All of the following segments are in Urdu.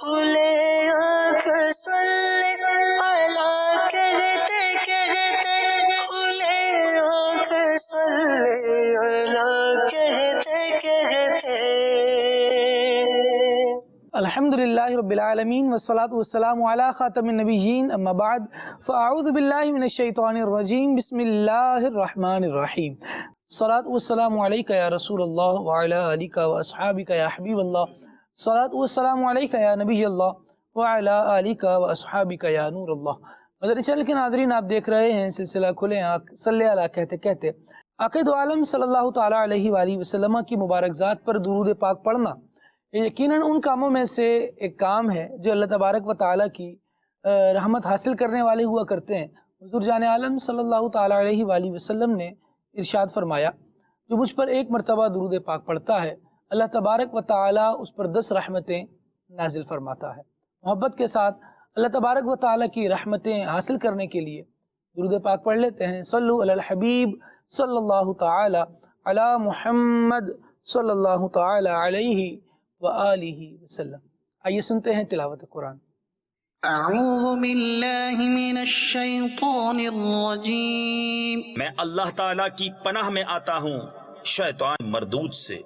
کھلے آنکھ صلی علی کہتے کہتے کھلے آنکھ صلی علی کہتے کہتے الحمدللہ رب العالمین والصلاة والسلام علی خاتم النبیین اما بعد فاعوذ باللہ من الشیطان الرجیم بسم اللہ الرحمن الرحیم الصلاة والسلام علیکہ یا رسول اللہ وعلی آلک واصحابک یا حبیب اللہ الصلاة والسلام علیکہ یا نبی اللہ وعلی آلک واصحابک یا نور اللہ۔ مدنی چینل کے ناظرین، آپ دیکھ رہے ہیں سلسلہ کھلے آنکھ صلی علی کہتے کہتے۔ عقائد عالم صلی اللہ تعالیٰ علیہ وآلہ وسلم کی مبارک ذات پر درود پاک پڑھنا یہ یقیناً ان کاموں میں سے ایک کام ہے جو اللہ تبارک و تعالیٰ کی رحمت حاصل کرنے والے ہوا کرتے ہیں۔ حضور جان عالم صلی اللہ تعالیٰ علیہ وآلہ وسلم نے ارشاد فرمایا، جو مجھ پر ایک مرتبہ درود پاک پڑھتا ہے اللہ تبارک و تعالیٰ اس پر 10 رحمتیں نازل فرماتا ہے۔ محبت کے ساتھ اللہ تبارک و تعالیٰ کی رحمتیں حاصل کرنے کے لیے درود پاک پڑھ لیتے ہیں۔ صلو علی الحبیب صلی اللہ تعالیٰ علی محمد صلی اللہ تعالیٰ علیہ وآلہ وسلم۔ آئیے سنتے ہیں تلاوت قرآن۔ اعوذ باللہ من الشیطان الرجیم، میں اللہ تعالیٰ کی پناہ میں آتا ہوں شیطان مردود سے۔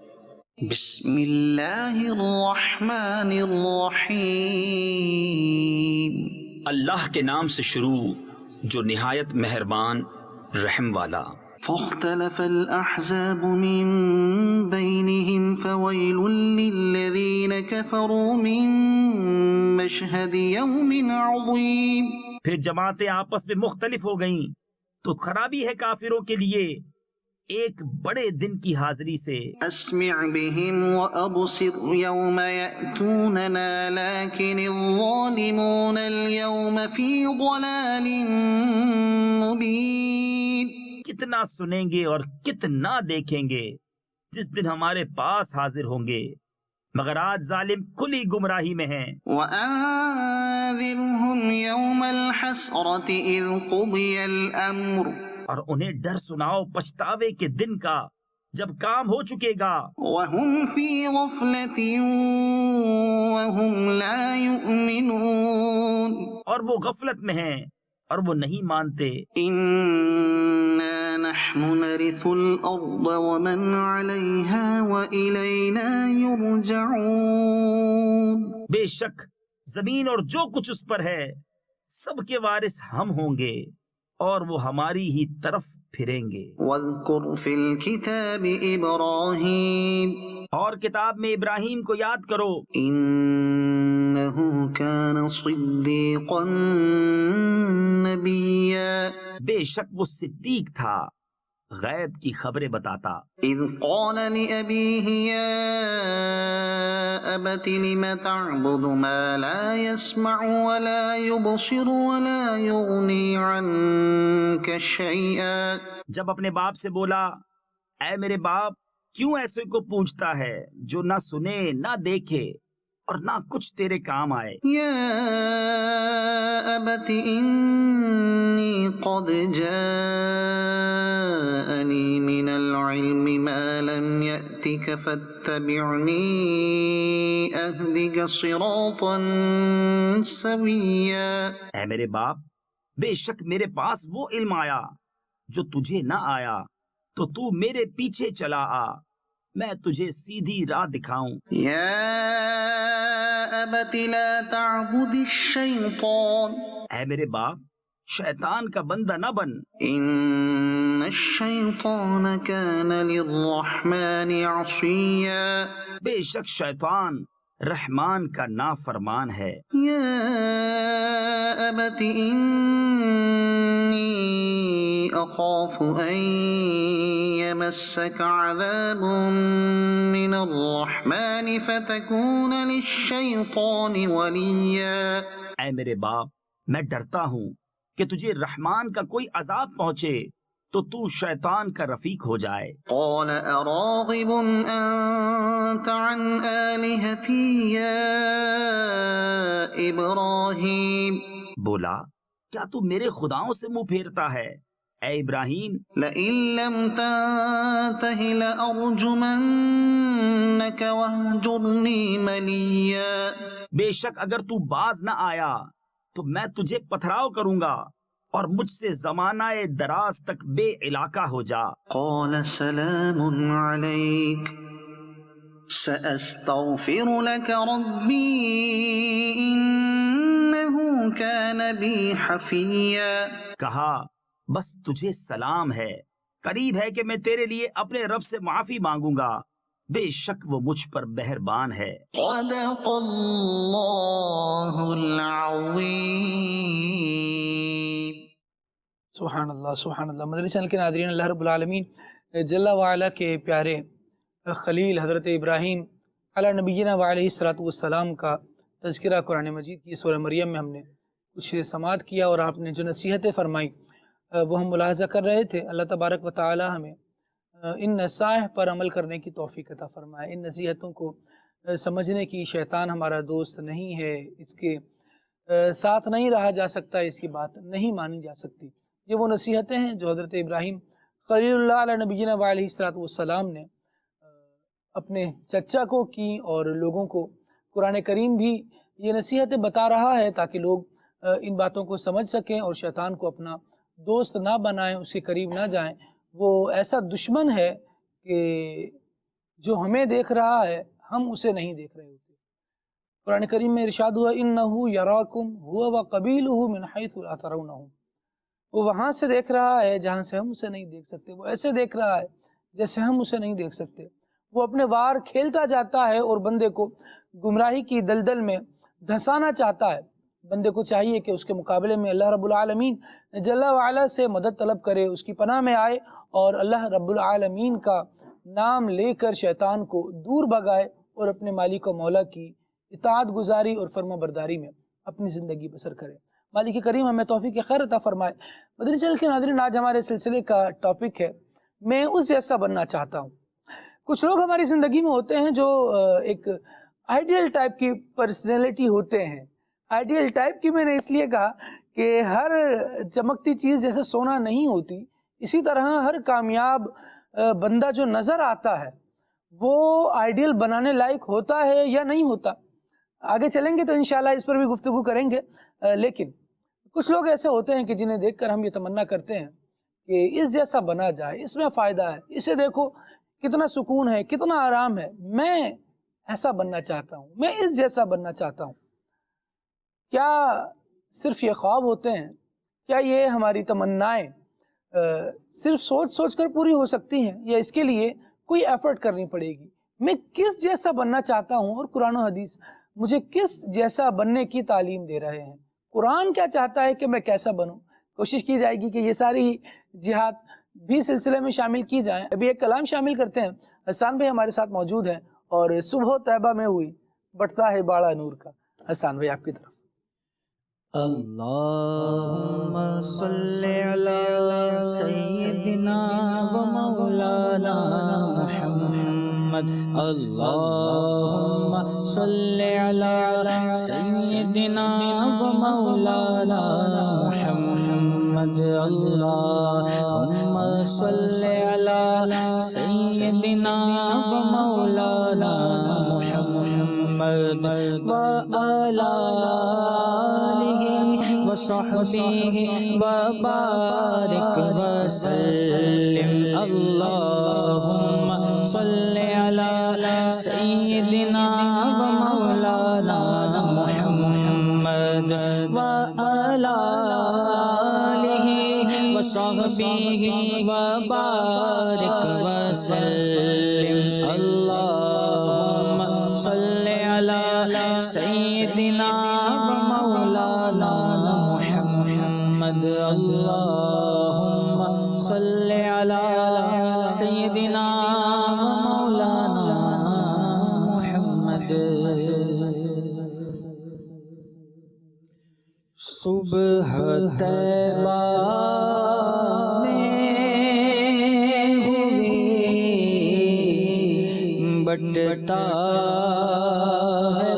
بسم اللہ الرحمن الرحیم، اللہ کے نام سے شروع جو نہایت مہربان رحم والا۔ فاختلف الأحزاب من بينهم فويل للذين كفروا من مشهد يوم عظيم۔ پھر جماعتیں آپس میں مختلف ہو گئیں تو خرابی ہے کافروں کے لیے ایک بڑے دن کی حاضری سے۔ اسمع بهم وابصر يوم يأتوننا لكن الظالمون اليوم في ضلال مبين۔ کتنا سنیں گے اور کتنا دیکھیں گے جس دن ہمارے پاس حاضر ہوں گے، مگر آج ظالم کھلی گمراہی میں ہیں۔ وَأَنذِرْهُمْ يَوْمَ الْحَسْرَةِ إِذْ قُضِيَ الْأَمْرُ۔ اور انہیں ڈر سناؤ پچھتاوے کے دن کا جب کام ہو چکے گا۔ وَهُمْ فِي غَفْلَةٍ وَهُمْ لَا يُؤْمِنُونَ۔ اور وہ غفلت میں ہیں اور وہ نہیں مانتے۔ إِنَّا نَحْنُ نَرِثُ الْأَرْضَ وَمَنْ عَلَيْهَا وَإِلَيْنَا يُرْجَعُونَ۔ بے شک زمین اور جو کچھ اس پر ہے سب کے وارث ہم ہوں گے اور وہ ہماری ہی طرف پھریں گے۔ وَاذْكُرْ فِي الْكِتَابِ إِبْرَاهِيمَ۔ اور کتاب میں ابراہیم کو یاد کرو، إِنَّهُ كَانَ صِدِّيقًا نَبِيًّا۔ بے شک وہ صدیق تھا، غیب کی خبریں بتاتا۔ إِذْ قَالَ لِأَبِيهِ يَا أَبَتِ لِمَ تَعْبُدُ مَا لَا يَسْمَعُ وَلَا يُبْصِرُ وَلَا يُغْنِي عَنكَ شَيْئًا۔ جب اپنے باپ سے بولا، اے میرے باپ کیوں ایسے کو پوچھتا ہے جو نہ سنے نہ دیکھے اور نہ کچھ تیرے کام آئے۔ يَا أَبَتِ إِنِّي قَدْ جَاءَنِي مِنَ الْعِلْمِ مَا لَمْ يَأْتِكَ فَاتَّبِعْنِي أَهْدِكَ صِرَاطًا سَوِيًّا۔ اے میرے باپ بے شک میرے پاس وہ علم آیا جو تجھے نہ آیا، تو تو میرے پیچھے چلا آ، میں تجھے سیدھی راہ دکھاؤں۔ يَا أَبَتِ لَا تَعْبُدِ الشَّيْطَانَ۔ اے میرے باپ شیطان کا بندہ نہ بن، إِنَّ الشَّيْطَانَ كَانَ لِلرَّحْمَنِ عَصِيًّا۔ بے شک شیطان رحمان کا نافرمان ہے۔ يَا أَبَتِ إِنِّي أَخَافُ أَن يَمَسَّكَ عَذَابٌ مِّنَ الرَّحْمَنِ فَتَكُونَ لِلشَّيْطَانِ وَلِيًّا۔ اے میرے باپ میں ڈرتا ہوں کہ تجھے رحمان کا کوئی عذاب پہنچے تو تو شیطان کا رفیق ہو جائے۔ قال أراغب أنت عن آلهتي يا إبراهيم۔ بولا کیا تو میرے خداؤں سے منہ پھیرتا ہے اے ابراہیم لئن لم تنته لأرجمنك واهجرني مليا. بے شک اگر تو باز نہ آیا تو میں تجھے پتھراؤ کروں گا اور مجھ سے زمانہ دراز تک بے علاقہ ہو جا. قال سلام عليك سأستغفر لك ربي إنه كان بي حفيا. کہا بس تجھے سلام ہے، قریب ہے کہ میں تیرے لیے اپنے رب سے معافی مانگوں گا، بے شک وہ مجھ پر مہربان ہے. صدق اللہ العظیم. سبحان اللہ سبحان اللہ. مدنی چینل کے ناظرین، اللہ رب العالمین جل وعلا کے پیارے خلیل حضرت ابراہیم علی نبینا وعلیہ الصلوۃ والسلام کا تذکرہ قرآن مجید کی سورہ مریم میں ہم نے کچھ سماعت کیا، اور آپ نے جو نصیحتیں فرمائی وہ ہم ملاحظہ کر رہے تھے. اللہ تبارک و تعالی ہمیں ان نصائح پر عمل کرنے کی توفیق عطا فرمائے. ان نصیحتوں کو سمجھنے کی شیطان ہمارا دوست نہیں ہے، اس کے ساتھ نہیں رہا جا سکتا، اس کی بات نہیں مانی جا سکتی. یہ وہ نصیحتیں ہیں جو حضرت ابراہیم خلیل اللہ علیہ نبینا علیہ الصلوۃ والسلام نے اپنے چچا کو کی، اور لوگوں کو قرآن کریم بھی یہ نصیحتیں بتا رہا ہے تاکہ لوگ ان باتوں کو سمجھ سکیں اور شیطان کو اپنا دوست نہ بنائیں، اس کے قریب نہ جائیں. وہ ایسا دشمن ہے کہ جو ہمیں دیکھ رہا ہے ہم اسے نہیں دیکھ رہے ہوتے. قرآن کریم میں ارشاد ہوا اِنَّهُ يَرَاكُمْ هُوَ وَقَبِيلُهُ مِنْ حَيْثُ لَا تَرَوْنَهُمْ. وہ وہاں سے دیکھ رہا ہے جہاں سے ہم اسے نہیں دیکھ سکتے. وہ ایسے دیکھ رہا ہے جیسے ہم اسے نہیں دیکھ سکتے. وہ اپنے وار کھیلتا جاتا ہے اور بندے کو گمراہی کی دلدل میں دھنسانا چاہتا ہے. بندے کو چاہیے کہ اس کے مقابلے میں اللہ رب العالمین جل وعلا سے مدد طلب کرے، اس کی پناہ میں آئے، اور اللہ رب العالمین کا نام لے کر شیطان کو دور بھگائے اور اپنے مالک و مولا کی اطاعت گزاری اور فرما برداری میں اپنی زندگی بسر کرے. مالک کریم ہمیں توفیق خیر عطا فرمائے. مدنی چینل کے ناظرین، آج ہمارے سلسلے کا ٹاپک ہے میں اس جیسا بننا چاہتا ہوں. کچھ لوگ ہماری زندگی میں ہوتے ہیں جو ایک آئیڈیل ٹائپ کی پرسنالٹی ہوتے ہیں. آئیڈیل ٹائپ کی میں نے اس لیے کہا کہ ہر چمکتی چیز جیسے سونا نہیں ہوتی، اسی طرح ہر کامیاب بندہ جو نظر آتا ہے وہ آئیڈیل بنانے لائق ہوتا ہے یا نہیں ہوتا. آگے چلیں گے تو انشاءاللہ اس پر بھی گفتگو کریں گے. لیکن کچھ لوگ ایسے ہوتے ہیں کہ جنہیں دیکھ کر ہم یہ تمنا کرتے ہیں کہ اس جیسا بنا جائے، اس میں فائدہ ہے، اسے دیکھو کتنا سکون ہے، کتنا آرام ہے، میں ایسا بننا چاہتا ہوں، میں اس جیسا بننا چاہتا ہوں. کیا صرف یہ خواب ہوتے ہیں؟ کیا یہ ہماری تمنائیں صرف سوچ سوچ کر پوری ہو سکتی ہیں، یا اس کے لیے کوئی ایفرٹ کرنی پڑے گی؟ میں کس جیسا بننا چاہتا ہوں اور قرآن و حدیث مجھے کس جیسا بننے کی تعلیم دے رہے ہیں؟ قرآن کیا چاہتا ہے کہ میں کیسا بنوں؟ کوشش کی جائے گی کہ یہ ساری جہاد بھی سلسلے میں شامل کی جائیں. ابھی ایک کلام شامل کرتے ہیں. حسان بھائی ہمارے ساتھ موجود ہیں، اور صبح طیبہ میں ہوئی بٹتا ہے باڑا نور کا. حسان بھائی آپ کی طرف. اللہم صلی علی سیدنا و مولانا محمد. اللہم صلی علی سیدنا و مولانا محمد. اللہم صلی علی سیدنا و مولانا محمد و وصحبه وبارك وسلم. اللهم صل على سيدنا ومولانا محمد وعلى آله وصحبه وبارك وسلم. اللهم صل على سيدنا ومولانا محمد. اللهم صل على سيدنا ومولانا محمد. صبح طیبہ میں ہوئی بٹتا ہے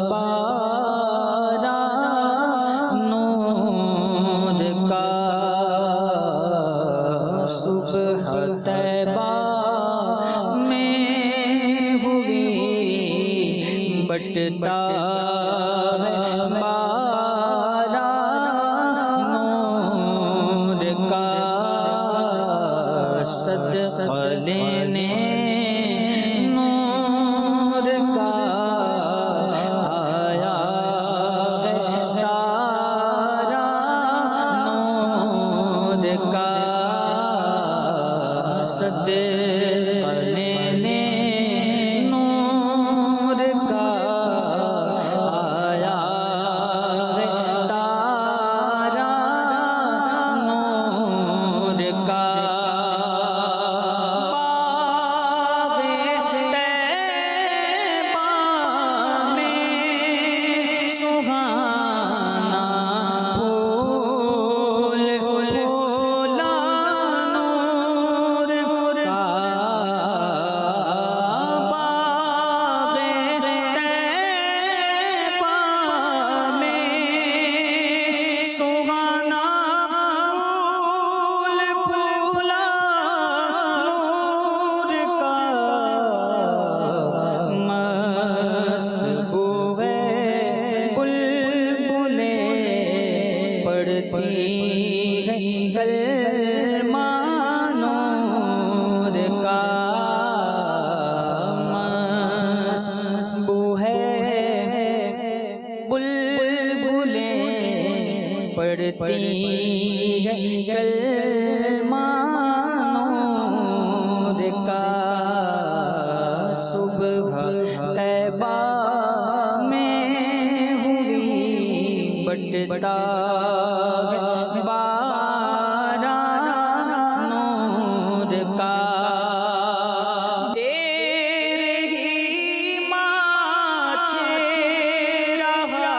پڑھتی ہے کلمہ نور کا مسبوح ہے بلبلیں پڑھتی ہے کلمہ نور کا صبح طیبہ میں ہوئی بٹتا ہے باران نور کا تیرے ہی ماتھے رہا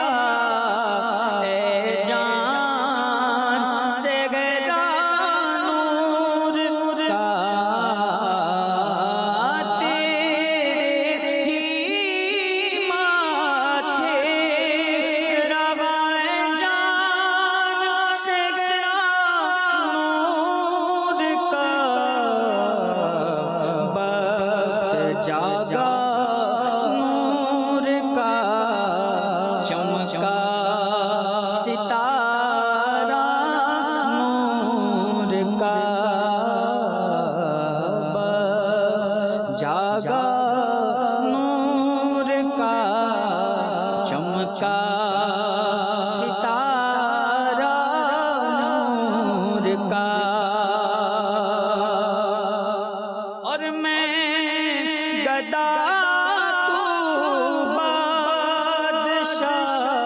اے جان سے گرا نور کا تیرے ہی ماتھے رہا اے جان سے گرا نور کا بخت جاگا نور کا چمکا ستارہ نور کا بخت جاگا نور کا چمکا ستارہ نور کا اور میں گدا تو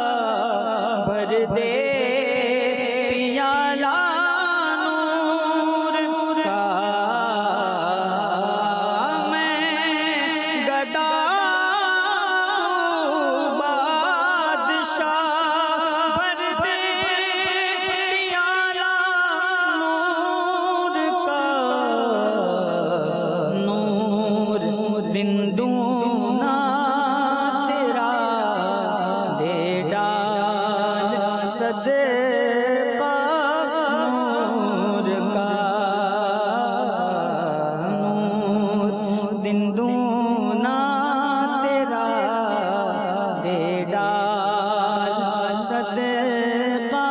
بادشاہ بھر دے پیالہ نور کا میں گدا تو بادشاہ بھر دے پیالہ نور کا نور دن دونا تیرا دے ڈال صدقہ نور کا نور دن دونا تیرا دے ڈال صدقہ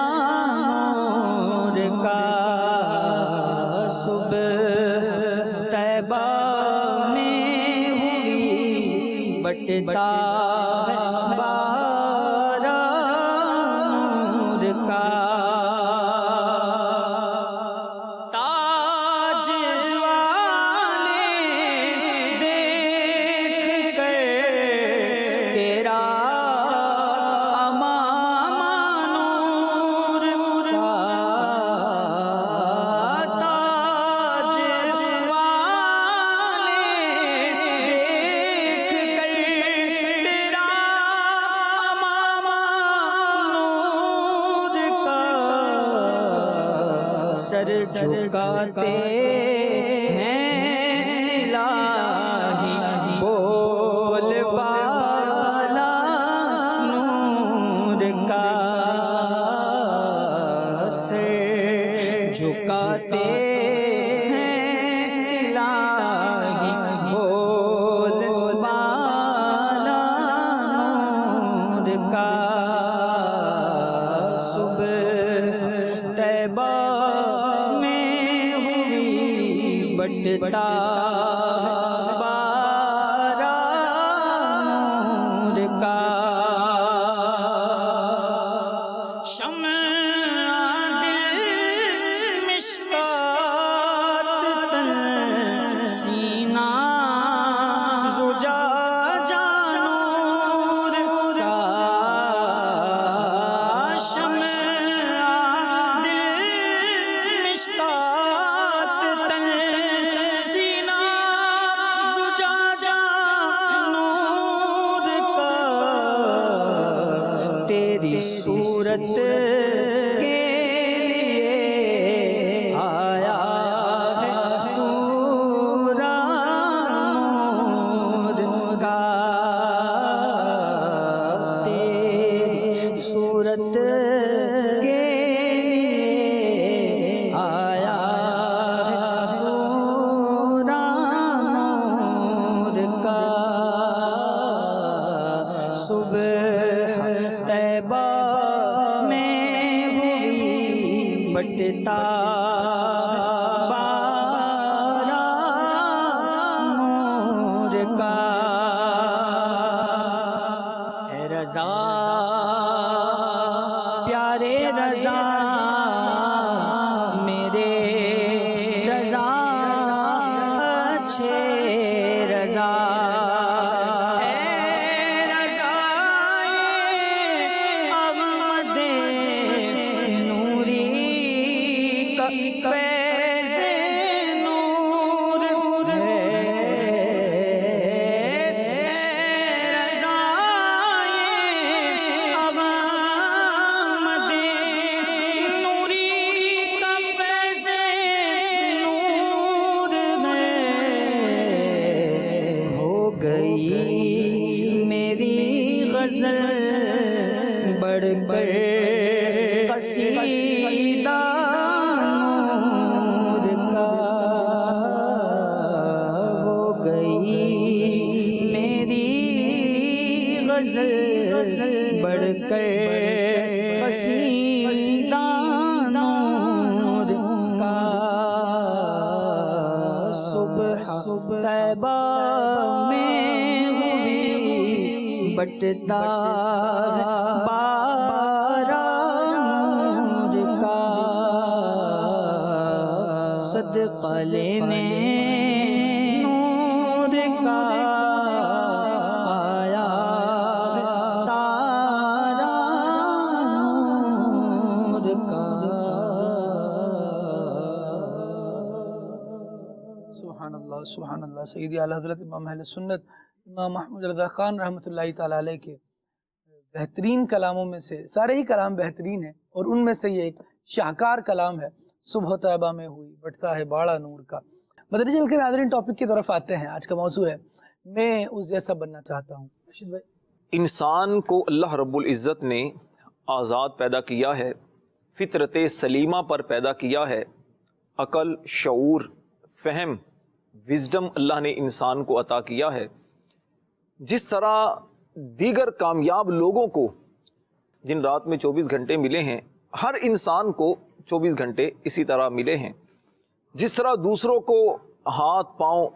نور کا صبح طیبہ میں ہوئی بٹتا ہے باران نور کا تاج والے دیکھ کر تیرا امامہ نور کا تاج والے دیکھ کر تیرا امامہ نور کا سر جھکاتے ہیں الہی بول بالا نور کا سر جھکاتے ہیں الہی بول بالا نور کا صبح طیبہ میں ہوئی بٹتا ہے باران نور کا شمع دل مشکات تن سینہ زجاجہ نور کا شمع دل مشکات تن سینہ زجاجہ نور کا تیری صورت کے لیے آیا ہے سورہ نور کا تیری صورت کے لیے آیا ہے سورہ نور کا صبح طیبہ میں ہوئی مٹتا بارہ نور کا، اے رضا پیارے رضا میرے رضا اچھے رضا، اے رضا احمد نوری کا فیض نور ہے، اے رضا احمد نوری کا فیض نور ہے، ہو گئی میری غزل بڑھ کر قصیدہ نور کا، ہو گئی میری غزل بڑھ کر قصیدہ نور کا، صبح طیبہ میں ہوئی بٹتا بارہ نور کا، صدقہ لینے نور کا آیا تارا نور کا۔ سبحان اللہ سبحان اللہ۔ سیدی اعلیٰ حضرت امام اہل سنت امام محمود رضا خان رحمۃ اللہ تعالیٰ علیہ کے بہترین کلاموں میں سے، سارے ہی کلام بہترین ہیں اور ان میں سے یہ ایک شاہکار کلام ہے، صبح طیبہ میں ہوئی بٹتا ہے باڑا نور کا۔ مدنی چینل کے ناظرین، ٹاپک کی طرف آتے ہیں۔ آج کا موضوع ہے میں اس جیسا بننا چاہتا ہوں۔ رشید بھائی، انسان کو اللہ رب العزت نے آزاد پیدا کیا ہے، فطرت سلیمہ پر پیدا کیا ہے، عقل، شعور، فہم، وزڈم اللہ نے انسان کو عطا کیا ہے۔ جس طرح دیگر کامیاب لوگوں کو دن رات میں 24 گھنٹے ملے ہیں، ہر انسان کو 24 گھنٹے اسی طرح ملے ہیں۔ جس طرح دوسروں کو ہاتھ، پاؤں،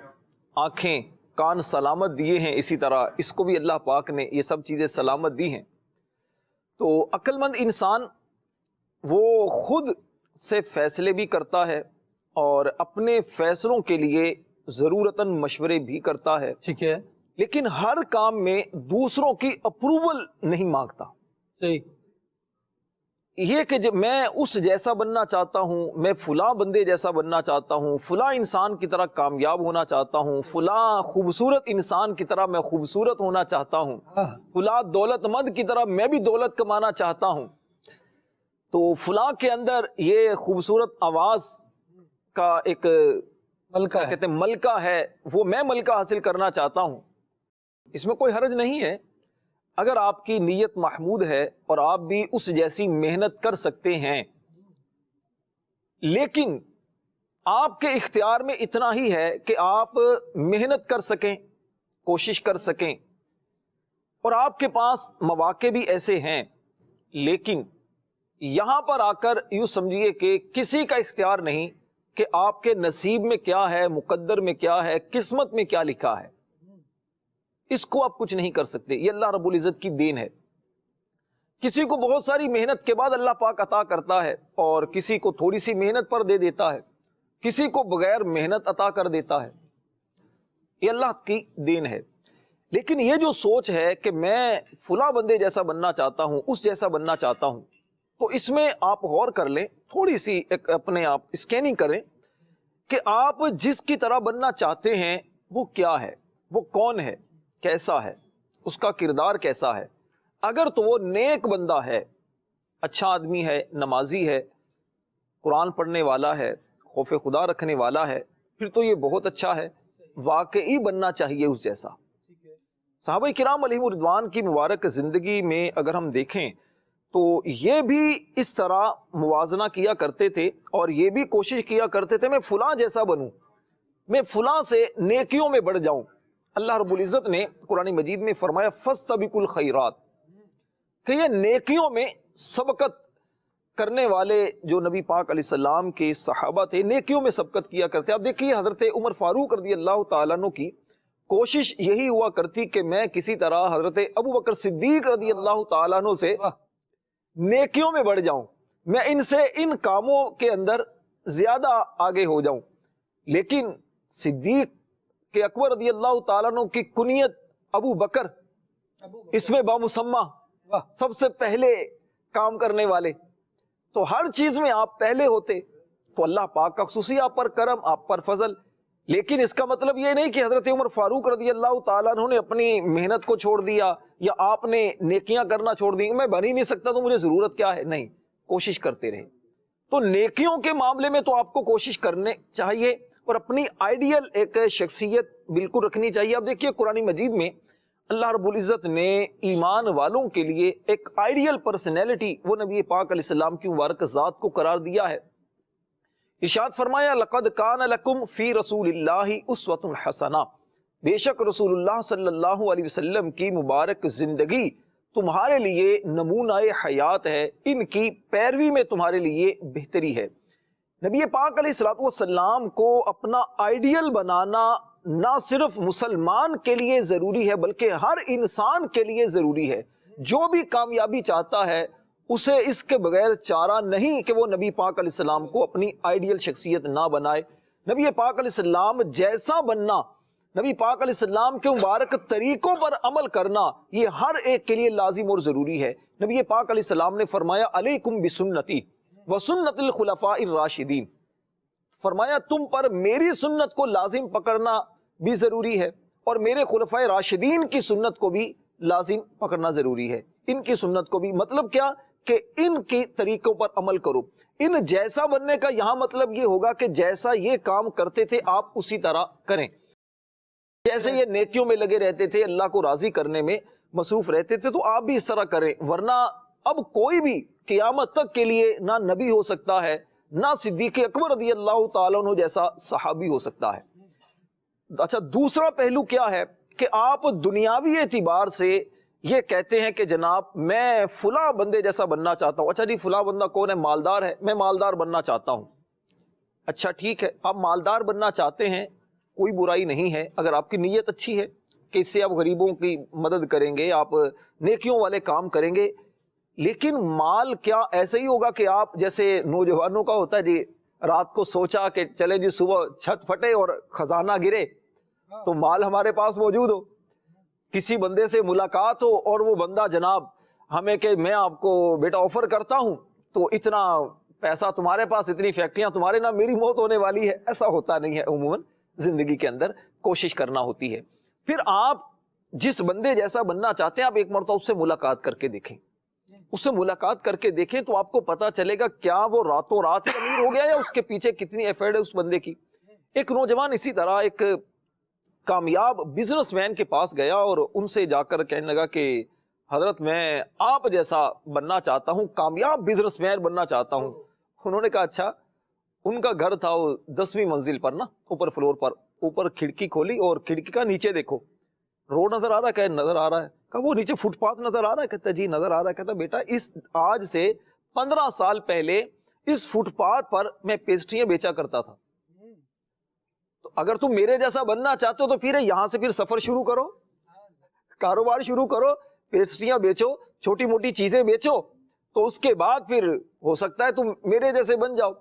آنکھیں، کان سلامت دیے ہیں، اسی طرح اس کو بھی اللہ پاک نے یہ سب چیزیں سلامت دی ہیں۔ تو عقل مند انسان وہ خود سے فیصلے بھی کرتا ہے اور اپنے فیصلوں کے لیے ضرورتاً مشورے بھی کرتا ہے، ٹھیک ہے، لیکن ہر کام میں دوسروں کی اپروول نہیں مانگتا۔ صحیح، یہ کہ جب میں اس جیسا بننا چاہتا ہوں، میں فلاں بندے جیسا بننا چاہتا ہوں، فلاں انسان کی طرح کامیاب ہونا چاہتا ہوں، فلاں خوبصورت انسان کی طرح میں خوبصورت ہونا چاہتا ہوں، فلاں دولت مند کی طرح میں بھی دولت کمانا چاہتا ہوں، تو فلاں کے اندر یہ خوبصورت آواز کا ایک ملکہ ہے، کہتے ہیں ملکہ ہے، وہ میں ملکہ حاصل کرنا چاہتا ہوں۔ اس میں کوئی حرج نہیں ہے اگر آپ کی نیت محمود ہے اور آپ بھی اس جیسی محنت کر سکتے ہیں، لیکن آپ کے اختیار میں اتنا ہی ہے کہ آپ محنت کر سکیں، کوشش کر سکیں، اور آپ کے پاس مواقع بھی ایسے ہیں، لیکن یہاں پر آ کر یوں سمجھیے کہ کسی کا اختیار نہیں کہ آپ کے نصیب میں کیا ہے، مقدر میں کیا ہے، قسمت میں کیا لکھا ہے، اس کو آپ کچھ نہیں کر سکتے۔ یہ اللہ رب العزت کی دین ہے۔ کسی کو بہت ساری محنت کے بعد اللہ پاک عطا کرتا ہے اور کسی کو تھوڑی سی محنت پر دے دیتا ہے، کسی کو بغیر محنت عطا کر دیتا ہے۔ یہ اللہ کی دین ہے۔ لیکن یہ جو سوچ ہے کہ میں فلاں بندے جیسا بننا چاہتا ہوں، اس جیسا بننا چاہتا ہوں، تو اس میں آپ غور کر لیں، تھوڑی سی ایک اپنے آپ اسکیننگ کریں کہ آپ جس کی طرح بننا چاہتے ہیں وہ کیا ہے، وہ کون ہے، کیسا ہے، اس کا کردار کیسا ہے۔ اگر تو وہ نیک بندہ ہے، اچھا آدمی ہے، نمازی ہے، قرآن پڑھنے والا ہے، خوف خدا رکھنے والا ہے، پھر تو یہ بہت اچھا ہے، واقعی بننا چاہیے اس جیسا۔ صحابہ کرام علیہم رضوان کی مبارک زندگی میں اگر ہم دیکھیں تو یہ بھی اس طرح موازنہ کیا کرتے تھے اور یہ بھی کوشش کیا کرتے تھے میں فلاں جیسا بنوں، میں فلاں سے نیکیوں میں بڑھ جاؤں۔ اللہ رب العزت نے قرآن مجید میں فرمایا فاستبقوا الخیرات، کہ یہ نیکیوں میں سبقت کرنے والے جو نبی پاک علیہ السلام کے صحابہ تھے، نیکیوں میں سبقت کیا کرتے. اب دیکھیے حضرت عمر فاروق رضی اللہ تعالیٰ عنہ کی کوشش یہی ہوا کرتی کہ میں کسی طرح حضرت ابو بکر صدیق رضی اللہ تعالیٰ عنہ سے نیکیوں میں بڑھ جاؤں، میں ان سے ان کاموں کے اندر زیادہ آگے ہو جاؤں. لیکن صدیق کے اکبر رضی اللہ تعالیٰ عنہ کی کنیت ابو بکر، اس میں بامسمہ سب سے پہلے کام کرنے والے، تو ہر چیز میں آپ پہلے ہوتے، تو اللہ پاک کا خصوصی آپ پر کرم، آپ پر فضل. لیکن اس کا مطلب یہ نہیں کہ حضرت عمر فاروق رضی اللہ تعالیٰ عنہ نے اپنی محنت کو چھوڑ دیا یا آپ نے نیکیاں کرنا چھوڑ دی، میں بن ہی نہیں سکتا تو مجھے ضرورت کیا ہے. نہیں، کوشش کرتے رہے. تو نیکیوں کے معاملے میں تو آپ کو کوشش کرنے چاہیے اور اپنی آئیڈیل ایک شخصیت بالکل رکھنی چاہیے. اب دیکھیے قرآن مجید میں اللہ رب العزت نے ایمان والوں کے لیے ایک آئیڈیل پرسنالٹی وہ نبی پاک علیہ السلام کی مبارک ذات کو قرار دیا ہے. ارشاد فرمایا لقد کان لکم فی رسول اللہ اسوۃ حسنہ، بے شک رسول اللہ صلی اللہ علیہ وسلم کی مبارک زندگی تمہارے لیے نمونہ حیات ہے، ان کی پیروی میں تمہارے لیے بہتری ہے. نبی پاک علیہ السلام کو اپنا آئیڈیل بنانا نہ صرف مسلمان کے لیے ضروری ہے بلکہ ہر انسان کے لیے ضروری ہے. جو بھی کامیابی چاہتا ہے اسے اس کے بغیر چارہ نہیں کہ وہ نبی پاک علیہ السلام کو اپنی آئیڈیل شخصیت نہ بنائے. نبی پاک علیہ السلام جیسا بننا، نبی پاک علیہ السلام کے مبارک طریقوں پر عمل کرنا، یہ ہر ایک کے لیے لازم اور ضروری ہے. نبی پاک علیہ السلام نے فرمایا علیکم بسنتی وسنت الخلفاء الراشدین، فرمایا تم پر میری سنت کو لازم پکڑنا بھی ضروری ہے اور میرے خلفاء راشدین کی سنت کو بھی لازم پکڑنا ضروری ہے. ان کی سنت کو بھی، مطلب کیا کہ ان کے طریقوں پر عمل کرو. ان جیسا بننے کا یہاں مطلب یہ ہوگا کہ جیسا یہ کام کرتے تھے آپ اسی طرح کریں. جیسے یہ نیکیوں میں لگے رہتے تھے، اللہ کو راضی کرنے میں مصروف رہتے تھے، تو آپ بھی اس طرح کریں. ورنہ اب کوئی بھی قیامت تک کے لیے نہ نبی ہو سکتا ہے، نہ صدیق اکبر رضی اللہ تعالیٰ عنہ جیسا صحابی ہو سکتا ہے. اچھا، دوسرا پہلو کیا ہے کہ آپ دنیاوی اعتبار سے یہ کہتے ہیں کہ جناب میں فلاں بندے جیسا بننا چاہتا ہوں. اچھا جی، فلاں بندہ کون ہے؟ مالدار ہے، میں مالدار بننا چاہتا ہوں. اچھا ٹھیک ہے، آپ مالدار بننا چاہتے ہیں، کوئی برائی نہیں ہے اگر آپ کی نیت اچھی ہے کہ اس سے آپ غریبوں کی مدد کریں گے، آپ نیکیوں والے کام کریں گے. لیکن مال کیا ایسے ہی ہوگا کہ آپ جیسے نوجوانوں کا ہوتا ہے جی، رات کو سوچا کہ چلے جی صبح چھت پھٹے اور خزانہ گرے تو مال ہمارے پاس موجود ہو، کسی بندے سے ملاقات ہو اور وہ بندہ جناب ہمیں کہ میں آپ کو بیٹا آفر کرتا ہوں تو اتنا پیسہ تمہارے پاس، اتنی فیکٹریاں تمہارے نام، میری موت ہونے والی ہے. ایسا ہوتا نہیں ہے. عموماً زندگی کے اندر کوشش کرنا ہوتی ہے. پھر آپ جس بندے جیسا بننا چاہتے ہیں آپ ایک مرتبہ اس سے ملاقات کر کے دیکھیں، اس سے ملاقات کر کے دیکھیں تو آپ کو پتا چلے گا کیا وہ راتوں رات ہی امیر ہو گیا یا اس کے پیچھے کتنی ایفرٹ ہے اس بندے کی. ایک نوجوان اسی طرح ایک کامیاب بزنس مین کے پاس گیا اور ان سے جا کر کہنے لگا کہ حضرت میں آپ جیسا بننا چاہتا ہوں، کامیاب بزنس مین بننا چاہتا ہوں. انہوں نے کہا اچھا. ان کا گھر تھا وہ 10ویں منزل پر نا، اوپر فلور پر. اوپر کھڑکی کھولی اور کھڑکی کا نیچے دیکھو، روڈ نظر آ رہا ہے؟ کہ نظر آ رہا ہے. کہا وہ نیچے فٹ پاتھ نظر آ رہا ہے؟ کہتا جی نظر آ رہا ہے. کہتا بیٹا اس آج سے 15 سال پہلے اس فٹ پاتھ پر میں پیسٹریاں بیچا کرتا تھا. تو اگر تم میرے جیسا بننا چاہتے ہو تو پھر یہاں سے پھر سفر شروع کرو، کاروبار شروع کرو، پیسٹریاں بیچو، چھوٹی موٹی چیزیں بیچو، تو اس کے بعد پھر ہو سکتا ہے تم میرے جیسے بن جاؤ.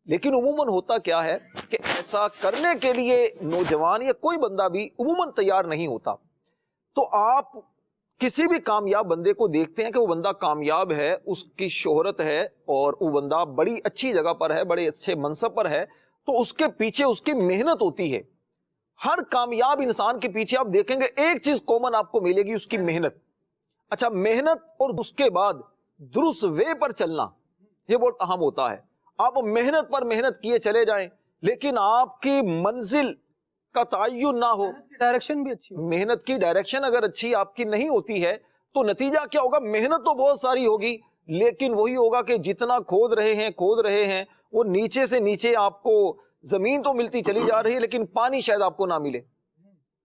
لیکن عموماً ہوتا کیا ہے کہ ایسا کرنے کے لیے نوجوان یا کوئی بندہ بھی عموماً تیار نہیں ہوتا. تو آپ کسی بھی کامیاب بندے کو دیکھتے ہیں کہ وہ بندہ کامیاب ہے، اس کی شہرت ہے اور وہ بندہ بڑی اچھی جگہ پر ہے، بڑے اچھے منصب پر ہے، تو اس کے پیچھے اس کی محنت ہوتی ہے. ہر کامیاب انسان کے پیچھے آپ دیکھیں گے ایک چیز کامن آپ کو ملے گی، اس کی محنت. اچھا، محنت اور اس کے بعد درست وے پر چلنا یہ بہت اہم ہوتا ہے. آپ محنت پر محنت کیے چلے جائیں لیکن آپ کی منزل کا تعین نہ ہو، ڈائریکشن بھی اچھی ہو. محنت کی ڈائریکشن اگر اچھی آپ کی نہیں ہوتی ہے تو نتیجہ کیا ہوگا؟ محنت تو بہت ساری ہوگی لیکن وہی ہوگا کہ جتنا کھود رہے ہیں وہ نیچے سے نیچے آپ کو زمین تو ملتی چلی جا رہی ہے لیکن پانی شاید آپ کو نہ ملے.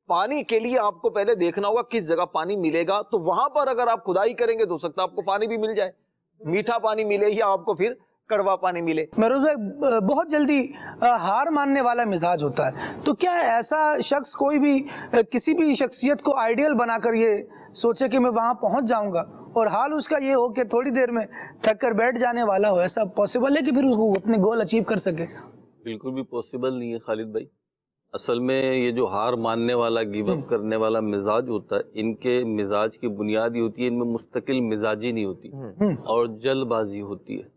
پانی کے لیے آپ کو پہلے دیکھنا ہوگا کس جگہ پانی ملے گا، تو وہاں پر اگر آپ کھدائی کریں گے تو ہو سکتا ہے آپ کو پانی بھی مل جائے. میٹھا پانی ملے یا آپ کو پھر کڑوا پانی ملے. مہروز بھائی بہت جلدی ہار ماننے والا مزاج ہوتا ہے، تو کیا ایسا شخص کوئی بھی کسی بھی شخصیت کو آئیڈیل بنا کر یہ سوچے کہ میں وہاں پہنچ جاؤں گا اور حال اس کا یہ ہو کہ تھوڑی دیر میں تھک کر بیٹھ جانے والا ہو، ایسا پاسبل ہے کہ پھر اس کو اپنے گول اچیو کر سکے؟ بالکل بھی پاسبل نہیں ہے خالد بھائی. اصل میں یہ جو ہار ماننے والا، گیو اپ کرنے والا مزاج ہوتا ہے، ان کے مزاج کی بنیاد یہ ہوتی ہے ان میں مستقل مزاجی نہیں ہوتی اور جلد بازی ہوتی ہے.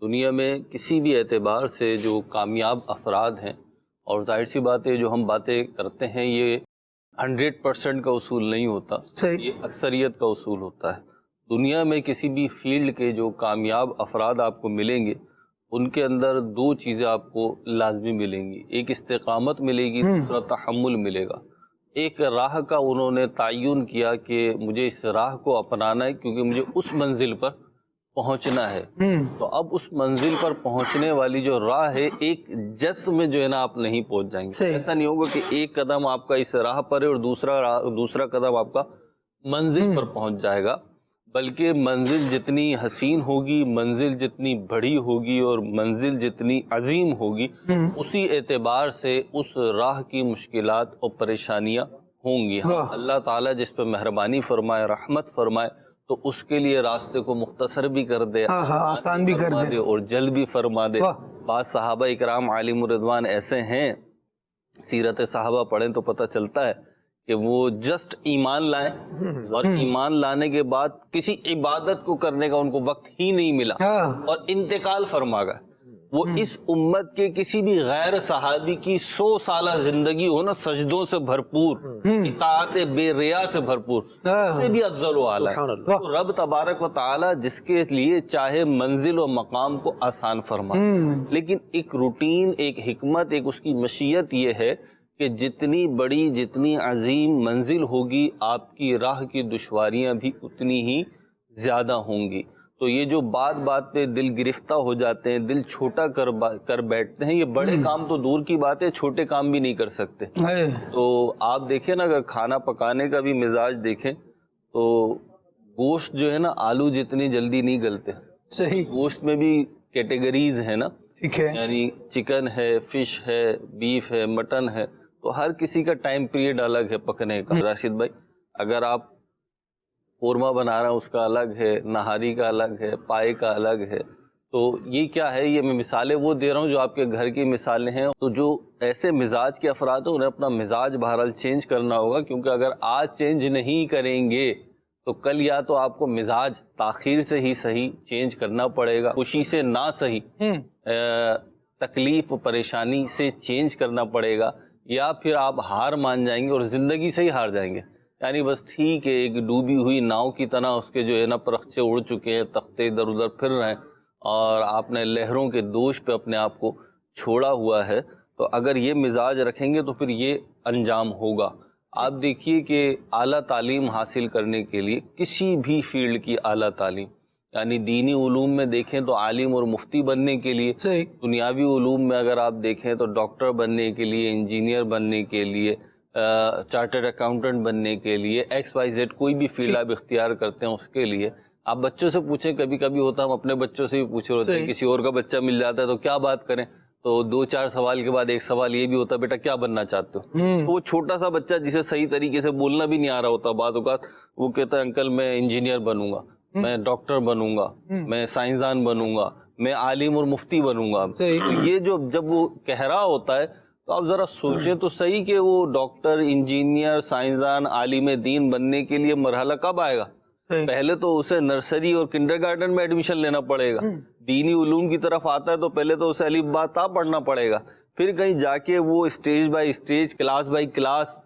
دنیا میں کسی بھی اعتبار سے جو کامیاب افراد ہیں، اور ظاہر سی بات ہے جو ہم باتیں کرتے ہیں یہ 100% کا اصول نہیں ہوتا، یہ اکثریت کا اصول ہوتا ہے. دنیا میں کسی بھی فیلڈ کے جو کامیاب افراد آپ کو ملیں گے، ان کے اندر دو چیزیں آپ کو لازمی ملیں گی. ایک استقامت ملے گی، دوسرا تحمل ملے گا. ایک راہ کا انہوں نے تعین کیا کہ مجھے اس راہ کو اپنانا ہے کیونکہ مجھے اس منزل پر پہنچنا ہے. تو اب اس منزل پر پہنچنے والی جو راہ ہے، ایک جست میں جو ہے نا آپ نہیں پہنچ جائیں گے. ایسا نہیں ہوگا کہ ایک قدم آپ کا اس راہ پر ہے اور دوسرا قدم آپ کا منزل پر پہنچ جائے گا، بلکہ منزل جتنی حسین ہوگی، منزل جتنی بڑی ہوگی اور منزل جتنی عظیم ہوگی، اسی اعتبار سے اس راہ کی مشکلات اور پریشانیاں ہوں گی. اللہ تعالیٰ جس پہ مہربانی فرمائے، رحمت فرمائے، تو اس کے لیے راستے کو مختصر بھی کر دے، آسان بھی کر دے اور جلد بھی فرما دے. بعض صحابہ اکرام علیہم الرضوان ایسے ہیں، سیرت صحابہ پڑھیں تو پتہ چلتا ہے کہ وہ جسٹ ایمان لائیں اور ایمان لانے کے بعد کسی عبادت کو کرنے کا ان کو وقت ہی نہیں ملا اور انتقال فرما گئے. وہ اس امت کے کسی بھی غیر صحابی کی 100 سالہ زندگی ہو نا، سجدوں سے بھرپور، اطاعت بے ریا سے بھرپور، اس سے بھی افضل و اعلیٰ ہے. تو رب تبارک و تعالی جس کے لیے چاہے منزل و مقام کو آسان فرمائے، لیکن ایک روٹین، ایک حکمت، ایک اس کی مشیت یہ ہے کہ جتنی بڑی، جتنی عظیم منزل ہوگی، آپ کی راہ کی دشواریاں بھی اتنی ہی زیادہ ہوں گی. تو یہ جو بات بات پہ دل گرفتہ ہو جاتے ہیں، دل چھوٹا کر بیٹھتے ہیں، یہ بڑے کام تو دور کی بات ہے، چھوٹے کام بھی نہیں کر سکتے. تو آپ دیکھیں نا، اگر کھانا پکانے کا بھی مزاج دیکھیں تو گوشت جو ہے نا، آلو جتنی جلدی نہیں گلتے. صحیح. گوشت میں بھی کیٹیگریز ہے نا، یعنی چکن ہے، فش ہے، بیف ہے، مٹن ہے، تو ہر کسی کا ٹائم پیریڈ الگ ہے پکنے کا. راشد بھائی، اگر آپ قورمہ بنا رہا ہوں اس کا الگ ہے، نہاری کا الگ ہے، پائے کا الگ ہے. تو یہ کیا ہے؟ یہ میں مثالیں وہ دے رہا ہوں جو آپ کے گھر کی مثالیں ہیں. تو جو ایسے مزاج کے افراد ہیں انہیں اپنا مزاج بہرحال چینج کرنا ہوگا، کیونکہ اگر آج چینج نہیں کریں گے تو کل یا تو آپ کو مزاج تاخیر سے ہی صحیح چینج کرنا پڑے گا، خوشی سے نہ صحیح تکلیف و پریشانی سے چینج کرنا پڑے گا، یا پھر آپ ہار مان جائیں گے اور زندگی سے ہی ہار جائیں گے. یعنی بس ٹھیک ہے، ایک ڈوبی ہوئی ناؤ کی طرح اس کے جو ہے نا پرخچے اڑ چکے ہیں، تختے ادھر ادھر پھر رہے ہیں اور آپ نے لہروں کے دوش پہ اپنے آپ کو چھوڑا ہوا ہے. تو اگر یہ مزاج رکھیں گے تو پھر یہ انجام ہوگا. آپ دیکھیے کہ اعلیٰ تعلیم حاصل کرنے کے لیے کسی بھی فیلڈ کی اعلیٰ تعلیم، یعنی دینی علوم میں دیکھیں تو عالم اور مفتی بننے کے لیے، دنیاوی علوم میں اگر آپ دیکھیں تو ڈاکٹر بننے کے لیے، انجینئر بننے کے لیے، چارٹرڈ اکاؤنٹنٹ بننے کے لیے، XYZ کوئی بھی فیلڈ آپ اختیار کرتے ہیں اس کے لیے. آپ بچوں سے پوچھیں، کبھی کبھی ہوتا ہے ہم اپنے بچوں سے بھی پوچھ رہے ہوتے ہیں، کسی اور کا بچہ مل جاتا ہے تو کیا بات کریں، تو 2-4 سوال کے بعد ایک سوال یہ بھی ہوتا ہے، بیٹا کیا بننا چاہتے ہو؟ تو وہ چھوٹا سا بچہ جسے صحیح طریقے سے بولنا بھی نہیں آ رہا ہوتا بعض اوقات، وہ کہتا ہے انکل میں انجینئر بنوں گا، میں ڈاکٹر بنوں گا، میں سائنسدان بنوں گا، میں عالم اور مفتی بنوں گا. یہ جو جب وہ کہہ رہا ہوتا ہے تو آپ ذرا سوچیں تو صحیح کہ وہ ڈاکٹر، انجینئر، سائنسدان، عالم دین بننے کے لیے مرحلہ کب آئے گا؟ پہلے تو اسے نرسری اور کنڈر گارڈن میں ایڈمیشن لینا پڑے گا. دینی علوم کی طرف آتا ہے تو پہلے تو اسے الف با تا پڑھنا پڑے گا، پھر کہیں جا کے وہ stage by stage, class by class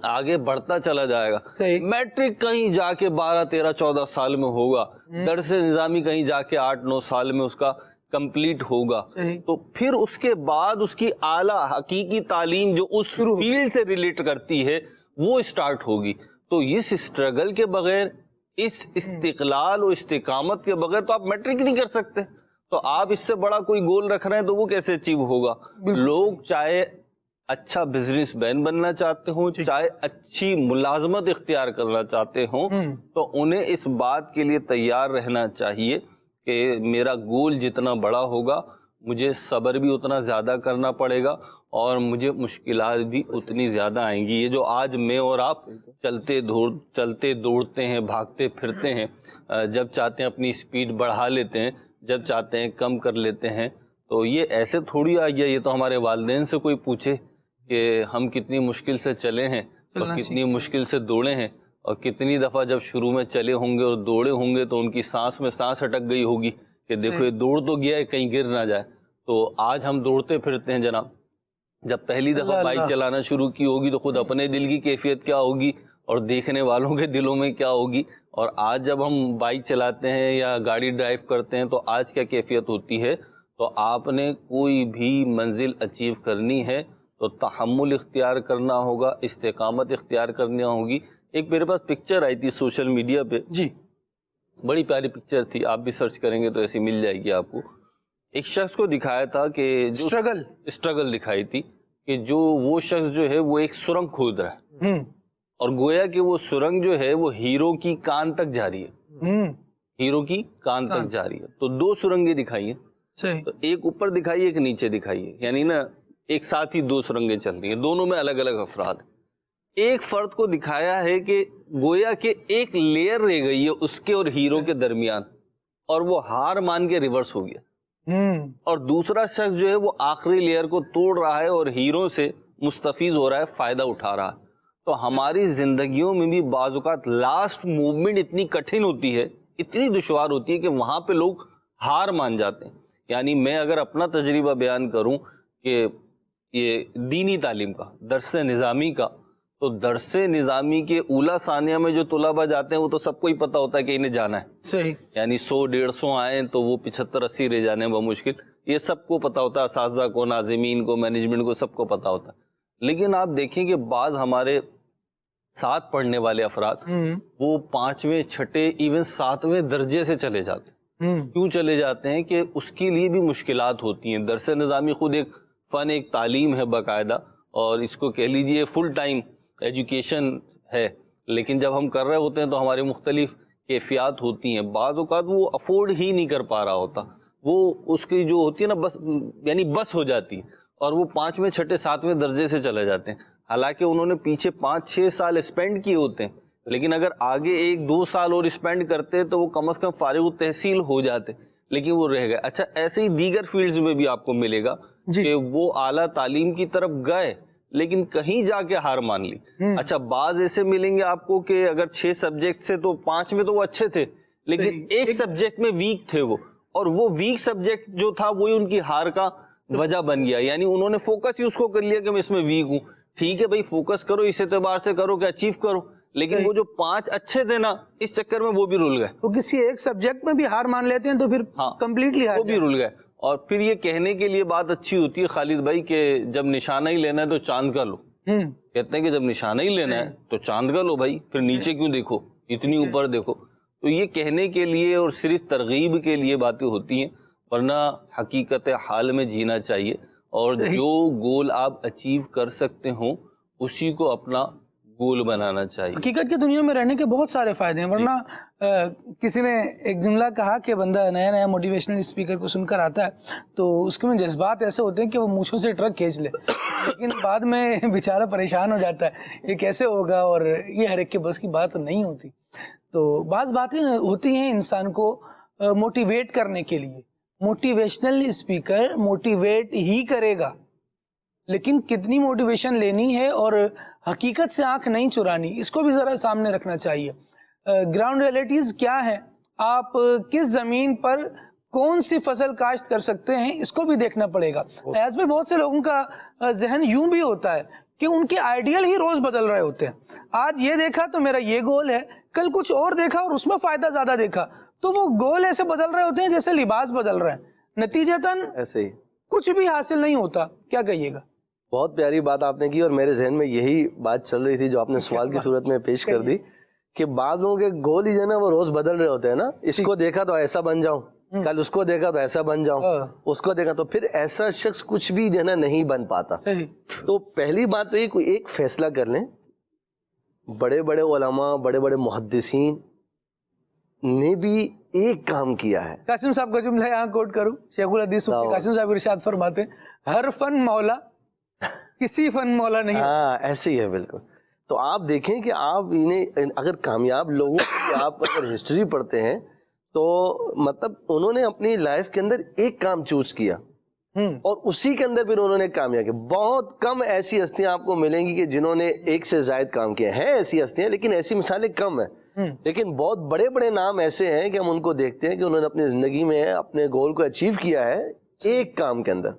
آگے بڑھتا چلا جائے گا. میٹرک کہیں جا کے 12, 13, 14 سال میں ہوگا، درس نظامی کہیں جا کے 8, 9 سال میں اس کا کمپلیٹ ہوگا. تو پھر اس کے بعد اس کی اعلیٰ حقیقی تعلیم جو اس فیلڈ سے ریلیٹ کرتی ہے وہ اسٹارٹ ہوگی. تو اس اسٹرگل کے بغیر، اس استقلال و استقامت کے بغیر تو آپ میٹرک نہیں کر سکتے. تو آپ اس سے بڑا کوئی گول رکھ رہے ہیں تو وہ کیسے اچیو ہوگا؟ لوگ چاہے اچھا بزنس مین بننا چاہتے ہوں، چاہے اچھی ملازمت اختیار کرنا چاہتے ہوں، تو انہیں اس بات کے لیے تیار رہنا چاہیے کہ میرا گول جتنا بڑا ہوگا مجھے صبر بھی اتنا زیادہ کرنا پڑے گا اور مجھے مشکلات بھی اتنی زیادہ آئیں گی. یہ جو آج میں اور آپ چلتے دوڑتے ہیں، بھاگتے پھرتے ہیں، جب چاہتے ہیں اپنی سپیڈ بڑھا لیتے ہیں، جب چاہتے ہیں کم کر لیتے ہیں، تو یہ ایسے تھوڑی آ گیا. یہ تو ہمارے والدین سے کوئی پوچھے کہ ہم کتنی مشکل سے چلے ہیں اور کتنی مشکل سے دوڑے ہیں، اور کتنی دفعہ جب شروع میں چلے ہوں گے اور دوڑے ہوں گے تو ان کی سانس میں سانس اٹک گئی ہوگی کہ دیکھو یہ دوڑ تو گیا ہے، کہیں گر نہ جائے. تو آج ہم دوڑتے پھرتے ہیں جناب. جب پہلی دفعہ بائک چلانا شروع کی ہوگی تو خود اپنے دل کی کیفیت کیا ہوگی اور دیکھنے والوں کے دلوں میں کیا ہوگی. اور آج جب ہم بائک چلاتے ہیں یا گاڑی ڈرائیو کرتے ہیں تو آج کیا کیفیت ہوتی ہے. تو آپ نے کوئی بھی منزل اچیو کرنی ہے تو تحمل اختیار کرنا ہوگا، استقامت اختیار کرنی ہوگی. ایک میرے پاس پکچر آئی تھی سوشل میڈیا پہ، جی بڑی پیاری پکچر تھی، آپ بھی سرچ کریں گے تو ایسی مل جائے گی آپ کو. ایک شخص کو دکھایا تھا کہ جو اسٹرگل دکھائی تھی کہ جو وہ شخص جو ہے وہ ایک سرنگ کھود رہا ہے اور گویا کہ وہ سرنگ جو ہے وہ ہیرو کی کان تک جا رہی ہے، ہیرو کی کان تک جا رہی ہے. تو دو سرنگیں دکھائی ہیں، تو ایک اوپر دکھائی ہے، ایک نیچے دکھائی ہے، یعنی نا ایک ساتھ ہی دو سرنگیں چل رہی ہیں، دونوں میں الگ الگ افراد. ایک فرد کو دکھایا ہے کہ گویا کہ ایک لیئر رہ گئی ہے اس کے اور ہیرو کے درمیان اور وہ ہار مان کے ریورس ہو گیا، اور دوسرا شخص جو ہے وہ آخری لیئر کو توڑ رہا ہے اور ہیرو سے مستفیض ہو رہا ہے، فائدہ اٹھا رہا ہے. تو ہماری زندگیوں میں بھی بعض اوقات لاسٹ موومنٹ اتنی کٹھن ہوتی ہے، اتنی دشوار ہوتی ہے کہ وہاں پہ لوگ ہار مان جاتے ہیں. یعنی میں اگر اپنا تجربہ بیان کروں کہ یہ دینی تعلیم کا درس نظامی کا، تو درس نظامی کے اولا ثانیہ میں جو طلباء جاتے ہیں وہ تو سب کو ہی پتہ ہوتا ہے کہ انہیں جانا ہے. صحیح. یعنی 100-150 آئیں تو وہ 75-80 رہ جانے ہیں بمشکل، یہ سب کو پتہ ہوتا ہے، اساتذہ کو، ناظمین کو، مینجمنٹ کو، سب کو پتہ ہوتا ہے. لیکن آپ دیکھیں کہ بعض ہمارے ساتھ پڑھنے والے افراد وہ 5ویں 6ٹھے ایون 7ویں درجے سے چلے جاتے ہیں. کیوں چلے جاتے ہیں؟ کہ اس کے لیے بھی مشکلات ہوتی ہیں. درس نظامی خود ایک فن، ایک تعلیم ہے باقاعدہ، اور اس کو کہہ لیجئے فل ٹائم ایجوکیشن ہے. لیکن جب ہم کر رہے ہوتے ہیں تو ہماری مختلف کیفیات ہوتی ہیں. بعض اوقات وہ افورڈ ہی نہیں کر پا رہا ہوتا، وہ اس کی جو ہوتی ہے نا بس، یعنی بس ہو جاتی ہے، اور وہ 5ویں 6ٹھے 7ویں درجے سے چلے جاتے ہیں. حالانکہ انہوں نے پیچھے 5-6 سال اسپینڈ کیے ہوتے ہیں، لیکن اگر آگے 1-2 سال اور اسپینڈ کرتے تو وہ کم از کم فارغ التحصیل ہو جاتے، لیکن وہ رہ گئے. اچھا، ایسے ہی دیگر فیلڈز میں بھی آپ کو ملے گا کہ وہ اعلیٰ تعلیم کی طرف گئے لیکن کہیں جا کے ہار مان لی. اچھا، بعض ایسے ملیں گے آپ کو کہ اگر 6 سبجیکٹ سے تو 5 میں تو وہ اچھے تھے، لیکن ایک سبجیکٹ میں ویک تھے وہ، اور وہ ویک سبجیکٹ جو تھا وہی ان کی ہار کا وجہ بن گیا. یعنی انہوں نے فوکس ہی اس کو کر لیا کہ میں اس میں ویک ہوں. ٹھیک ہے بھائی، فوکس کرو، اس اعتبار سے کرو کہ اچیو کرو، لیکن وہ جو 5 اچھے تھے نا، اس چکر میں وہ بھی رول گئے. وہ کسی ایک سبجیکٹ میں بھی ہار مان لیتے ہیں تو پھر کمپلیٹلی وہ بھی رول گئے. اور پھر یہ کہنے کے لیے بات اچھی ہوتی ہے خالد بھائی کہ جب نشانہ ہی لینا ہے تو چاند کا لو. کہتے ہیں کہ جب نشانہ ہی لینا ہے تو چاند کا لو بھائی، پھر نیچے کیوں دیکھو، اتنی اوپر دیکھو. تو یہ کہنے کے لیے اور صرف ترغیب کے لیے باتیں ہوتی ہیں، ورنہ حقیقت حال میں جینا چاہیے. اور جو گول آپ اچیو کر سکتے ہوں اسی کو اپنا گول بنانا چاہیے. حقیقت کی دنیا میں رہنے کے بہت سارے فائدے ہیں. ورنہ کسی نے ایک جملہ کہا کہ بندہ نیا موٹیویشنل اسپیکر کو سن کر آتا ہے تو اس کے میں جذبات ایسے ہوتے ہیں کہ وہ مونچھوں سے ٹرک کھینچ لے، لیکن بعد میں بیچارہ پریشان ہو جاتا ہے یہ کیسے ہوگا، اور یہ ہر ایک کے بس کی بات نہیں ہوتی. تو بعض باتیں ہوتی ہیں انسان کو موٹیویٹ کرنے کے لیے. موٹیویشنل اسپیکر موٹیویٹ ہی کرے گا، لیکن کتنی موٹیویشن لینی ہے اور حقیقت سے آنکھ نہیں چرانی، اس کو بھی ذرا سامنے رکھنا چاہیے. گراؤنڈ ریئلٹیز کیا ہے، آپ کس زمین پر کون سی فصل کاشت کر سکتے ہیں، اس کو بھی دیکھنا پڑے گا. ایز میں بہت سے لوگوں کا ذہن یوں بھی ہوتا ہے کہ ان کے آئیڈیل ہی روز بدل رہے ہوتے ہیں. آج یہ دیکھا تو میرا یہ گول ہے، کل کچھ اور دیکھا اور اس میں فائدہ زیادہ دیکھا، تو وہ گول ایسے بدل رہے ہوتے ہیں جیسے لباس بدل رہے ہیں، نتیجتاً ایسے ہی کچھ بھی حاصل نہیں ہوتا. کیا کہیے گا؟ بہت پیاری بات آپ نے کی، اور میرے ذہن میں یہی بات چل رہی تھی جو آپ نے سوال کی صورت میں پیش کر دی کہ بعض لوگوں کے گول ہی جو ہے نا وہ روز بدل رہے ہوتے ہیں نا. اس کو دیکھا تو ایسا بن جاؤں، کل اس کو دیکھا تو ایسا بن جاؤں، اس کو دیکھا تو پھر ایسا شخص کچھ بھی جو ہے نا نہیں بن پاتا. تو پہلی بات تو یہ کوئی ایک فیصلہ کر لیں. بڑے بڑے علماء، بڑے بڑے محدثین، نے بھی ایک کام کیا ہے. قاسم صاحب کا جملہ یہاں کوٹ کروں, شیخ الحدیث مفتی قاسم صاحب ارشاد فرماتے ہیں ہر فن مولا کسی فن مولا نہیں. ہاں ایسے ہی ہے بالکل. تو آپ دیکھیں کہ آپ انہیں اگر کامیاب لوگوں کی آپ اگر ہسٹری پڑھتے ہیں تو مطلب انہوں نے اپنی لائف کے اندر ایک کام چوز کیا اور اسی کے اندر پھر انہوں نے کامیاب کیا. بہت کم ایسی ہستیاں آپ کو ملیں گی کہ جنہوں نے ایک سے زائد کام کیا ہے. ایسی ہستیاں لیکن ایسی مثالیں کم ہیں. لیکن بہت بڑے بڑے نام ایسے ہیں کہ ہم ان کو دیکھتے ہیں کہ انہوں نے اپنی زندگی میں اپنے گول کو اچیو کیا ہے ایک کام کے اندر.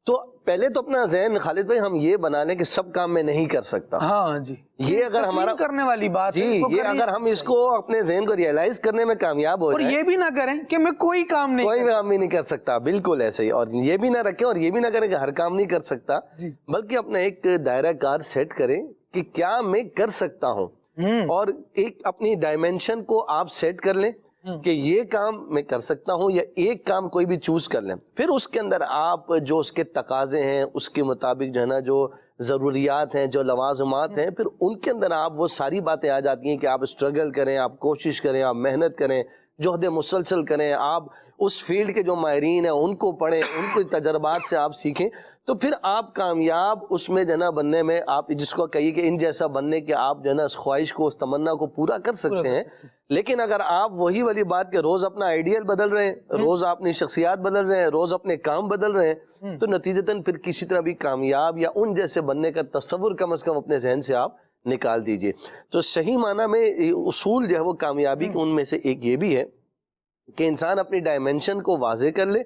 تو پہلے تو اپنا ذہن خالد بھائی ہم یہ بنا لیں کہ سب کام میں نہیں کر سکتا. ہاں جی, یہ اگر ہمارا کرنے والی بات جی یہ اگر ہم اس کو اپنے ذہن کو ریئلائز کرنے میں کامیاب ہو اور یہ بھی نہ کریں کہ میں کوئی کام نہیں کوئی کام بھی نہیں کر سکتا. بالکل ایسے ہی. اور یہ بھی نہ رکھیں اور یہ بھی نہ کریں کہ ہر کام نہیں کر سکتا, بلکہ اپنا ایک دائرہ کار سیٹ کریں کہ کیا میں کر سکتا ہوں, اور ایک اپنی ڈائمینشن کو آپ سیٹ کر لیں کہ یہ کام میں کر سکتا ہوں, یا ایک کام کوئی بھی چوز کر لیں. پھر اس کے اندر آپ جو اس کے تقاضے ہیں اس کے مطابق جو ہے نا جو ضروریات ہیں جو لوازمات ہیں پھر ان کے اندر آپ وہ ساری باتیں آ جاتی ہیں کہ آپ اسٹرگل کریں, آپ کوشش کریں, آپ محنت کریں, جہد مسلسل کریں, آپ اس فیلڈ کے جو ماہرین ہیں ان کو پڑھیں, ان کے تجربات سے آپ سیکھیں, تو پھر آپ کامیاب اس میں جو ہے نا بننے میں آپ جس کو کہیے کہ ان جیسا بننے کے آپ جو ہے نا اس خواہش کو اس تمنا کو پورا کر سکتے ہیں. لیکن اگر آپ وہی والی بات کہ روز اپنا آئیڈیل بدل رہے ہیں, روز اپنی شخصیات بدل رہے ہیں, روز اپنے کام بدل رہے ہیں, تو نتیجتاً پھر کسی طرح بھی کامیاب یا ان جیسے بننے کا تصور کم از کم اپنے ذہن سے آپ نکال دیجئے. تو صحیح معنی میں اصول جو ہے وہ کامیابی کے ان میں سے ایک یہ بھی ہے کہ انسان اپنی ڈائمینشن کو واضح کر لے,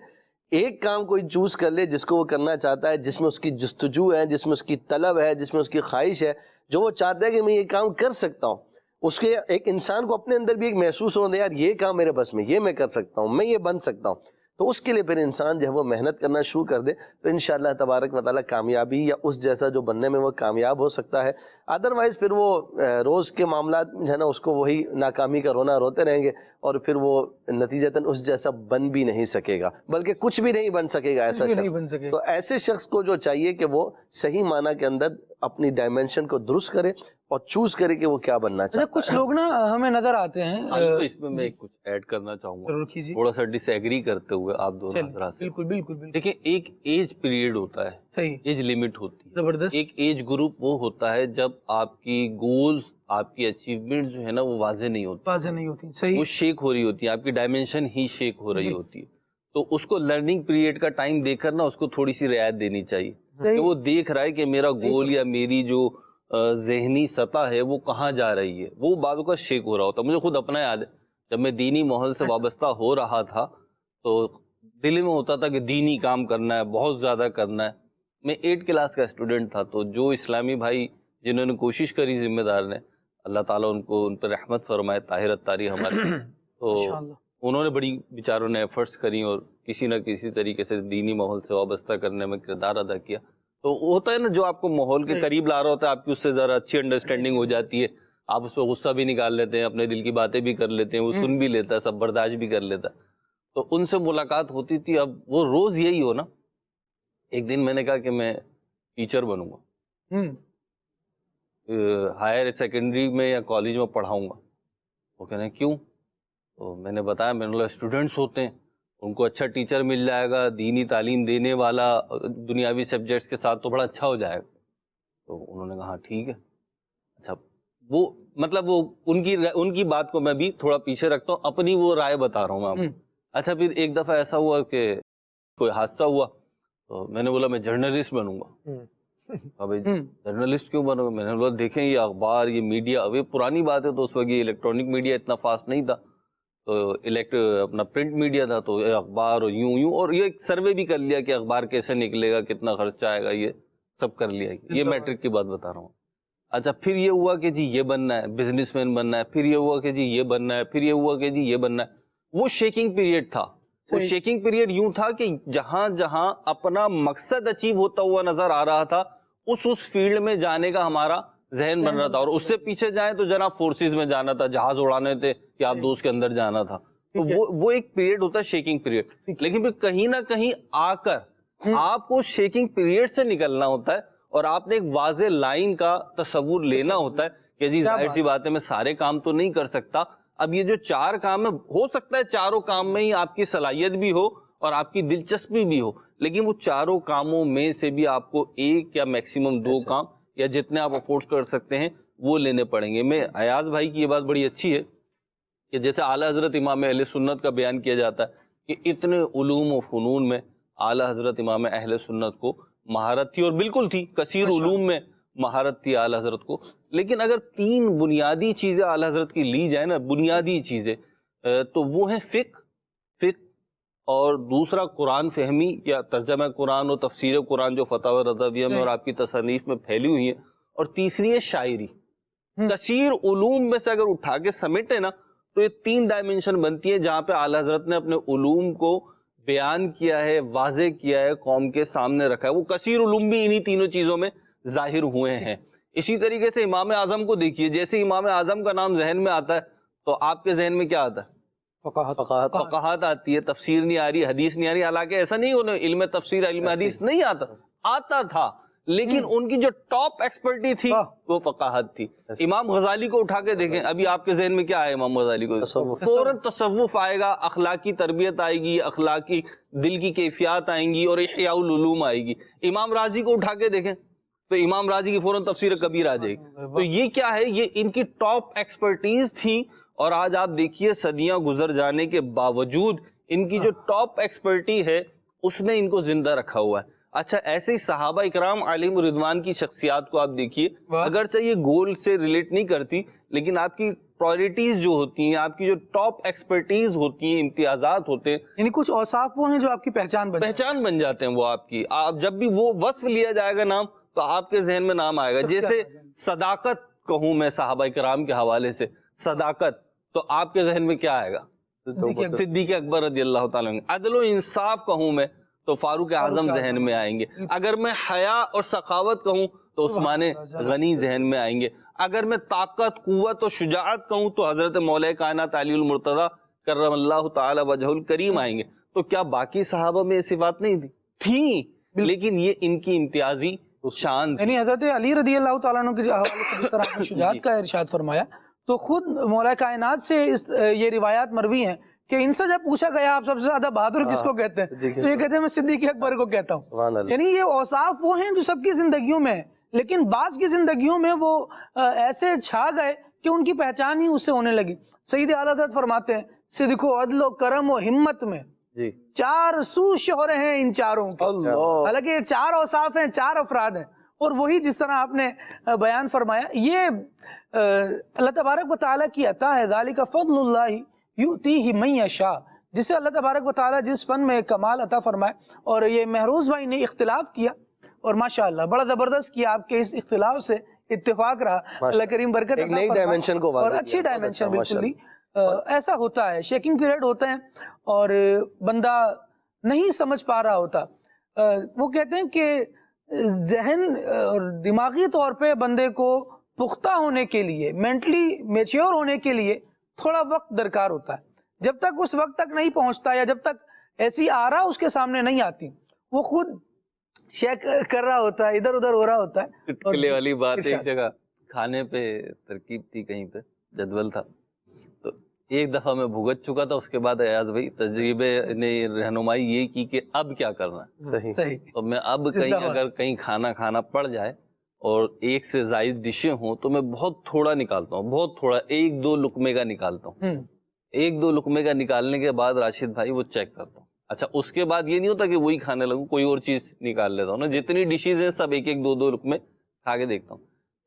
ایک کام کوئی چوز کر لے جس کو وہ کرنا چاہتا ہے, جس میں اس کی جستجو ہے, جس میں اس کی طلب ہے, جس میں اس کی خواہش ہے, جو وہ چاہتا ہے کہ میں یہ کام کر سکتا ہوں. اس کے ایک انسان کو اپنے اندر بھی ایک محسوس ہوتا ہے یار یہ کام میرے بس میں, یہ میں کر سکتا ہوں, میں یہ بن سکتا ہوں. تو اس کے لیے پھر انسان جو ہے وہ محنت کرنا شروع کر دے تو انشاءاللہ تبارک و تعالیٰ کامیابی یا اس جیسا جو بننے میں وہ کامیاب ہو سکتا ہے. ادروائز پھر وہ روز کے معاملات جو ہے نا اس کو وہی ناکامی کا رونا روتے رہیں گے اور پھر وہ نتیجتاً اس جیسا بن بھی نہیں سکے گا, بلکہ کچھ بھی نہیں بن سکے گا ایسا شخص. تو ایسے شخص کو جو چاہیے کہ وہ صحیح معنی کے اندر اپنی ڈائمینشن کو درست کرے اور چوز کرے کہ وہ کیا بننا چاہتا ہے. کچھ لوگ نا ہمیں نظر آتے ہیں, اس میں میں کچھ ایڈ کرنا چاہوں گا تھوڑا سا ڈس ایگری کرتے ہوئے آپ دونوں حضرات سے. بالکل دیکھیں ایک ایج پیریڈ ہوتا ہے, صحیح ایج لیمٹ ہوتی ہے, زبردست. ایک ایج گروپ وہ ہوتا ہے جب آپ کی گولز آپ کی اچیومنٹ جو ہے نا وہ واضح نہیں ہوتی, صحیح, وہ شیک ہو رہی ہوتی ہے, آپ کی ڈائمینشن ہی شیک ہو رہی ہوتی ہے. تو اس کو لرننگ پیریڈ کا ٹائم دے کر نا اس کو تھوڑی سی رعایت دینی چاہیے کہ وہ دیکھ رہا ہے کہ میرا گول یا میری جو ذہنی سطح ہے وہ کہاں جا رہی ہے, وہ بعض کا شیک ہو رہا ہوتا ہے. مجھے خود اپنا یاد ہے جب میں دینی ماحول سے وابستہ ہو رہا تھا تو دل میں ہوتا تھا کہ دینی کام کرنا ہے, بہت زیادہ کرنا ہے. میں 8 کلاس کا اسٹوڈنٹ تھا, تو جو اسلامی بھائی جنہوں نے کوشش کری ذمہ دار نے, اللہ تعالیٰ ان کو ان پر رحمت فرمائے, طاہر اتاری ہمارے, تو انہوں نے بڑی بیچاروں نے ایفرٹس کری اور کسی نہ کسی طریقے سے دینی ماحول سے وابستہ کرنے میں کردار ادا کیا. تو ہوتا ہے نا جو آپ کو ماحول کے قریب لا رہا ہوتا ہے, آپ کی اس سے ذرا اچھی انڈرسٹینڈنگ ہو جاتی ہے, آپ اس پہ غصہ بھی نکال لیتے ہیں, اپنے دل کی باتیں بھی کر لیتے ہیں, وہ سن بھی لیتا ہے, سب برداشت بھی کر لیتا ہے. تو ان سے ملاقات ہوتی تھی. اب وہ روز یہی ہو نا, ایک دن میں نے کہا کہ میں ٹیچر بنوں گا, ہائر سیکنڈری میں یا کالج میں پڑھاؤں گا. وہ کہہ رہے ہیں کیوں؟ تو میں نے بتایا, میں نے بولا اسٹوڈنٹس ہوتے ہیں, ان کو اچھا ٹیچر مل جائے گا, دینی تعلیم دینے والا دنیاوی سبجیکٹس کے ساتھ تو بڑا اچھا ہو جائے گا. تو انہوں نے کہا ہاں ٹھیک ہے. اچھا وہ مطلب وہ ان کی بات کو میں بھی تھوڑا پیچھے رکھتا ہوں, اپنی وہ رائے بتا رہا ہوں میں آپ کو. اچھا پھر ایک دفعہ ایسا ہوا کہ کوئی حادثہ ہوا, تو میں نے بولا میں جرنلسٹ بنوں گا. ابھی جرنلسٹ کیوں بنوں گا؟ میں نے بولا دیکھیں یہ اخبار, یہ میڈیا, ابھی پرانی بات ہے تو اس وقت یہ الیکٹرانک میڈیا اتنا فاسٹ نہیں تھا, تو اپنا پرنٹ میڈیا تھا, تو اخبار اور یوں اور یہ ایک سروے بھی کر لیا کہ اخبار کیسے نکلے گا, کتنا خرچہ آئے گا, یہ سب کر لیا. یہ میٹرک کی بات بتا رہا ہوں. اچھا پھر یہ ہوا کہ جی یہ بننا ہے, بزنس مین بننا ہے, پھر یہ ہوا کہ جی یہ بننا ہے, پھر یہ ہوا کہ جی یہ بننا ہے. وہ شیکنگ پیریڈ تھا. وہ شیکنگ پیریڈ یوں تھا کہ جہاں جہاں اپنا مقصد اچیو ہوتا ہوا نظر آ رہا تھا اس فیلڈ میں جانے کا ہمارا ذہن بن رہا تھا, اور اس سے پیچھے جائیں تو جناب فورسز میں جانا تھا, جہاز اڑانے تھے یا آپ دوست کے اندر جانا تھا. تو وہ ایک پیریڈ ہوتا ہے شیکنگ پیریڈ. لیکن پھر کہیں نہ کہیں آ کر آپ کو شیکنگ پیریڈ سے نکلنا ہوتا ہے اور آپ نے ایک واضح لائن کا تصور لینا ہوتا ہے کہ جی ظاہر سی بات ہے میں سارے کام تو نہیں کر سکتا, اب یہ جو 4 کام ہے، ہو سکتا ہے چاروں کام میں ہی آپ کی صلاحیت بھی ہو اور آپ کی دلچسپی بھی ہو، لیکن وہ چاروں کاموں میں سے بھی آپ کو 1 یا میکسیمم 2 کام یا جتنے آپ افورڈ کر سکتے ہیں وہ لینے پڑیں گے۔ میں ایاز بھائی کی یہ بات بڑی اچھی ہے کہ جیسے اعلیٰ حضرت امام اہل سنت کا بیان کیا جاتا ہے کہ اتنے علوم و فنون میں اعلیٰ حضرت امام اہل سنت کو مہارت تھی، اور بالکل تھی، کثیر علوم میں مہارت تھی اعلیٰ حضرت کو، لیکن اگر 3 بنیادی چیزیں اعلیٰ حضرت کی لی جائیں نا، بنیادی چیزیں، تو وہ ہیں فقہ، اور دوسرا قرآن فہمی یا ترجمہ قرآن و تفسیر قرآن جو فتاوی رضویہ میں اور آپ کی تصانیف میں پھیلی ہوئی ہیں، اور تیسری ہے شاعری۔ کثیر علوم میں سے اگر اٹھا کے سمیٹے نا تو یہ 3 ڈائمنشن بنتی ہے جہاں پہ اعلیٰ حضرت نے اپنے علوم کو بیان کیا ہے، واضح کیا ہے، قوم کے سامنے رکھا ہے۔ وہ کثیر علوم بھی انہی تینوں چیزوں میں ظاہر ہوئے ہیں۔ اسی طریقے سے امام اعظم کو دیکھیے، جیسے امام اعظم کا نام ذہن میں آتا ہے تو آپ کے ذہن میں کیا آتا ہے؟ فقاہت آتی ہے، تفسیر نہیں آ رہی، حدیث نہیں آ رہی، حالانکہ ایسا نہیں انہیں علم تفسیر علم حدیث نہیں آتا تھا، لیکن ان کی جو ٹاپ ایکسپرٹی تھی وہ فقاہت تھی۔ امام غزالی کو اٹھا کے دیکھیں، ابھی آپ کے ذہن میں کیا آئے امام غزالی کو؟ فوراً تصوف آئے گا، اخلاقی تربیت آئے گی، اخلاقی دل کی کیفیات آئیں گی، اور احیاء العلوم آئے گی۔ امام راضی کو اٹھا کے دیکھیں تو امام راضی کی فوراً تفسیر کبیر آ جائے گی۔ تو یہ کیا ہے؟ یہ ان کی ٹاپ ایکسپرٹیز تھی، اور آج آپ دیکھیے صدیاں گزر جانے کے باوجود ان کی جو ٹاپ ایکسپرٹی ہے اس نے ان کو زندہ رکھا ہوا ہے۔ اچھا، ایسے ہی صحابہ اکرام علیہم رضوان کی شخصیات کو آپ دیکھیے، اگرچہ یہ گول سے ریلیٹ نہیں کرتی، لیکن آپ کی پرائرٹیز جو ہوتی ہیں، آپ کی جو ٹاپ ایکسپرٹیز ہوتی ہیں، امتیازات ہوتے ہیں، یعنی کچھ اوصاف وہ ہیں جو آپ کی پہچان بن جاتے ہیں۔ وہ آپ کی، آپ جب بھی وہ وصف لیا جائے گا نام تو آپ کے ذہن میں نام آئے گا۔ جیسے صداقت کہوں میں صحابہ کرام کے حوالے سے، صداقت، تو آپ کے ذہن میں کیا آئے گا؟ صدیق اکبر رضی اللہ تعالیٰ عنہ۔ عدل و انصاف کہوں میں تو فاروق اعظم ذہن میں آئیں گے۔ اگر میں حیا اور سخاوت کہوں تو عثمان غنی ذہن میں آئیں گے۔ اگر میں طاقت، قوت اور شجاعت کہوں تو حضرت مولا کائنات علی المرتضی کرم اللہ تعالی وجہ الکریم آئیں گے۔ تو کیا باقی صحابہ میں یہ صفات نہیں تھیں؟ لیکن یہ ان کی امتیازی شان تھی۔ یعنی حضرت علی رضی اللہ تعالیٰ عنہ کے حوالے سے جس طرح شجاعت کا ارشاد فرمایا، تو خود مولا کائنات سے یہ روایات مروی ہیں کہ ان سے جب پوچھا گیا آپ سب سے زیادہ بہادر کس کو کہتے ہیں، تو یہ کہتے ہیں میں صدیق اکبر کو کہتا ہوں۔ یعنی یہ اوصاف وہ ہیں جو سب کی زندگیوں میں ہیں، لیکن بعض کی زندگیوں میں وہ ایسے چھا گئے کہ ان کی پہچان ہی اس سے ہونے لگی۔ سید اعلیٰ حضرت فرماتے ہیں صدق و عدل و کرم و ہمت میں 4 سو شہرے ہیں ان چاروں کے۔ حالانکہ یہ 4 اوصاف ہیں، 4 افراد ہیں، اور وہی جس طرح آپ نے بیان فرمایا، یہ اللہ تبارک و تعالیٰ کی عطا ہے۔ ذالک فضل اللہ یؤتیہ من یشاء، جسے اللہ تبارک و تعالیٰ جس فن میں کمال عطا فرمائے۔ اور یہ مہروز بھائی نے اختلاف کیا، اور ماشاءاللہ بڑا زبردست کیا، آپ کے اس اختلاف سے اتفاق رہا۔ اللہ کریم برکت ایک نئی ڈائمنشن کو اور اچھی ڈائمنشن بالکل ہی ایسا ہوتا ہے، شیکنگ پیریڈ ہوتے ہیں اور بندہ نہیں سمجھ پا رہا ہوتا۔ وہ کہتے ہیں کہ ذہن اور دماغی طور پہ بندے کو پختہ ہونے کے لیے، مینٹلی میچیور ہونے کے لیے تھوڑا وقت درکار ہوتا ہے۔ جب تک اس وقت تک نہیں پہنچتا، یا جب تک ایسی آرا اس کے سامنے نہیں آتی، وہ خود شیک کر رہا ہوتا ہے، ادھر ادھر ہو رہا ہوتا ہے۔ چٹکلے والی بات، ایک جگہ کھانے پہ ترکیب تھی، کہیں پہ جدول تھا، تو ایک دفعہ میں بھگت چکا تھا۔ اس کے بعد ایاز بھائی تجربے نے رہنمائی یہ کی کہ اب کیا کرنا ہے۔ صحیح۔ تو میں اب اگر کہیں کھانا پڑ جائے اور 1 سے زائد ڈشیں ہوں تو میں بہت تھوڑا نکالتا ہوں، بہت تھوڑا، 1-2 لقمے کا نکالتا ہوں۔ 1-2 لقمے کا نکالنے کے بعد راشد بھائی وہ چیک کرتا ہوں۔ اچھا، اس کے بعد یہ نہیں ہوتا کہ وہی کھانے لگوں، کوئی اور چیز نکال لیتا ہوں نا، جتنی ڈشیز ہیں سب 1-2 لقمے کھا کے دیکھتا ہوں۔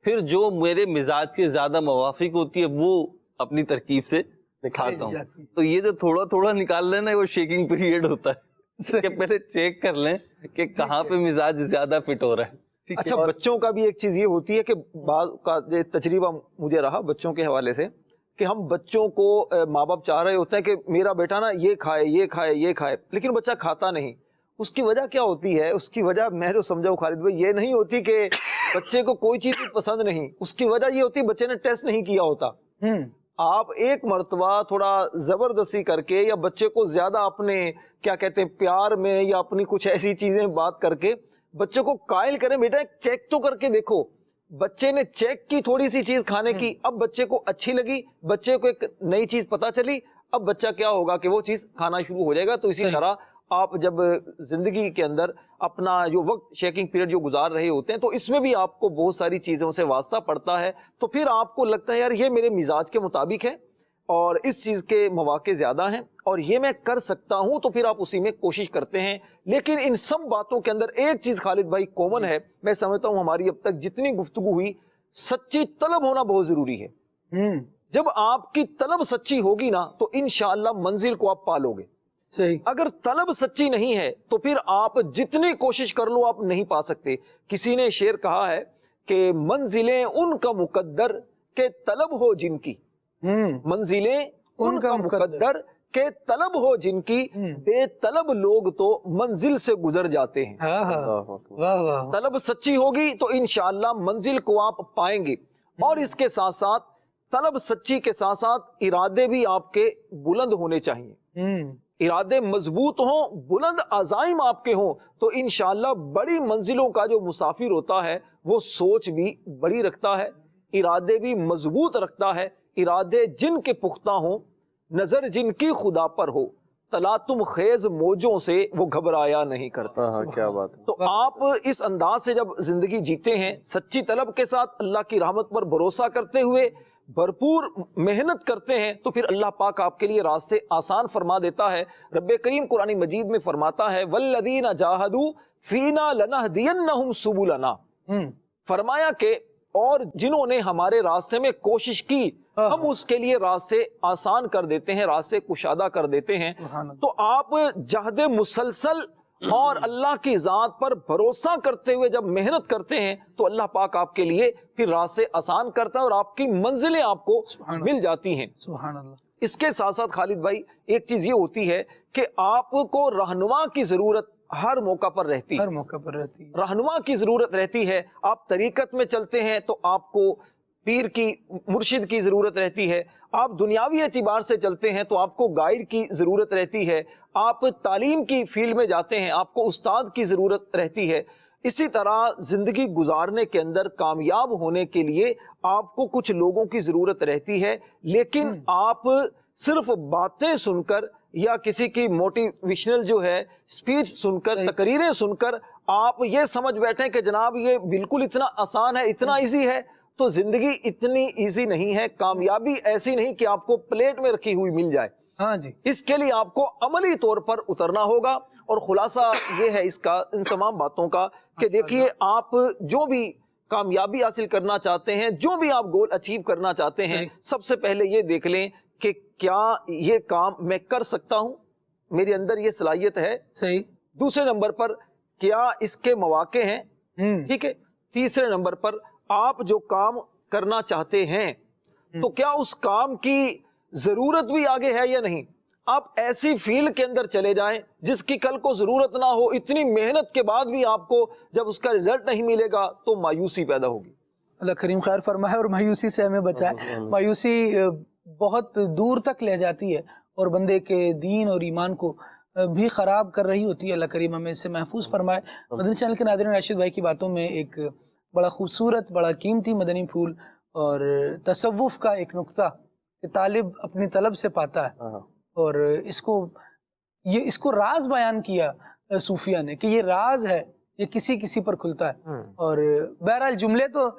پھر جو میرے مزاج سے زیادہ موافق ہوتی ہے وہ اپنی ترکیب سے کھاتا ہوں۔ تو یہ جو تھوڑا تھوڑا نکال لینا وہ شیکنگ پیریڈ ہوتا ہے کہ پہلے چیک کر لیں کہ کہاں پہ مزاج زیادہ فٹ ہو رہا ہے۔ اچھا، بچوں کا بھی ایک چیز یہ ہوتی ہے کہ بعض کا تجربہ مجھے رہا بچوں کے حوالے سے کہ ہم بچوں کو ماں باپ چاہ رہے ہوتے ہیں کہ میرا بیٹا نا یہ کھائے یہ کھائے یہ کھائے، لیکن بچہ کھاتا نہیں۔ اس کی وجہ کیا ہوتی ہے؟ اس کی وجہ میں جو سمجھا ہوں خالد بھائی، یہ نہیں ہوتی کہ بچے کو کوئی چیز پسند نہیں، اس کی وجہ یہ ہوتی بچے نے ٹیسٹ نہیں کیا ہوتا۔ آپ ایک مرتبہ تھوڑا زبردستی کر کے یا بچے کو زیادہ اپنے کیا کہتے ہیں پیار میں یا اپنی کچھ ایسی چیزیں بات کر کے بچے کو قائل کریں، بیٹا چیک تو کر کے دیکھو، بچے نے چیک کی تھوڑی سی چیز کھانے کی، اب بچے کو اچھی لگی، بچے کو ایک نئی چیز پتا چلی، اب بچہ کیا ہوگا کہ وہ چیز کھانا شروع ہو جائے گا۔ تو اسی طرح آپ جب زندگی کے اندر اپنا جو وقت شیکنگ پیریڈ جو گزار رہے ہوتے ہیں تو اس میں بھی آپ کو بہت ساری چیزوں سے واسطہ پڑتا ہے، تو پھر آپ کو لگتا ہے یار یہ میرے مزاج کے مطابق ہے اور اس چیز کے مواقع زیادہ ہیں اور یہ میں کر سکتا ہوں، تو پھر آپ اسی میں کوشش کرتے ہیں۔ لیکن ان سب باتوں کے اندر ایک چیز خالد بھائی کامن ہے، میں سمجھتا ہوں ہماری اب تک جتنی گفتگو ہوئی، سچی طلب ہونا بہت ضروری ہے۔ جب آپ کی طلب سچی ہوگی نا تو انشاءاللہ منزل کو آپ پالو گے۔ صحیح۔ اگر طلب سچی نہیں ہے تو پھر آپ جتنی کوشش کر لو آپ نہیں پا سکتے۔ کسی نے شعر کہا ہے کہ منزلیں ان کا مقدر کہ طلب ہو جن کی، منزلیں ان کا مقدر کہ طلب ہو جن کی، بے طلب لوگ تو منزل سے گزر جاتے ہیں۔ طلب سچی ہوگی تو انشاءاللہ منزل کو آپ پائیں گے، اور اس کے ساتھ ساتھ طلب سچی کے ساتھ ساتھ ارادے بھی آپ کے بلند ہونے چاہیے۔ ارادے مضبوط ہوں، بلند عزائم آپ کے ہوں تو انشاءاللہ بڑی منزلوں کا جو مسافر ہوتا ہے وہ سوچ بھی بڑی رکھتا ہے، ارادے بھی مضبوط رکھتا ہے۔ ارادے جن کے پختہ ہوں، نظر جن کی خدا پر ہو، تلاطم خیز موجوں سے وہ گھبرایا نہیں کرتا۔ کیا بات ہے۔ تو آپ اس انداز سے جب زندگی جیتے ہیں، سچی طلب کے ساتھ اللہ کی رحمت پر بھروسہ کرتے ہوئے بھرپور محنت کرتے ہیں، تو پھر اللہ پاک آپ کے لیے راستے آسان فرما دیتا ہے۔ رب کریم قرآن مجید میں فرماتا ہے وَالَّذِينَ جَاهَدُوا فِينَا لَنَهْدِيَنَّهُمْ سُبُلَنَا، فرمایا کہ اور جنہوں نے ہمارے راستے میں کوشش کی ہم اس کے لیے راستے آسان کر دیتے ہیں، راستے کشادہ کر دیتے ہیں۔ تو آپ جہد مسلسل اور اللہ کی ذات پر بھروسہ کرتے ہوئے جب محنت کرتے ہیں تو اللہ پاک آپ کے لیے پھر راستے آسان کرتا ہے اور آپ کی منزلیں آپ کو مل جاتی ہیں۔ سبحان اللہ۔ اس کے ساتھ ساتھ خالد بھائی ایک چیز یہ ہوتی ہے کہ آپ کو رہنما کی ضرورت ہر موقع پر رہتی ہے، ہر موقع پر رہتی ہے، رہنما کی ضرورت رہتی ہے۔ آپ طریقت میں چلتے ہیں تو آپ کو پیر کی، مرشد کی ضرورت رہتی ہے، آپ دنیاوی اعتبار سے چلتے ہیں تو آپ کو گائیڈ کی ضرورت رہتی ہے، آپ تعلیم کی فیلڈ میں جاتے ہیں آپ کو استاد کی ضرورت رہتی ہے۔ اسی طرح زندگی گزارنے کے اندر کامیاب ہونے کے لیے آپ کو کچھ لوگوں کی ضرورت رہتی ہے، لیکن آپ صرف باتیں سن کر یا کسی کی موٹیویشنل جو ہے اسپیچ سن کر، تقریریں سن کر آپ یہ سمجھ بیٹھیں کہ جناب یہ بالکل اتنا آسان ہے، اتنا ایزی ہے، تو زندگی اتنی ایزی نہیں ہے، کامیابی ایسی نہیں کہ آپ کو پلیٹ میں رکھی ہوئی مل جائے۔ ہاں جی، اس کے لیے آپ کو عملی طور پر اترنا ہوگا، اور خلاصہ یہ ہے اس کا، ان تمام باتوں کا، کہ دیکھیے آپ جو بھی کامیابی حاصل کرنا چاہتے ہیں، جو بھی آپ گول اچیو کرنا چاہتے ہیں، سب سے پہلے یہ دیکھ لیں کہ کیا یہ کام میں کر سکتا ہوں، میرے اندر یہ صلاحیت ہے۔ صحیح۔ دوسرے نمبر پر کیا اس کے مواقع ہیں، ٹھیک ہے۔ تیسرے نمبر پر آپ جو کام کرنا چاہتے ہیں تو کیا اس کام کی ضرورت بھی آگے ہے یا نہیں۔ آپ ایسی فیلڈ کے اندر چلے جائیں جس کی کل کو ضرورت نہ ہو، اتنی محنت کے بعد بھی آپ کو جب اس کا رزلٹ نہیں ملے گا تو مایوسی پیدا ہوگی۔ اللہ کریم خیر فرمائے اور مایوسی سے ہمیں بچائے۔ مایوسی بہت دور تک لے جاتی ہے اور بندے کے دین اور ایمان کو بھی خراب کر رہی ہوتی ہے۔ اللہ کریم ہمیں اس سے محفوظ فرمائے۔ مدنی چینل کے ناظرین، راشد بھائی کی باتوں میں ایک بڑا خوبصورت، بڑا قیمتی مدنی پھول اور تصوف کا ایک نقطہ کہ طالب اپنی طلب سے پاتا ہے، اور اس کو راز بیان کیا صوفیہ نے کہ یہ راز ہے، یہ کسی کسی پر کھلتا ہے۔ اور بہرحال جملے تو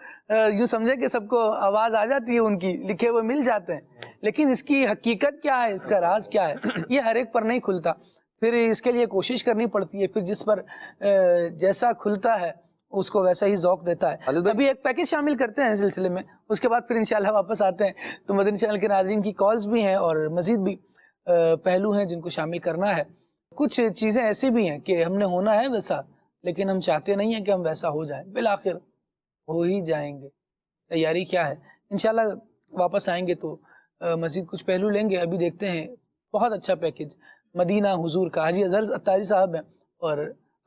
یوں سمجھے کہ سب کو آواز آ جاتی ہے ان کی، لکھے ہوئے مل جاتے ہیں، لیکن اس کی حقیقت کیا ہے، اس کا راز کیا ہے، یہ ہر ایک پر نہیں کھلتا۔ پھر اس کے لیے کوشش کرنی پڑتی ہے، پھر جس پر جیسا کھلتا ہے اس کو ویسا ہی ذوق دیتا ہے۔ ابھی ایک پیکج شامل کرتے ہیں اس سلسلے میں، اس کے بعد پھر انشاءاللہ واپس آتے ہیں۔ تو مدنی چینل کے ناظرین کی کالز بھی ہیں اور مزید بھی پہلو ہیں جن کو شامل کرنا ہے۔ کچھ چیزیں ایسی بھی ہیں کہ ہم نے ہونا ہے ویسا، لیکن ہم چاہتے نہیں ہیں کہ ہم ویسا ہو جائیں، بالآخر ہو ہی جائیں گے۔ تیاری کیا ہے، انشاءاللہ واپس آئیں گے تو مزید کچھ پہلو لیں گے۔ ابھی دیکھتے ہیں بہت اچھا پیکج مدینہ حضور کا، حاجی اظہر اتاری صاحب ہیں اور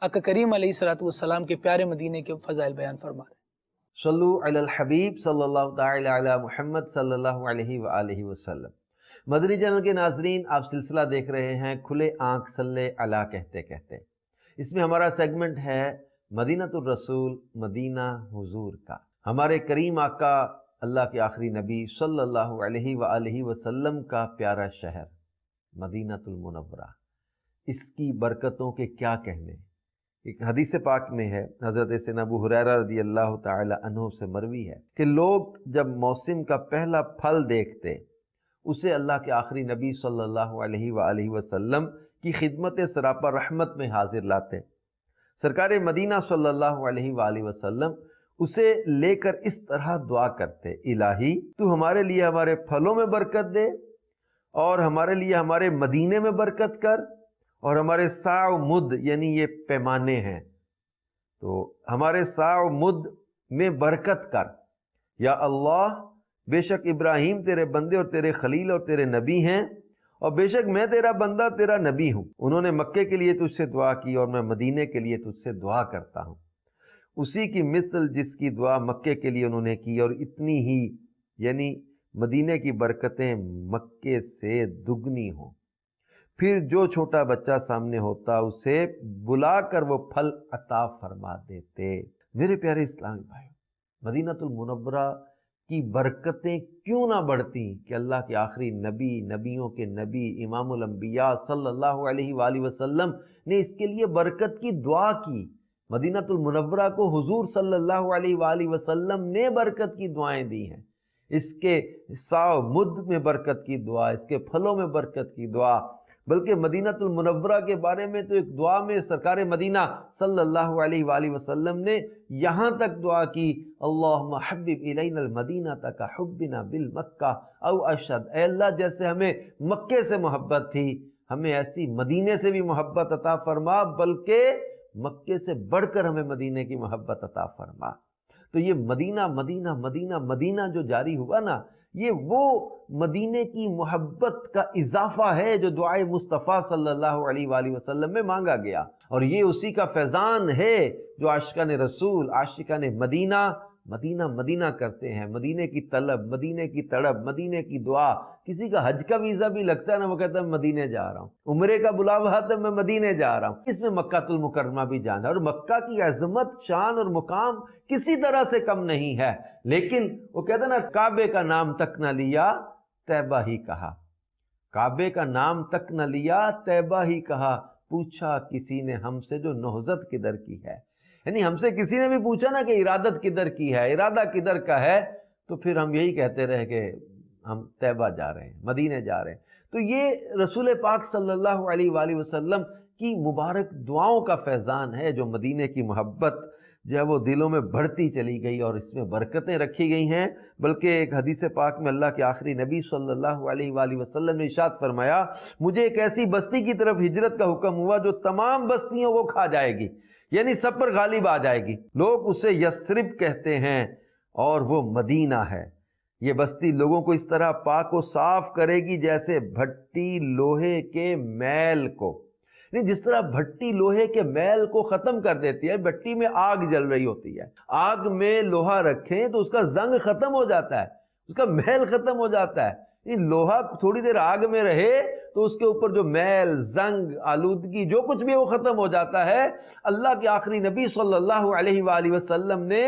آقا کریم علیہ الصلوۃ والسلام کے پیارے مدینے کے فضائل بیان فرما رہے ہیں۔ صلو علی الحبیب صلی اللہ تعالی علی محمد صلی اللہ علیہ وآلہ وسلم۔ مدنی چینل کے ناظرین، آپ سلسلہ دیکھ رہے ہیں کھلے آنکھ صلی علی کہتے کہتے۔ اس میں ہمارا سیگمنٹ ہے مدینۃ الرسول، مدینہ حضور کا۔ ہمارے کریم آقا اللہ کے آخری نبی صلی اللہ علیہ وآلہ وسلم کا پیارا شہر مدینۃ المنورہ، اس کی برکتوں کے کیا کہنے۔ ایک حدیث پاک میں ہے، حضرت سیدنا ابو ہریرہ رضی اللہ تعالی عنہ سے مروی ہے کہ لوگ جب موسم کا پہلا پھل دیکھتے اسے اللہ کے آخری نبی صلی اللہ علیہ وآلہ وسلم کی خدمت سراپا رحمت میں حاضر لاتے۔ سرکار مدینہ صلی اللہ علیہ وآلہ وسلم اسے لے کر اس طرح دعا کرتے، الہی تو ہمارے لیے ہمارے پھلوں میں برکت دے، اور ہمارے لیے ہمارے مدینے میں برکت کر، اور ہمارے سا و مد یعنی یہ پیمانے ہیں تو ہمارے سا و مد میں برکت کر یا اللہ۔ بے شک ابراہیم تیرے بندے اور تیرے خلیل اور تیرے نبی ہیں، اور بے شک میں تیرا بندہ تیرا نبی ہوں۔ انہوں نے مکے کے لیے تجھ سے دعا کی اور میں مدینے کے لیے تجھ سے دعا کرتا ہوں، اسی کی مثل جس کی دعا مکے کے لیے انہوں نے کی، اور اتنی ہی یعنی مدینے کی برکتیں مکے سے دگنی ہوں۔ پھر جو چھوٹا بچہ سامنے ہوتا اسے بلا کر وہ پھل عطا فرما دیتے۔ میرے پیارے اسلامی بھائی، مدینۃ المنورہ کی برکتیں کیوں نہ بڑھتی کہ اللہ کے آخری نبی، نبیوں کے نبی، امام الانبیاء صلی اللہ علیہ وآلہ وسلم نے اس کے لیے برکت کی دعا کی۔ مدینۃ المنورہ کو حضور صلی اللہ علیہ وآلہ وسلم نے برکت کی دعائیں دی ہیں، اس کے سا و مد میں برکت کی دعا، اس کے پھلوں میں برکت کی دعا۔ بلکہ مدینۃ المنورہ کے بارے میں تو ایک دعا میں سرکار مدینہ صلی اللہ علیہ وآلہ وسلم نے یہاں تک دعا کی، اللہم حبب الینا المدینہ کحبنا بالمکہ او اشد، اے اللہ جیسے ہمیں مکے سے محبت تھی ہمیں ایسی مدینے سے بھی محبت عطا فرما، بلکہ مکے سے بڑھ کر ہمیں مدینے کی محبت عطا فرما۔ تو یہ مدینہ مدینہ مدینہ مدینہ جو جاری ہوا نا، یہ وہ مدینے کی محبت کا اضافہ ہے جو دعائے مصطفیٰ صلی اللہ علیہ وآلہ وسلم میں مانگا گیا، اور یہ اسی کا فیضان ہے جو عاشقان رسول، عاشقان مدینہ مدینہ مدینہ کرتے ہیں۔ مدینے کی طلب، مدینے کی تڑپ، مدینے کی دعا۔ کسی کا حج کا ویزا بھی لگتا ہے نا، وہ کہتا ہے میں مدینے جا رہا ہوں، عمرے کا بلاوا آتا ہے میں مدینے جا رہا ہوں، اس میں مکہ المکرمہ بھی جانا ہے۔ اور مکہ کی عظمت، شان اور مقام کسی طرح سے کم نہیں ہے، لیکن وہ کہتا ہے نا کعبے کا نام تک نہ لیا طیبہ ہی کہا، کعبے کا نام تک نہ لیا طیبہ ہی کہا، پوچھا کسی نے ہم سے جو نہضت کدھر کی ہے۔ یعنی ہم سے کسی نے بھی پوچھا نا کہ ارادت کدھر کی ہے، ارادہ کدھر کا ہے، تو پھر ہم یہی کہتے رہے کہ ہم طیبہ جا رہے ہیں، مدینے جا رہے ہیں۔ تو یہ رسول پاک صلی اللہ علیہ وآلہ وسلم کی مبارک دعاؤں کا فیضان ہے جو مدینے کی محبت جو ہے وہ دلوں میں بڑھتی چلی گئی اور اس میں برکتیں رکھی گئی ہیں۔ بلکہ ایک حدیث پاک میں اللہ کے آخری نبی صلی اللہ علیہ وآلہ وسلم نے ارشاد فرمایا، مجھے ایک ایسی بستی کی طرف ہجرت کا حکم ہوا جو تمام بستیوں کو کھا جائے گی، یعنی سب پر غالب آ جائے گی۔ لوگ اسے یثرب کہتے ہیں اور وہ مدینہ ہے۔ یہ بستی لوگوں کو اس طرح پاک و صاف کرے گی جیسے بھٹی لوہے کے میل کو، یعنی جس طرح بھٹی لوہے کے میل کو ختم کر دیتی ہے، بھٹی میں آگ جل رہی ہوتی ہے، آگ میں لوہا رکھیں تو اس کا زنگ ختم ہو جاتا ہے، اس کا میل ختم ہو جاتا ہے۔ یہ لوہا تھوڑی دیر آگ میں رہے تو اس کے اوپر جو میل، زنگ، آلودگی جو کچھ بھی وہ ختم ہو جاتا ہے۔ اللہ کے آخری نبی صلی اللہ علیہ وآلہ وسلم نے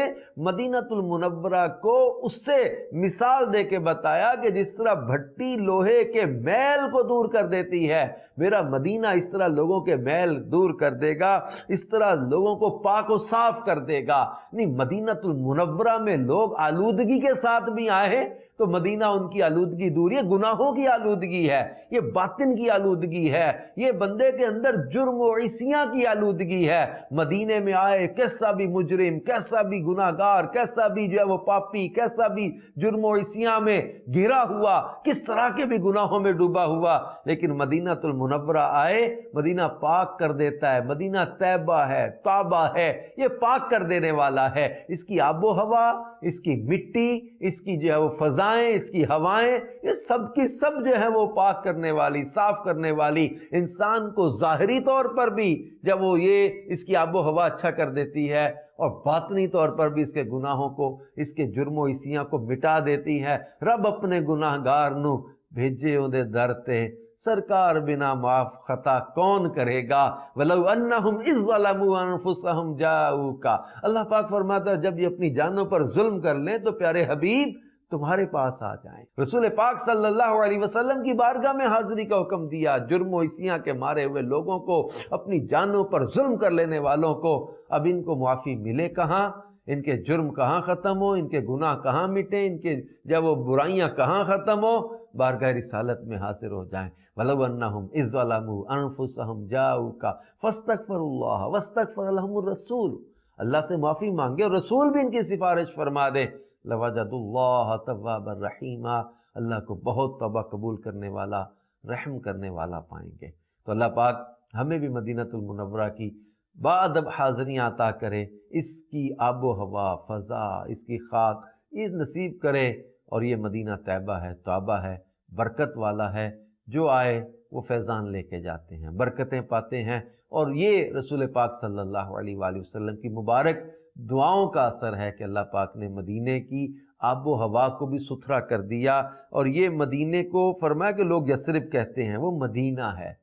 مدینۃ المنورہ کو اس سے مثال دے کے بتایا کہ جس طرح بھٹی لوہے کے میل کو دور کر دیتی ہے، میرا مدینہ اس طرح لوگوں کے میل دور کر دے گا، اس طرح لوگوں کو پاک و صاف کر دے گا۔ نہیں، مدینۃ المنورہ میں لوگ آلودگی کے ساتھ بھی آئے تو مدینہ ان کی آلودگی دور، یہ گناہوں کی آلودگی ہے، یہ باطن کی آلودگی ہے، یہ بندے کے اندر جرم و عصیاں کی آلودگی ہے۔ مدینے میں آئے کیسا بھی مجرم، کیسا بھی گناہگار، کیسا بھی جو ہے وہ پاپی، کیسا بھی جرم و عصیاں میں گھرا ہوا، کس طرح کے بھی گناہوں میں ڈوبا ہوا، لیکن مدینۃ المنورہ آئے، مدینہ پاک کر دیتا ہے۔ مدینہ طیبہ ہے، طابہ ہے، یہ پاک کر دینے والا ہے۔ اس کی آب و ہوا، اس کی مٹی، اس کی جو ہے وہ فضائیں، اس کی ہوائیں، یہ سب کی سب جو ہے وہ پاک کرنے والی، صاف کرنے والی، انسان کو ظاہری طور پر بھی جب وہ یہ اس کی آب و ہوا اچھا کر دیتی ہے، اور باطنی طور پر بھی اس کے گناہوں کو، اس کے جرم و عصیاں کو مٹا دیتی ہے۔ رب اپنے گناہگار نو بھیجے اندے در تے سرکار بنا معاف خطا کون کرے گا؟ وَلَوْ أَنَّهُمْ إِذْ ظَلَمُوا أَنفُسَهُمْ جَاءُوكَ، اللہ پاک فرماتا ہے جب یہ اپنی جانوں پر ظلم کر لیں تو پیارے حبیب تمہارے پاس آ جائیں۔ رسول پاک صلی اللہ علیہ وسلم کی بارگاہ میں حاضری کا حکم دیا، جرم و عصیاں کے مارے ہوئے لوگوں کو، اپنی جانوں پر ظلم کر لینے والوں کو، اب ان کو معافی ملے کہاں؟ ان کے جرم کہاں ختم ہو، ان کے گناہ کہاں مٹیں، ان کے جب وہ برائیاں کہاں ختم ہو؟ بارگاہ رسالت میں حاضر ہو جائیں۔ وَلَوْ أَنَّهُمْ إِذْ ظَلَمُوا أَنفُسَهُمْ جَاءُوكَ فَاسْتَغْفَرُوا اللَّهَ وَاسْتَغْفَرَ لَهُمُ الرَّسُولُ، اللہ سے معافی مانگے اور رسول بھی ان کی سفارش فرما دے، لَوَجَدُوا اللَّهَ تَوَّابًا رَحِيمًا، اللہ کو بہت توبہ قبول کرنے والا، رحم کرنے والا پائیں گے۔ تو اللہ پاک ہمیں بھی مدینۃ المنورہ کی باادب حاضریاں عطا کرے، اس کی آب و ہوا، فضا، اس کی خاک یہ نصیب کرے، اور یہ مدینہ طیبہ ہے، توبہ ہے، برکت والا ہے، جو آئے وہ فیضان لے کے جاتے ہیں، برکتیں پاتے ہیں، اور یہ رسول پاک صلی اللہ علیہ وآلہ وسلم کی مبارک دعاؤں کا اثر ہے کہ اللہ پاک نے مدینے کی آب و ہوا کو بھی ستھرا کر دیا، اور یہ مدینے کو فرمایا کہ لوگ یثرب کہتے ہیں، وہ مدینہ ہے،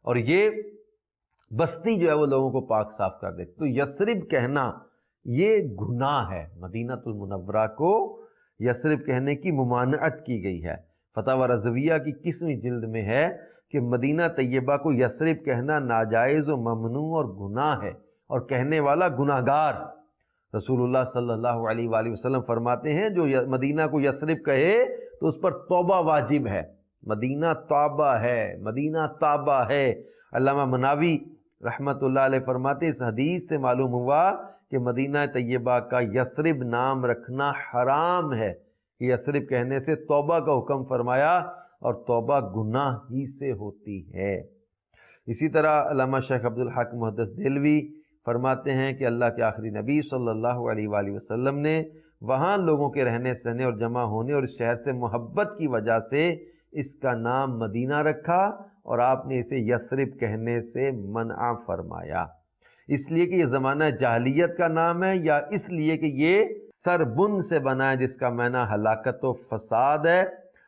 اور یہ بستی جو ہے وہ لوگوں کو پاک صاف کر دیتی۔ تو یثرب کہنا یہ گناہ ہے، مدینۃ المنورہ کو یثرب کہنے کی ممانعت کی گئی ہے۔ فتاوی رضویہ کی 21ویں جلد میں ہے کہ مدینہ طیبہ کو یثرب کہنا ناجائز و ممنوع اور گناہ ہے، اور کہنے والا گناہگار۔ رسول اللہ صلی اللہ علیہ وآلہ وسلم فرماتے ہیں جو مدینہ کو یثرب کہے تو اس پر توبہ واجب ہے، مدینہ توبہ ہے، مدینہ توبہ ہے۔ علامہ مناوی رحمت اللہ علیہ فرماتے ہیں اس حدیث سے معلوم ہوا کہ مدینہ طیبہ کا یثرب نام رکھنا حرام ہے، یثرب کہنے سے توبہ کا حکم فرمایا، اور توبہ گناہ ہی سے ہوتی ہے۔ اسی طرح علامہ شیخ عبدالحق محدث دہلوی فرماتے ہیں کہ اللہ کے آخری نبی صلی اللہ علیہ وآلہ وسلم نے وہاں لوگوں کے رہنے سہنے اور جمع ہونے اور اس شہر سے محبت کی وجہ سے اس کا نام مدینہ رکھا، اور آپ نے اسے یثرب کہنے سے منع فرمایا، اس لیے کہ یہ زمانہ جاہلیت کا نام ہے، یا اس لیے کہ یہ سربن سے بنا ہے جس کا معنی ہلاکت و فساد ہے،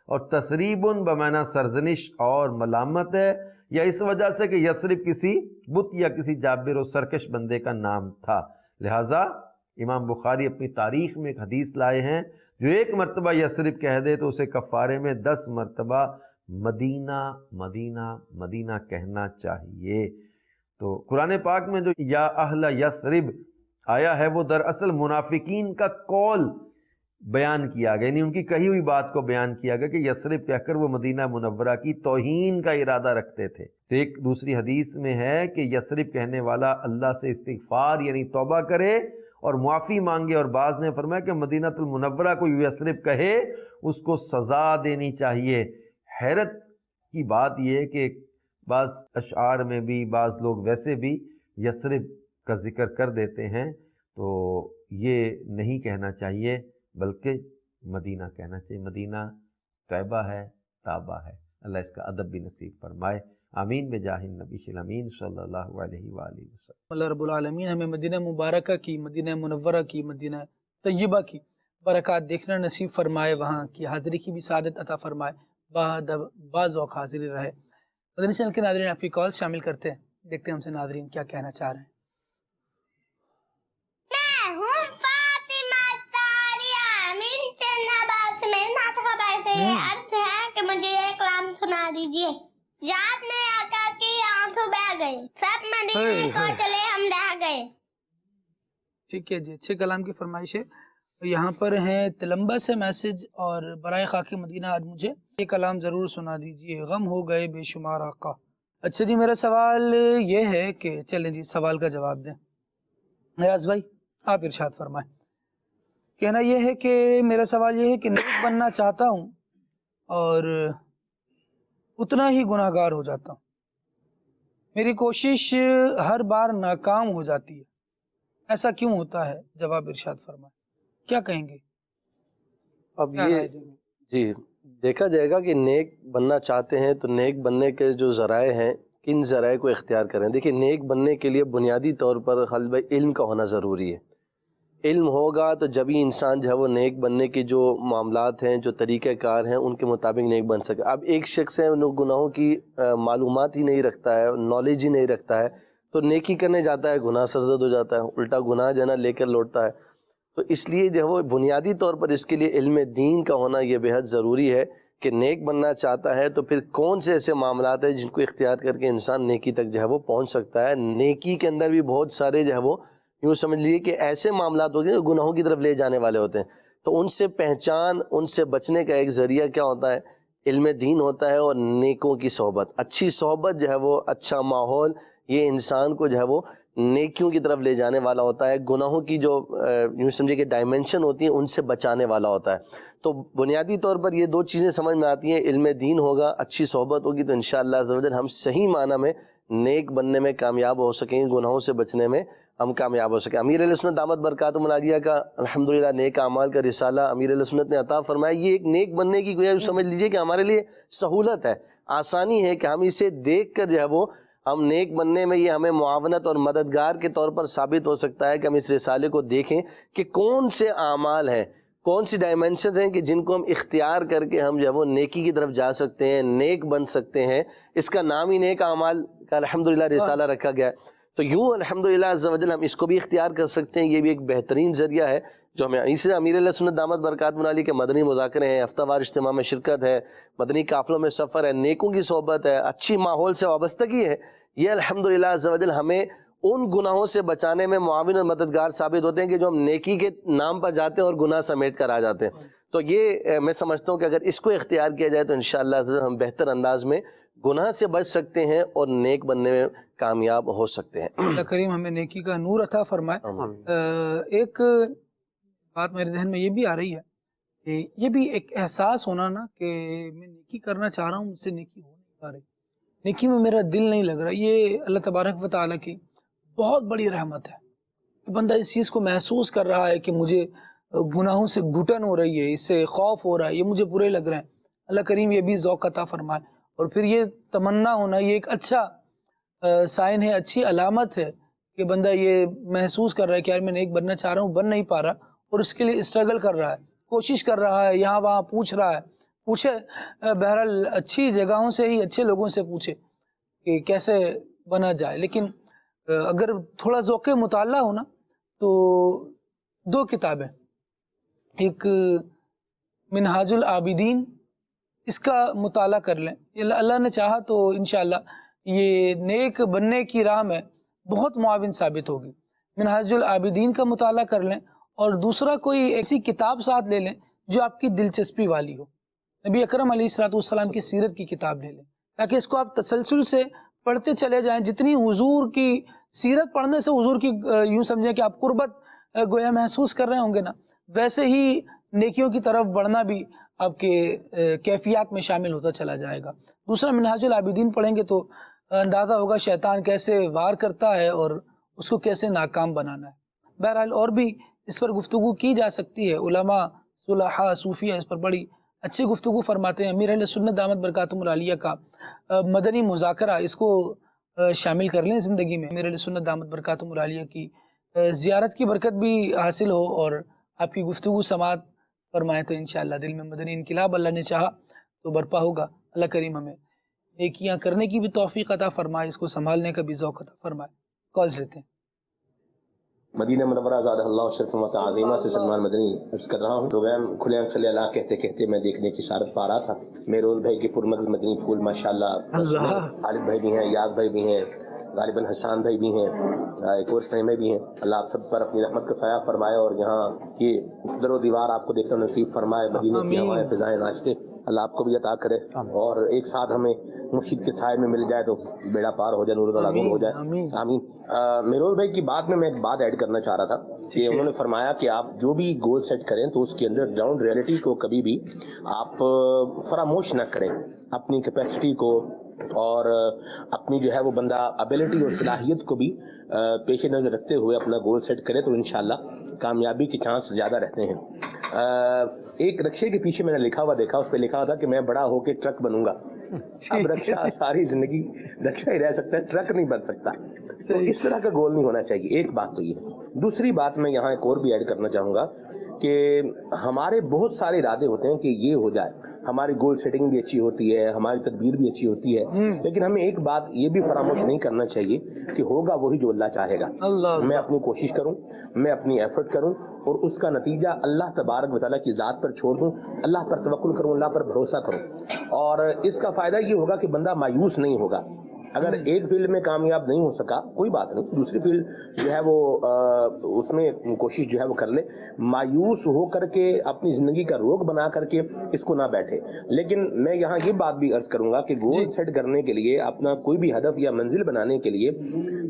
اور تثریبن بمعنی سرزنش اور ملامت ہے، یا اس وجہ سے کہ یثرب کسی بت یا کسی جابر و سرکش بندے کا نام تھا۔ لہٰذا امام بخاری اپنی تاریخ میں ایک حدیث لائے ہیں جو ایک مرتبہ یثرب کہہ دے تو اسے کفارے میں 10 مرتبہ مدینہ مدینہ مدینہ کہنا چاہیے۔ تو قرآن پاک میں جو یا اہل یثرب آیا ہے وہ دراصل منافقین کا قول بیان کیا گیا، یعنی ان کی کہی ہوئی بات کو بیان کیا گیا کہ یثرب کہہ کر وہ مدینہ منورہ کی توہین کا ارادہ رکھتے تھے۔ تو ایک دوسری حدیث میں ہے کہ یثرب کہنے والا اللہ سے استغفار یعنی توبہ کرے اور معافی مانگے، اور بعض نے فرمایا کہ مدینہ المنورہ کو یثرب کہے اس کو سزا دینی چاہیے۔ حیرت کی بات یہ ہے کہ بعض اشعار میں بھی بعض لوگ ویسے بھی یثرب کا ذکر کر دیتے ہیں، تو یہ نہیں کہنا چاہیے بلکہ مدینہ کہنا چاہیے۔ مدینہ طیبہ ہے، تابہ ہے، اللہ اس کا ادب بھی نصیب فرمائے، آمین بجاہ النبی الامین صلی اللہ علیہ وآلہ وسلم۔ اللہ رب العالمین ہمیں مدینہ مبارکہ کی، مدینہ منورہ کی، مدینہ طیبہ کی برکات دیکھنا نصیب فرمائے، وہاں کی حاضری کی بھی سعادت عطا فرمائے، باذوق حاضری رہے۔ مدنی چینل کے ناظرین آپ کی کال شامل کرتے ہیں، دیکھتے ہیں ہم سے ناظرین کیا کہنا چاہ رہے ہیں۔ میں ہوں فاطمہ طاہرہ منت نبات میں نعت خبر سے یہ عرض ہے کہ مجھے ایک کلام سنا دیجیے۔ رات میں آقا کی آنکھوں بہ گئی، سب مدینے کو چلے ہم رہ گئے۔ ٹھیک ہے جی، اچھے کلام کی فرمائش ہے۔ یہاں پر ہیں تلمبا سے میسج، اور برائے خاک مدینہ آج مجھے یہ کلام ضرور سنا دیجئے، غم ہو گئے بے شمار آقا۔ اچھا جی، میرا سوال یہ ہے کہ چلیں جی سوال کا جواب دیں۔ نیاز بھائی آپ ارشاد فرمائیں۔ کہنا یہ ہے کہ میرا سوال یہ ہے کہ نیک بننا چاہتا ہوں اور اتنا ہی گناہ گار ہو جاتا ہوں، میری کوشش ہر بار ناکام ہو جاتی ہے، ایسا کیوں ہوتا ہے؟ جواب ارشاد فرمائیں، کیا کہیں گے؟ اب یہ جی دیکھا جائے گا کہ نیک بننا چاہتے ہیں تو نیک بننے کے جو ذرائع ہیں کن ذرائع کو اختیار کریں۔ دیکھیں نیک بننے کے لیے بنیادی طور پر قلب علم کا ہونا ضروری ہے۔ علم ہوگا تو جبھی انسان جو ہے وہ نیک بننے کے جو معاملات ہیں، جو طریقہ کار ہیں، ان کے مطابق نیک بن سکے. اب ایک شخص ہے انہوں گناہوں کی معلومات ہی نہیں رکھتا ہے، نالج ہی نہیں رکھتا ہے، تو نیکی کرنے جاتا ہے گناہ سرزد ہو جاتا ہے، الٹا گناہ جو ہے نا لے کر لوٹتا ہے. تو اس لیے جو ہے وہ بنیادی طور پر اس کے لیے علم دین کا ہونا یہ بہت ضروری ہے کہ نیک بننا چاہتا ہے تو پھر کون سے ایسے معاملات ہیں جن کو اختیار کر کے انسان نیکی تک جو ہے وہ پہنچ سکتا ہے. نیکی کے اندر بھی بہت سارے جو ہے وہ یوں سمجھ لیجیے کہ ایسے معاملات ہوتے ہیں جو گناہوں کی طرف لے جانے والے ہوتے ہیں، تو ان سے پہچان، ان سے بچنے کا ایک ذریعہ کیا ہوتا ہے؟ علم دین ہوتا ہے اور نیکوں کی صحبت. اچھی صحبت جو ہے وہ، اچھا ماحول، یہ انسان کو جو ہے وہ نیکیوں کی طرف لے جانے والا ہوتا ہے، گناہوں کی جو یوں سمجھے کہ ڈائمنشن ہوتی ہیں ان سے بچانے والا ہوتا ہے. تو بنیادی طور پر یہ دو چیزیں سمجھ میں آتی ہیں، علم دین ہوگا، اچھی صحبت ہوگی تو انشاءاللہ عز و جل ہم صحیح معنی میں نیک بننے میں کامیاب ہو سکیں گے، گناہوں سے بچنے میں ہم کامیاب ہو سکیں. امیر علیہ سنت دامت برکاتہم العالیہ کا الحمدللہ نیک اعمال کا رسالہ امیر علیہ سنت نے عطا فرمایا. یہ ایک نیک بننے کی گویا سمجھ لیجئے کہ ہمارے لیے سہولت ہے، آسانی ہے کہ ہم اسے دیکھ کر جو ہے وہ ہم نیک بننے میں یہ ہمیں معاونت اور مددگار کے طور پر ثابت ہو سکتا ہے کہ ہم اس رسالے کو دیکھیں کہ کون سے اعمال ہیں، کون سی ڈائمنشنز ہیں کہ جن کو ہم اختیار کر کے ہم جو ہے وہ نیکی کی طرف جا سکتے ہیں، نیک بن سکتے ہیں. اس کا نام ہی نیک اعمال کا الحمدللہ رسالہ رکھا گیا ہے. تو یوں الحمدللہ عز و جل ہم اس کو بھی اختیار کر سکتے ہیں. یہ بھی ایک بہترین ذریعہ ہے جو ہمیں اس سے امیر علیہ سنت دامت برکاتہم العالیہ کے مدنی مذاکرے ہیں، ہفتہ وار اجتماع میں شرکت ہے، مدنی قافلوں میں سفر ہے، نیکوں کی صحبت ہے، اچھی ماحول سے وابستگی ہے. یہ الحمدللہ عز و جل ہمیں ان گناہوں سے بچانے میں معاون اور مددگار ثابت ہوتے ہیں کہ جو ہم نیکی کے نام پر جاتے ہیں اور گناہ سمیٹ کر آ جاتے ہیں. تو یہ میں سمجھتا ہوں کہ اگر اس کو اختیار کیا جائے تو انشاءاللہ عز و جل ہم بہتر انداز میں گناہ سے بچ سکتے ہیں اور نیک بننے میں کامیاب ہو سکتے ہیں. اللہ کریم ہمیں نیکی کا نور عطا فرمائے. ایک بات میرے ذہن میں یہ بھی آ رہی ہے کہ یہ بھی ایک احساس ہونا نا کہ میں نیکی کرنا چاہ رہا ہوں، مجھ سے نیکی ہو نہیں پا رہی، نیکی میں میرا دل نہیں لگ رہا. یہ اللہ تبارک و تعالیٰ کی بہت بڑی رحمت ہے کہ بندہ اس چیز کو محسوس کر رہا ہے کہ مجھے گناہوں سے گھٹن ہو رہی ہے، اس سے خوف ہو رہا ہے، یہ مجھے برے لگ رہے ہیں. اللہ کریم یہ بھی ذوق عطا فرمائے. اور پھر یہ تمنا ہونا یہ ایک اچھا سائن ہے، اچھی علامت ہے کہ بندہ یہ محسوس کر رہا ہے کہ یار میں نیک بننا چاہ رہا ہوں، بن نہیں پا رہا، اور اس کے لیے اسٹرگل کر رہا ہے، کوشش کر رہا ہے، یہاں وہاں پوچھ رہا ہے. پوچھے بہرحال اچھی جگہوں سے ہی، اچھے لوگوں سے پوچھے کہ کیسے بنا جائے. لیکن اگر تھوڑا ذوق مطالعہ ہو نا تو دو کتابیں، ایک منہاج العابدین، اس کا مطالعہ کر لیں. اللہ نے چاہا تو انشاءاللہ یہ نیک بننے کی راہ میں بہت معاون ثابت ہوگی. منہاج العابدین کا مطالعہ کر لیں، اور دوسرا کوئی ایسی کتاب ساتھ لے لیں جو آپ کی دلچسپی والی ہو. نبی اکرم علیہ الصلوۃ والسلام کی سیرت کی کتاب لے لیں تاکہ اس کو آپ تسلسل سے پڑھتے چلے جائیں. جتنی حضور کی سیرت پڑھنے سے حضور کی یوں سمجھیں کہ آپ قربت گویا محسوس کر رہے ہوں گے نا، ویسے ہی نیکیوں کی طرف بڑھنا بھی آپ کے کیفیات میں شامل ہوتا چلا جائے گا. دوسرا منہاج العابدین پڑھیں گے تو اندازہ ہوگا شیطان کیسے وار کرتا ہے اور اس کو کیسے ناکام بنانا ہے. بہرحال اور بھی اس پر گفتگو کی جا سکتی ہے. علماء صلحاء صوفیہ اس پر بڑی اچھی گفتگو فرماتے ہیں. امیر اہل سنت دامت برکاتہم العالیہ کا مدنی مذاکرہ، اس کو شامل کر لیں زندگی میں. امیر اہل سنت دامت برکاتہم العالیہ کی زیارت کی برکت بھی حاصل ہو اور آپ کی گفتگو سماعت فرمائیں تو انشاءاللہ دل میں مدنی انقلاب اللہ نے چاہا تو برپا ہوگا. اللہ کریم ہمیں نیکیاں کرنے کی بھی توفیق عطا فرمائے، اس کو سنبھالنے کا بھی ذوق عطا فرمائے. کالز لیتے ہیں. مدینہ منورہ زادہ اللہ شرف و تعظیمہ سے سلمان مدنی عرض کر رہا ہوں. پروگرام کھلے عام صلی اللہ کہتے کہتے میں دیکھنے کی شارت پا رہا تھا. میروز بھائی کے پرمغز مدنی پھول ماشاءاللہ، خالد بھائی بھی ہیں، یاز بھائی بھی ہیں، غالباً حسان بھائی بھی ہیں، ایک اور سنیمے بھی ہیں. اللہ آپ سب پر اپنی رحمت کا سایہ فرمائے اور یہاں کی در و دیوار آپ کو دیکھنا نصیب فرمائے. مدینے کی ہوائیں فضائیں ناشتے اللہ آپ کو بھی عطا کرے اور ایک ساتھ ہمیں مرشد کے سائے میں مل جائے تو بیڑا پار ہو جائے، نور اللہ نور ہو جائے. آمین. میروز بھائی کی بات میں ایک بات ایڈ کرنا چاہ رہا تھا کہ انہوں نے فرمایا کہ آپ جو بھی گول سیٹ کریں تو اس کے اندر گراؤنڈ ریئلٹی کو کبھی بھی آپ فراموش نہ کریں. اپنی کیپیسٹی کو اور اپنی جو ہے وہ بندہ ابیلٹی اور صلاحیت کو بھی پیش نظر رکھتے ہوئے اپنا گول سیٹ کرے تو انشاءاللہ کامیابی کے چانس زیادہ رہتے ہیں. ایک رکشے کے پیچھے میں نے لکھا ہوا دیکھا، اس پہ لکھا تھا کہ میں بڑا ہو کے ٹرک بنوں گا. اب رکشہ ساری زندگی رکشہ ہی رہ سکتا ہے، ٹرک نہیں بن سکتا. تو اس طرح کا گول نہیں ہونا چاہیے. ایک بات تو یہ ہے. دوسری بات میں یہاں ایک اور بھی ایڈ کرنا چاہوں گا کہ ہمارے بہت سارے ارادے ہوتے ہیں کہ یہ ہو جائے، ہماری گول سیٹنگ بھی اچھی ہوتی ہے، ہماری تدبیر بھی اچھی ہوتی ہے، لیکن ہمیں ایک بات یہ بھی فراموش نہیں کرنا چاہیے کہ ہوگا وہی جو اللہ چاہے گا۔ میں اپنی کوشش کروں، میں اپنی ایفرٹ کروں اور اس کا نتیجہ اللہ تبارک و تعالیٰ کی ذات پر چھوڑ دوں، اللہ پر توکل کروں، اللہ پر بھروسہ کروں، اور اس کا فائدہ یہ ہوگا کہ بندہ مایوس نہیں ہوگا۔ اگر ایک فیلڈ میں کامیاب نہیں ہو سکا کوئی بات نہیں، دوسری فیلڈ جو ہے وہ اس میں کوشش جو ہے وہ کر لے، مایوس ہو کر کے اپنی زندگی کا روگ بنا کر کے اس کو نہ بیٹھے۔ لیکن میں یہاں یہ بات بھی عرض کروں گا کہ گول سیٹ کرنے کے لیے، اپنا کوئی بھی ہدف یا منزل بنانے کے لیے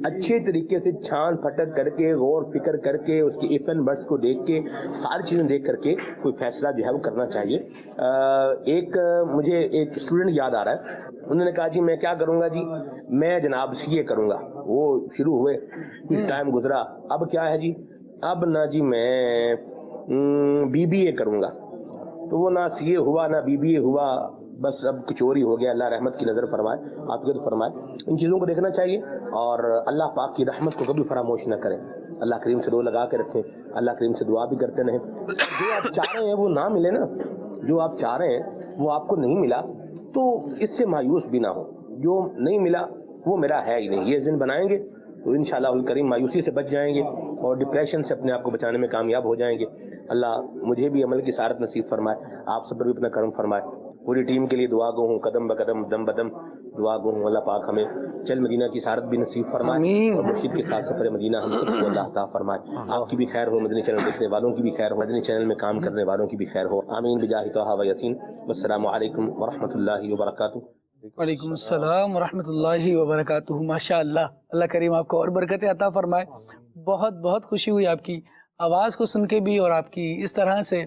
اچھے طریقے سے چھان پھٹک کر کے، غور فکر کر کے، اس کی ایف اینڈ بٹس کو دیکھ کے، ساری چیزیں دیکھ کر کے کوئی فیصلہ جو ہے وہ کرنا چاہیے۔ مجھے ایک اسٹوڈنٹ یاد آ رہا ہے، انہوں نے کہا جی میں کیا کروں گا جی، میں جناب سی اے کروں گا۔ وہ شروع ہوئے، کچھ ٹائم گزرا، اب کیا ہے جی، اب نہ جی میں بی بی اے کروں گا۔ تو وہ نہ سی اے ہوا نہ بی بی اے ہوا، بس اب کچھ اور ہی ہو گیا۔ اللہ رحمت کی نظر فرمائے، عافیت فرمائے۔ ان چیزوں کو دیکھنا چاہیے اور اللہ پاک کی رحمت کو کبھی فراموش نہ کریں، اللہ کریم سے دو لگا کے رکھیں، اللہ کریم سے دعا بھی کرتے رہیں۔ جو آپ چاہ رہے ہیں وہ نہ ملے نا، جو آپ چاہ رہے ہیں وہ آپ کو نہیں ملا تو اس سے مایوس بھی نہ ہو، جو نہیں ملا وہ میرا ہے ہی نہیں، یہ ذہن بنائیں گے تو انشاءاللہ الکریم مایوسی سے بچ جائیں گے اور ڈپریشن سے اپنے آپ کو بچانے میں کامیاب ہو جائیں گے۔ اللہ مجھے بھی عمل کی سعادت نصیب فرمائے، آپ سب پر بھی اپنا کرم فرمائے۔ پوری ٹیم کے لیے دعا گو ہوں، قدم بقدم دم بدم دعا گو ہوں۔ اللہ پاک ہمیں چل مدینہ کی سعادت بھی نصیب فرمائے اور مرشد کے ساتھ سفر مدینہ ہم سب کو اللہ عطا فرمائے۔ آپ کی بھی خیر ہو، مدنی چینل دیکھنے والوں کی بھی خیر ہو، مدنی چینل میں کام کرنے والوں کی بھی خیر ہو، آمین بجاہ طہ و یاسین۔ والسلام علیکم ورحمۃ اللہ وبرکاتہ۔ وعلیکم السلام ورحمۃ اللہ وبرکاتہ۔ ماشاء اللہ، اللہ کریم آپ کو اور برکتیں عطا فرمائے۔ بہت بہت خوشی ہوئی آپ کی آواز کو سن کے بھی، اور آپ کی اس طرح سے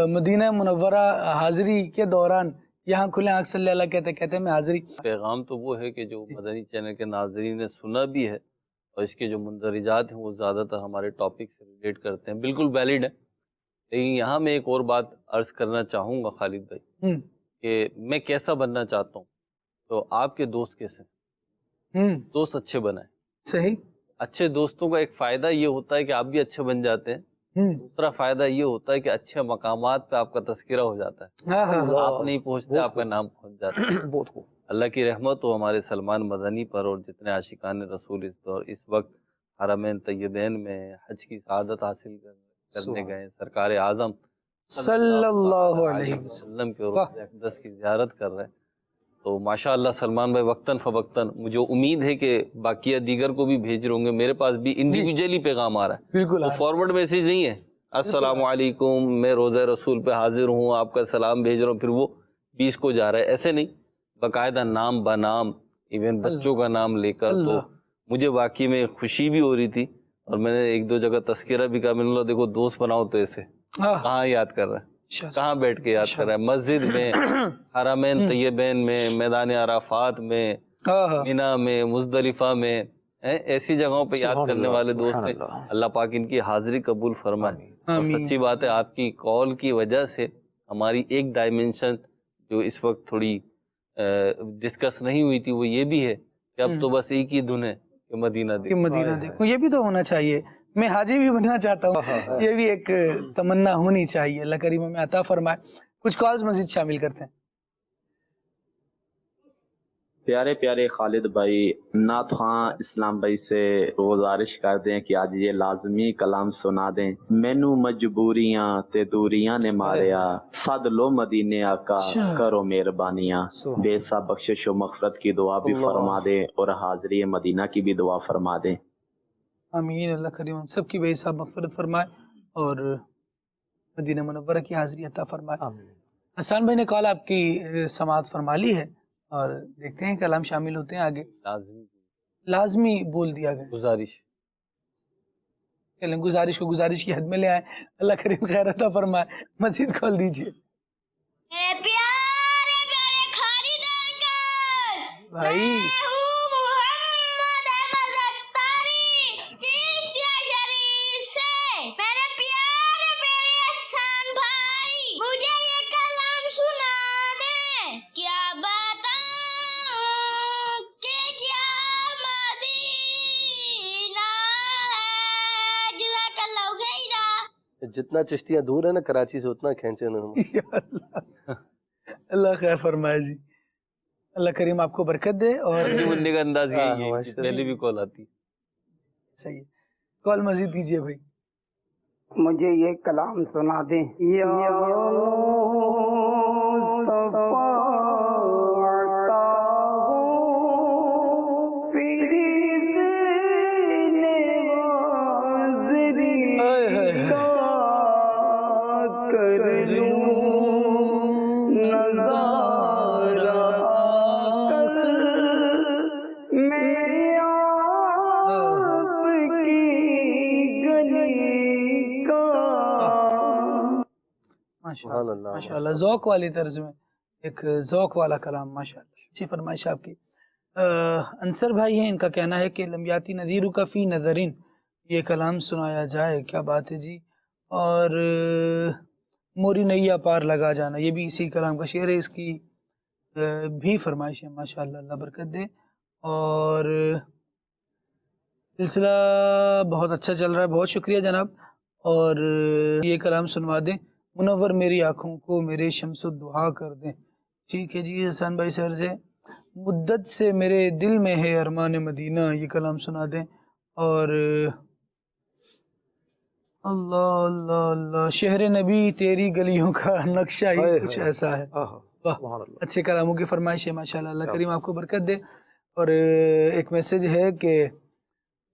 مدینہ منورہ حاضری کے دوران یہاں کھلے آنکھ صلی اللہ کہتے میں حاضری۔ پیغام تو وہ ہے کہ جو مدنی چینل کے ناظرین نے سنا بھی ہے اور اس کے جو مندرجات ہیں وہ زیادہ تر ہمارے ٹاپک سے ریلیٹ کرتے ہیں، بالکل ویلڈ ہے۔ لیکن یہاں میں ایک اور بات عرض کرنا چاہوں گا خالد بھائی کہ میں کیسا بننا چاہتا ہوں، تو آپ کے دوست کیسے دوست اچھے بنائیں۔ صحیح۔ اچھے دوستوں کا ایک فائدہ یہ ہوتا ہے کہ آپ بھی اچھے بن جاتے ہیں، دوسرا فائدہ یہ ہوتا ہے کہ اچھے مقامات پہ آپ کا تذکرہ ہو جاتا ہے، آپ نہیں پہنچتے آپ کا نام پہنچ جاتا ہے۔ بہت خوب۔ اللہ کی رحمت ہو ہمارے سلمان مدنی پر اور جتنے عاشقان رسول اس دور اس وقت حرمین طیبین میں حج کی سعادت حاصل کرنے گئے، سرکار اعظم صلی اللہ علیہ وسلم کے روضہ اقدس کی زیارت کر رہے ہیں۔ تو ماشاءاللہ سلمان بھائی وقتاً فوقتاً مجھے امید ہے کہ باقیہ دیگر کو بھی بھیج رہے ہوں گے، میرے پاس بھی انڈیویجلی پیغام آ رہا ہے، بالکل وہ فارورڈ میسیج نہیں ہے السلام علیکم میں روزہ رسول پہ حاضر ہوں آپ کا سلام بھیج رہا ہوں پھر وہ 20 کو جا رہا ہے، ایسے نہیں، باقاعدہ نام بنام ایون بچوں کا نام لے کر۔ تو مجھے واقعی میں خوشی بھی ہو رہی تھی اور میں نے ایک دو جگہ تذکرہ بھی کہا، میں نے بولا دیکھو دوست بناؤ تو ایسے کہاں یاد کر رہا ہے، کہاں بیٹھ کے یاد کر رہا ہے، مسجد میں، حرمین طیبین میں، میدان عرفات میں، مینا میں، مزدلفہ میں، ایسی جگہوں پہ یاد کرنے والے دوست ہیں۔ اللہ پاک ان کی حاضری قبول فرمائے۔ اور سچی بات ہے آپ کی کال کی وجہ سے ہماری ایک ڈائمنشن جو اس وقت تھوڑی ڈسکس نہیں ہوئی تھی وہ یہ بھی ہے کہ اب تو بس ایک ہی دھن ہے کہ مدینہ دیکھو۔ یہ بھی تو ہونا چاہیے، میں حاجی بھی بننا چاہتا ہوں، یہ بھی ایک تمنا ہونی چاہیے۔ اللہ کریم ہمیں عطا فرمائے۔ کچھ کالز مزید شامل کرتے ہیں۔ پیارے پیارے خالد بھائی، نعت خواں اسلام بھائی سے گزارش کر دیں کہ آج یہ لازمی کلام سنا دیں۔ مینو مجبوریاں تے دوریاں نے ماریا، صد لو مدینے آقا کرو مہربانیاں۔ بے سا بخشش و مغفرت کی دعا بھی فرما دیں اور حاضری مدینہ کی بھی دعا فرما دیں۔ آمین۔ اللہ کریم ہم سب کی بے حساب مغفرت فرمائے اور مدینہ منورہ کی حاضری عطا فرمائے۔ حسان بھائی نے کال آپ کی سماعت فرما لی ہے اور دیکھتے ہیں کلام شامل ہوتے ہیں آگے۔ لازمی بول دیا گیا، گزارش گزارش کو گزارش کی حد میں لے آئے۔ اللہ کریم خیر عطا فرمائے۔ مزید کال دیجیے بھائی۔ جتنا چشتیاں دور ہے نا کراچی سے اتنا کھینچے انہوں اللہ خیر فرمائے جی. اللہ کریم آپ کو برکت دے. اور منڈے کا انداز یہی ہے, پہلے بھی کال آتی. صحیح ہے, کال مزید دیجیے بھائی. مجھے یہ کلام سنا دیں. ماشاء اللہ, ذوق والی طرز میں ایک ذوق والا کلام, ماشاء اللہ. اچھی فرمائش آپ کی. انصر بھائی ہیں, ان کا کہنا ہے کہ لمیاتی نذیر کا فی نظرین, یہ کلام سنایا جائے. کیا بات ہے جی. اور موری نیا پار لگا جانا, یہ بھی اسی کلام کا شعر ہے. اس کی بھی فرمائش ہے, ماشاء اللہ, اللہ برکت دے. اور سلسلہ بہت اچھا چل رہا ہے, بہت شکریہ جناب. اور یہ کلام سنوا دیں. منور میری آنکھوں کو میرے شمس الدعا کر دیں. ٹھیک ہے جی. حسن بھائی سر سے مدت سے میرے دل میں ہے ارمان مدینہ, یہ کلام سنا دیں. اور اللہ اللہ اللہ, شہر نبی تیری گلیوں کا نقشہ ہی کچھ ایسا ہے. واہ, اچھے کلاموں کی فرمائش ہے, ماشاء اللہ. اللہ کریم آپ کو برکت دے. اور ایک میسج ہے کہ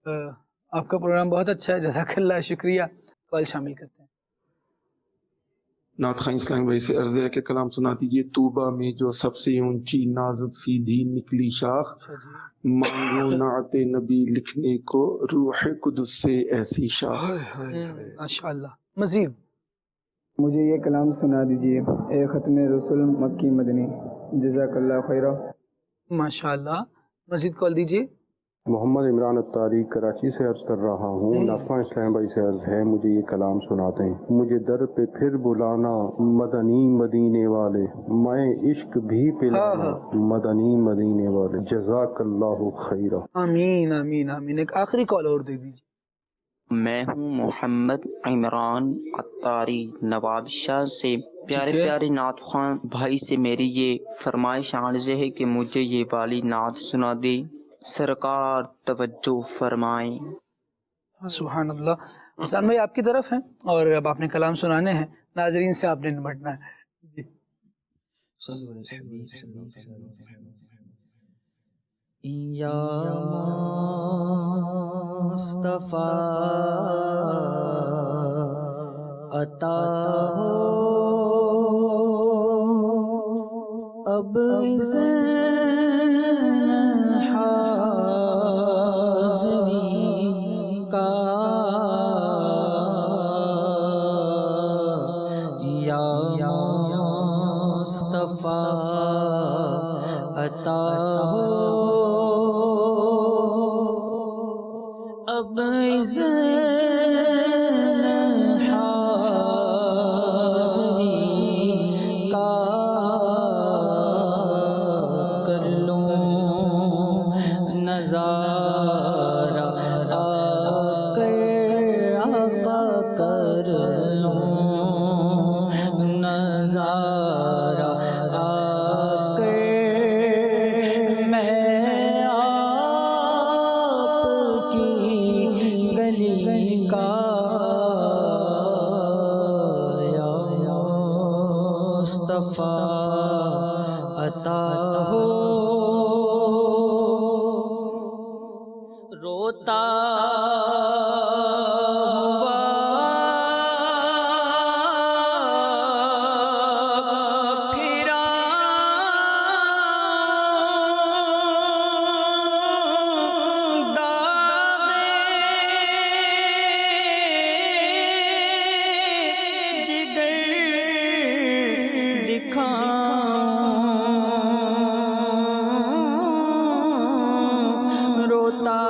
آپ کا پروگرام بہت اچھا ہے, جزاک اللہ, شکریہ. کال شامل کرتے ہیں. نعت خواہ اسلام بھائی سے عرض ہے کہ کلام سنا دیجیے. طوبہ میں جو سب سے اونچی نازک سیدھی نکلی شاخ, مانگو نعت نبی لکھنے کو روح قدس سے ایسی شاخ. ماشاءاللہ. مزید مجھے یہ کلام سنا دیجیے. اے ختم رسول مکی مدنی, جزاک اللہ خیرہ. ماشاءاللہ. مزید کال دیجیے. محمد عمران الطاری کراچی سے عرض کر رہا ہوں. نافع اسلام بھائی سے عرض ہے, مجھے یہ کلام سناتے ہیں. مجھے در پہ پھر بلانا مدنی مدینے والے, میں عشق بھی پلانا مدنی مدینے والے, جزاک اللہ خیرہ. آمین آمین آمین. ایک آخری کال اور دے دیجیے. میں ہوں محمد عمران عطاری نواب شاہ سے. پیارے پیارے نعت خواہ بھائی سے میری یہ فرمائش عرض ہے کہ مجھے یہ والی نعت سنا دے. سرکار توجہ فرمائیں. سبحان اللہ. حسان بھائی آپ کی طرف ہیں, اور اب آپ نے کلام سنانے ہیں, ناظرین سے آپ نے نمٹنا ہے. یا مصطفیٰ عطا ہو اب عطا ہو اب حاضری کا کر لوں نظارہ آ کر آقا کر لوں نظارہ عطا ہو. روتا ہوا پھرا جگر روتا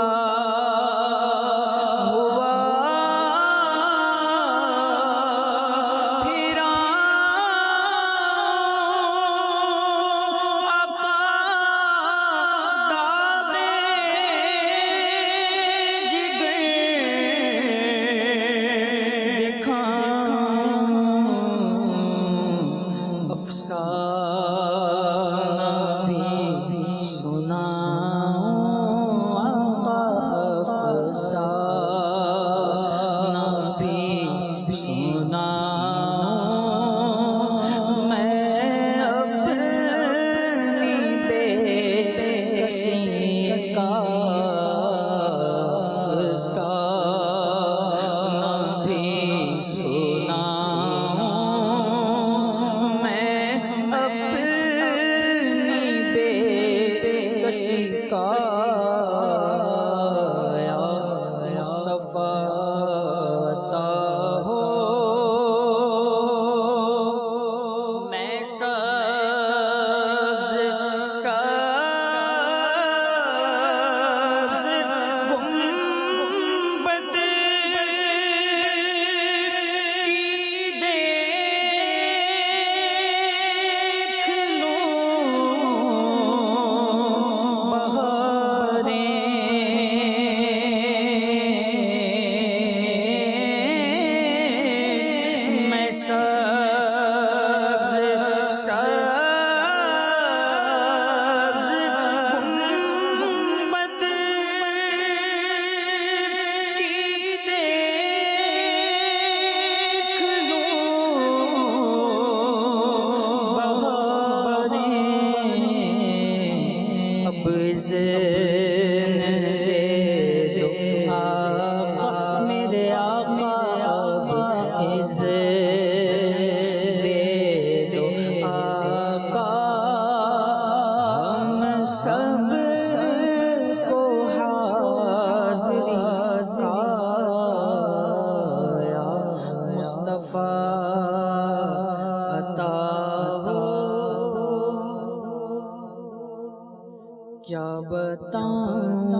بتاؤں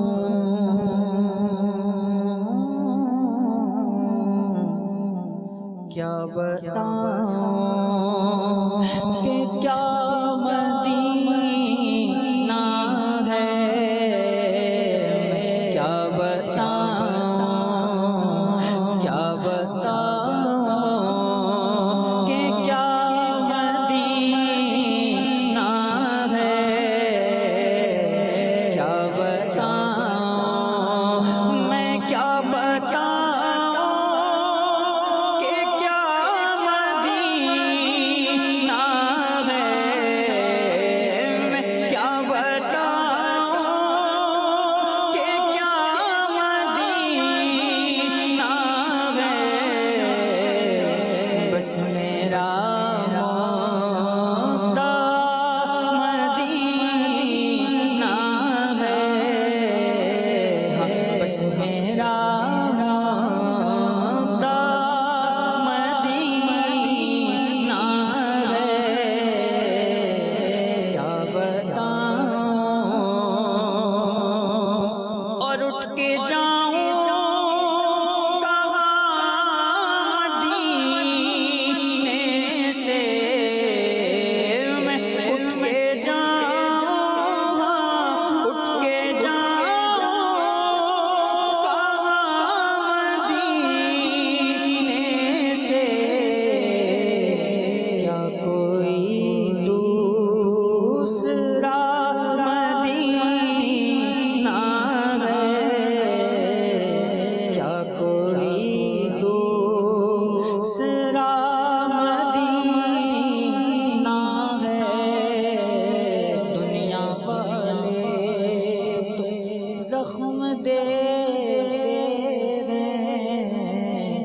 کیا بتاؤں کہ کیا مدینہ ہے کیا بتاؤں کیا بتاؤں کہ کیا مدینہ ہے کیا بتاؤں میں کیا بتاؤں کہ کیا مدینہ ہے میں کیا بتاؤں کہ کیا مدینہ ہے بس میرا مدعا مدینہ ہے بس میرا مدعا مدینہ ہے کیا بتاؤں اور اٹھ کے جاؤں کہاں مدینے سے میں اٹھ کے جاؤں اٹھ کے جاؤں کہاں مدینے سے کیا کوئی دوسرا مدینہ ہے کیا کوئی دوسرا مدینہ ہے دنیا والے تو زخم دے رہے ہیں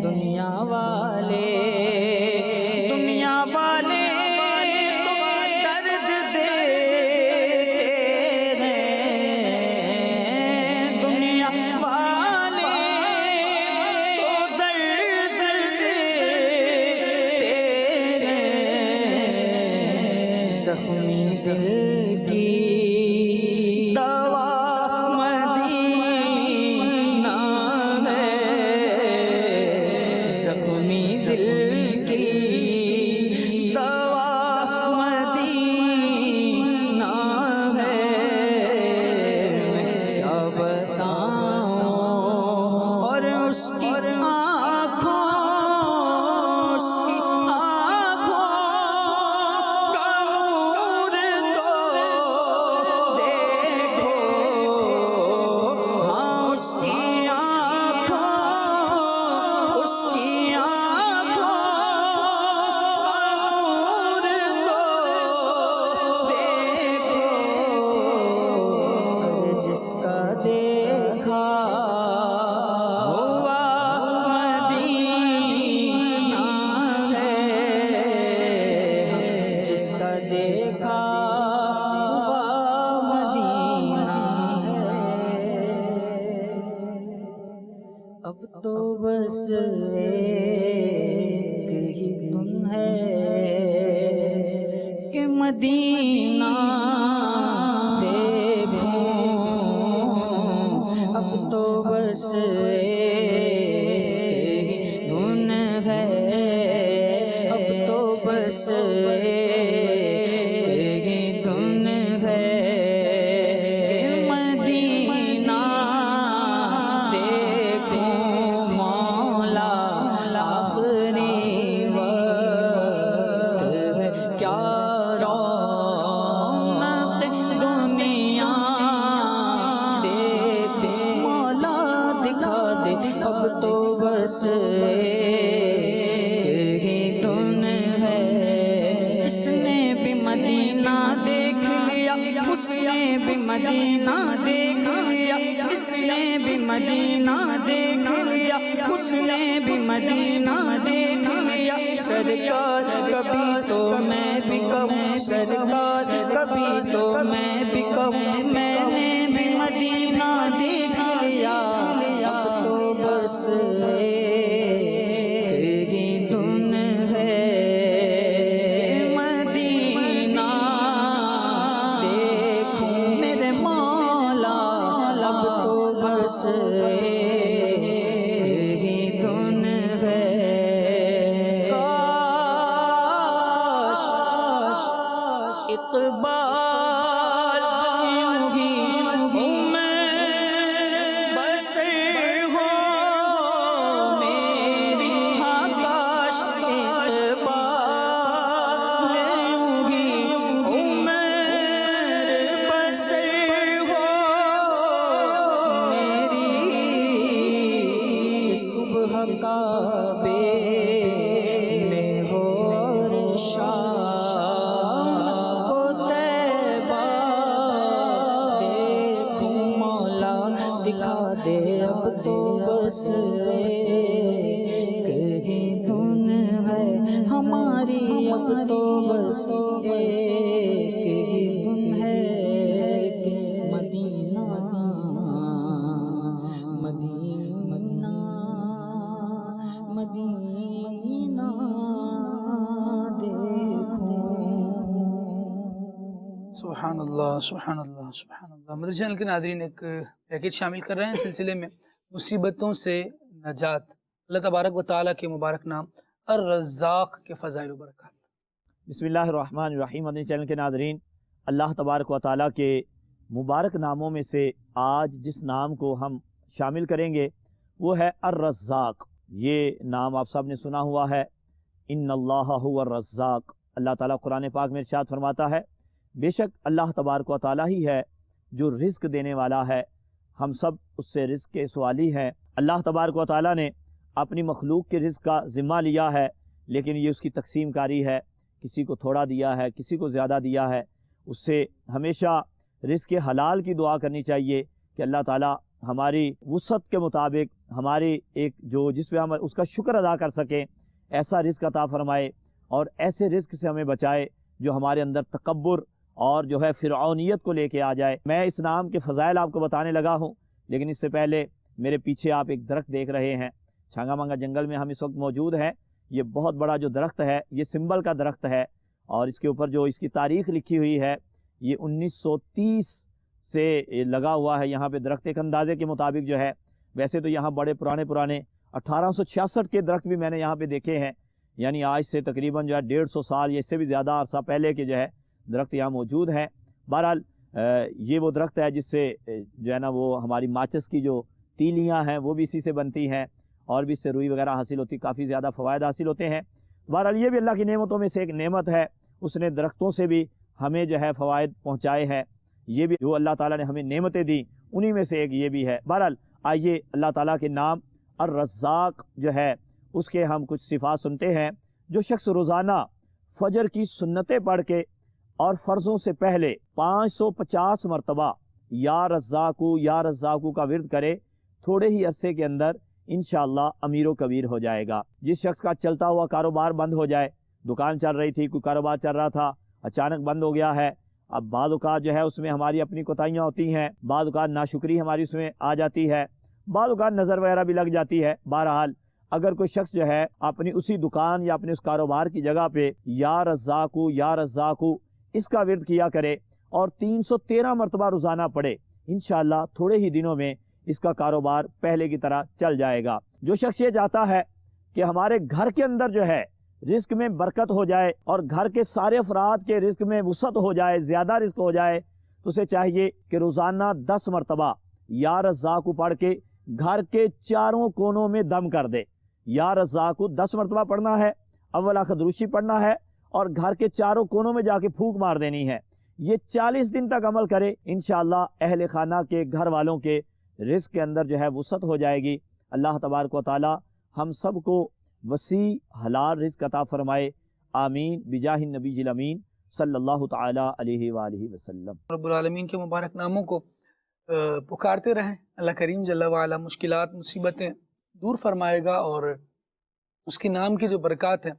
دنیا والے تو درد دیتے ہیں دنیا والے تو درد دیتے ہیں زخمی دل کی دوا مدینہ ہے زخمی دل کی دوا مدینہ ہے میں کیا بتاؤں اور اس کی آنکھوں کا نور تو دیکھو ہاں اس کی آنکھوں کا نور تو دیکھو اگر جس کا دیکھا ہوا مدینہ ہے جس کا دیکھا ہوا مدینہ ہے اب تو بس ایک ہی دن ہے کہ مدینہ دیکھوں اب تو بس ایک ہی دن ہے اب تو بس ایک ہی دن ہے کہ مدینہ دیکھوں مولا آخری وقت ہے کیا رونق دنیا دیکھے مولا دکھا دے اب تو بس ایک ہی دن ہے اس نے بھی مدینہ دیکھ لیا اس نے بھی مدینہ دیکھ لیا اس نے بھی مدینہ دیکھ لیا اس نے بھی مدینہ دیکھ لیا سرکار کبھی تو میں بھی کہوں سرکار کبھی تو میں بھی کہوں میں نے بھی مدینہ دیکھ لیا اب تو بس ایک ہی دن ہے مدینہ دیکھوں میرے مولا صبح کعبے میں ہو اور شام کو طیبہ دیکھوں مولا دکھا دے اب تو بس کہیں دھن ہے ہماری اب تو بس ایک ہی دھن ہے کہ مدینہ مدینہ مدینہ دیکھوں. سبحان اللہ سبحان اللہ سبحان اللہ. مدنی چینل کے ناظرین ایک پیکیج شامل کر رہے ہیں سلسلے میں مصیبتوں سے نجات. اللہ تبارک و تعالیٰ کے مبارک نام الرزاق کے فضائل و برکات. بسم اللہ الرحمن الرحیم. مدنی چینل کے ناظرین، اللہ تبارک و تعالیٰ کے مبارک ناموں میں سے آج جس نام کو ہم شامل کریں گے وہ ہے الرزاق. یہ نام آپ سب نے سنا ہوا ہے، ان اللہ هو الرزاق. اللہ تعالیٰ قرآن پاک میں ارشاد فرماتا ہے بے شک اللہ تبارک و تعالیٰ ہی ہے جو رزق دینے والا ہے، ہم سب اس سے رزق کے سوالی ہیں. اللہ تبارک و تعالیٰ نے اپنی مخلوق کے رزق کا ذمہ لیا ہے، لیکن یہ اس کی تقسیم کاری ہے. کسی کو تھوڑا دیا ہے، کسی کو زیادہ دیا ہے. اس سے ہمیشہ رزق حلال کی دعا کرنی چاہیے کہ اللہ تعالیٰ ہماری وسعت کے مطابق ہماری ایک جو جس پہ ہم اس کا شکر ادا کر سکیں ایسا رزق عطا فرمائے، اور ایسے رزق سے ہمیں بچائے جو ہمارے اندر تکبر اور جو ہے فرعونیت کو لے کے آ جائے. میں اس نام کے فضائل آپ کو بتانے لگا ہوں، لیکن اس سے پہلے میرے پیچھے آپ ایک درخت دیکھ رہے ہیں. چھانگا مانگا جنگل میں ہم اس وقت موجود ہیں. یہ بہت بڑا جو درخت ہے یہ سمبل کا درخت ہے، اور اس کے اوپر جو اس کی تاریخ لکھی ہوئی ہے یہ 1930 سے لگا ہوا ہے یہاں پہ درخت. ایک اندازے کے مطابق جو ہے، ویسے تو یہاں بڑے پرانے 1866 کے درخت بھی میں نے یہاں پہ دیکھے ہیں، یعنی آج سے تقریباً جو ہے 150 سال یا اس سے بھی زیادہ عرصہ پہلے کے جو ہے درخت یہاں موجود ہیں. بہرحال یہ وہ درخت ہے جس سے جو ہے نا وہ ہماری ماچس کی جو تیلیاں ہیں وہ بھی اسی سے بنتی ہیں، اور بھی اس سے روئی وغیرہ حاصل ہوتی، کافی زیادہ فوائد حاصل ہوتے ہیں. بہرحال یہ بھی اللہ کی نعمتوں میں سے ایک نعمت ہے، اس نے درختوں سے بھی ہمیں جو ہے فوائد پہنچائے ہیں. یہ بھی جو اللہ تعالیٰ نے ہمیں نعمتیں دی انہی میں سے ایک یہ بھی ہے. بہرحال آئیے اللہ تعالیٰ کے نام الرزاق جو ہے اس کے ہم کچھ صفات سنتے ہیں. جو شخص روزانہ فجر کی سنتیں پڑھ کے اور فرضوں سے پہلے 550 مرتبہ یا رزاقو کا ورد کرے، تھوڑے ہی عرصے کے اندر انشاءاللہ امیر و کبیر ہو جائے گا. جس شخص کا چلتا ہوا کاروبار بند ہو جائے، دکان چل رہی تھی، کوئی کاروبار چل رہا تھا، اچانک بند ہو گیا ہے. اب بعض اوقات جو ہے اس میں ہماری اپنی کوتاہیاں ہوتی ہیں، بعض اوقات ناشکری ہماری اس میں آ جاتی ہے، بعض اوقات نظر وغیرہ بھی لگ جاتی ہے. بہرحال اگر کوئی شخص جو ہے اپنی اسی دکان یا اپنے اس کاروبار کی جگہ پہ یا رزاقو اس کا ورد کیا کرے اور 313 مرتبہ روزانہ پڑھے، انشاءاللہ تھوڑے ہی دنوں میں اس کا کاروبار پہلے کی طرح چل جائے گا. جو شخص یہ چاہتا ہے کہ ہمارے گھر کے اندر جو ہے رزق میں برکت ہو جائے اور گھر کے سارے افراد کے رزق میں وسعت ہو جائے، زیادہ رزق ہو جائے، تو اسے چاہیے کہ روزانہ 10 مرتبہ یا رزاقو پڑھ کے گھر کے چاروں کونوں میں دم کر دے. یا رزاقو 10 مرتبہ پڑھنا ہے، اول آخر دروشی پڑھنا ہے، اور گھر کے چاروں کونوں میں جا کے پھونک مار دینی ہے. یہ 40 دن تک عمل کرے، انشاءاللہ اہل خانہ کے گھر والوں کے رزق کے اندر جو ہے وسعت ہو جائے گی. اللہ تبارک و تعالی ہم سب کو وسیع حلال رزق عطا فرمائے. آمین بجاہ النبی الامین صلی اللہ تعالی علیہ وآلہ وسلم. رب العالمین کے مبارک ناموں کو پکارتے رہیں. اللہ کریم جل وعلا مشکلات مصیبتیں دور فرمائے گا، اور اس کے نام کی جو برکات ہیں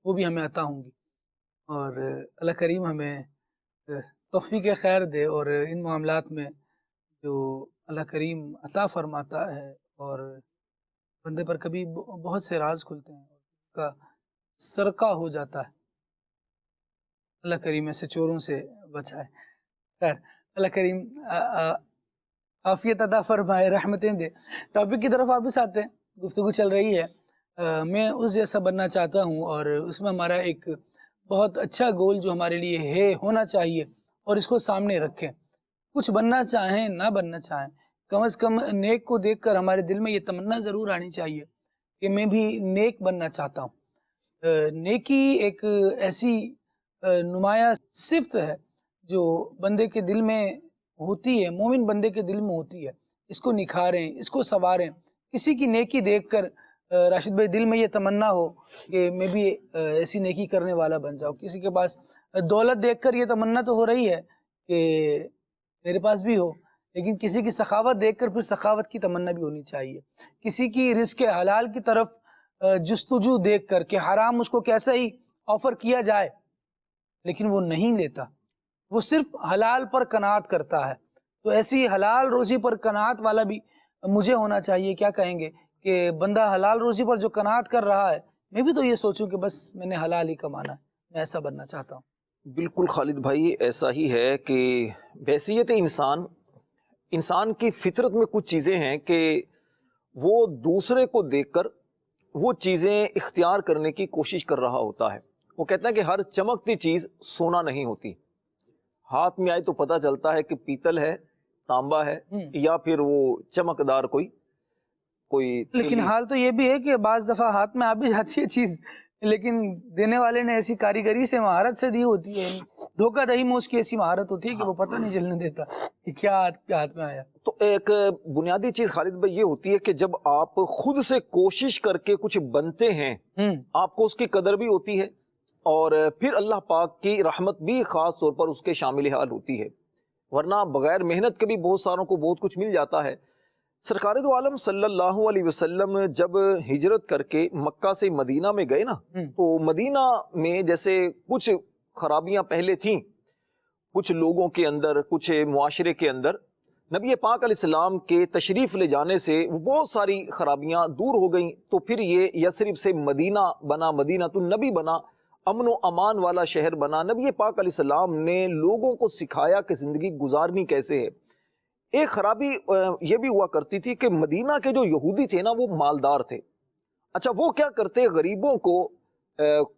وہ بھی ہمیں عطا ہوں گی. اور اللہ کریم ہمیں توفیق خیر دے، اور ان معاملات میں جو اللہ کریم عطا فرماتا ہے اور بندے پر کبھی بہت سے راز کھلتے ہیں، اس کا سرقہ ہو جاتا ہے، اللہ کریم ایسے چوروں سے بچائے. خیر اللہ کریم عافیت عطا فرمائے، رحمتیں دے. ٹاپک کی طرف واپس آتے ہیں. گفتگو چل رہی ہے میں اس جیسا بننا چاہتا ہوں، اور اس میں ہمارا ایک بہت اچھا گول جو ہمارے لیے ہے ہونا چاہیے، اور اس کو سامنے رکھیں. کچھ بننا چاہیں نہ بننا چاہیں، کم از کم نیک کو دیکھ کر ہمارے دل میں یہ تمنا ضرور آنی چاہیے کہ میں بھی نیک بننا چاہتا ہوں. نیکی ایک ایسی نمایاں صفت ہے جو بندے کے دل میں ہوتی ہے، مومن بندے کے دل میں ہوتی ہے. اس کو نکھاریں، اس کو سنواریں. کسی کی نیکی دیکھ کر راشد بھائی دل میں یہ تمنا ہو کہ میں بھی ایسی نیکی کرنے والا بن جاؤں. کسی کے پاس دولت دیکھ کر یہ تمنا تو ہو رہی ہے کہ میرے پاس بھی ہو، لیکن کسی کی سخاوت دیکھ کر پھر سخاوت کی تمنا بھی ہونی چاہیے. کسی کی رزق حلال کی طرف جستجو دیکھ کر کہ حرام اس کو کیسا ہی آفر کیا جائے لیکن وہ نہیں لیتا، وہ صرف حلال پر قناعت کرتا ہے. تو ایسی حلال روزی پر قناعت والا بھی مجھے ہونا چاہیے. کیا کہیں گے کہ بندہ حلال روزی پر جو قناعت کر رہا ہے، میں بھی تو یہ سوچوں کہ بس میں نے حلال ہی کمانا ہے، میں ایسا بننا چاہتا ہوں. بالکل خالد بھائی ایسا ہی ہے کہ بحیثیت انسان کی فطرت میں کچھ چیزیں ہیں کہ وہ دوسرے کو دیکھ کر وہ چیزیں اختیار کرنے کی کوشش کر رہا ہوتا ہے. وہ کہتا ہے کہ ہر چمکتی چیز سونا نہیں ہوتی، ہاتھ میں آئے تو پتہ چلتا ہے کہ پیتل ہے، تانبا ہے، یا پھر وہ چمکدار کوئی. لیکن حال تو یہ بھی ہے کہ بعض دفعہ ہاتھ میں آ بھی جاتی ہے چیز، لیکن دینے والے نے ایسی کاریگری سے مہارت سے دی ہوتی ہے، دھوکہ دہی میں اس کی ایسی مہارت ہوتی ہے کہ وہ پتہ نہیں چلنے دیتا کہ کیا ہاتھ میں آیا. تو ایک بنیادی چیز خالد بھائی یہ ہوتی ہے کہ جب آپ خود سے کوشش کر کے کچھ بنتے ہیں آپ کو اس کی قدر بھی ہوتی ہے، اور پھر اللہ پاک کی رحمت بھی خاص طور پر اس کے شامل حال ہوتی ہے. ورنہ بغیر محنت کے بھی بہت ساروں کو بہت کچھ مل جاتا ہے. سرکار دو عالم صلی اللہ علیہ وسلم جب ہجرت کر کے مکہ سے مدینہ میں گئے نا، تو مدینہ میں جیسے کچھ خرابیاں پہلے تھیں کچھ لوگوں کے اندر، کچھ معاشرے کے اندر، نبی پاک علیہ السلام کے تشریف لے جانے سے وہ بہت ساری خرابیاں دور ہو گئیں. تو پھر یہ یثرب سے مدینہ بنا، مدینہ النبی بنا، امن و امان والا شہر بنا. نبی پاک علیہ السلام نے لوگوں کو سکھایا کہ زندگی گزارنی کیسے ہے. ایک خرابی یہ بھی ہوا کرتی تھی کہ مدینہ کے جو یہودی تھے نا وہ مالدار تھے. اچھا وہ کیا کرتے، غریبوں کو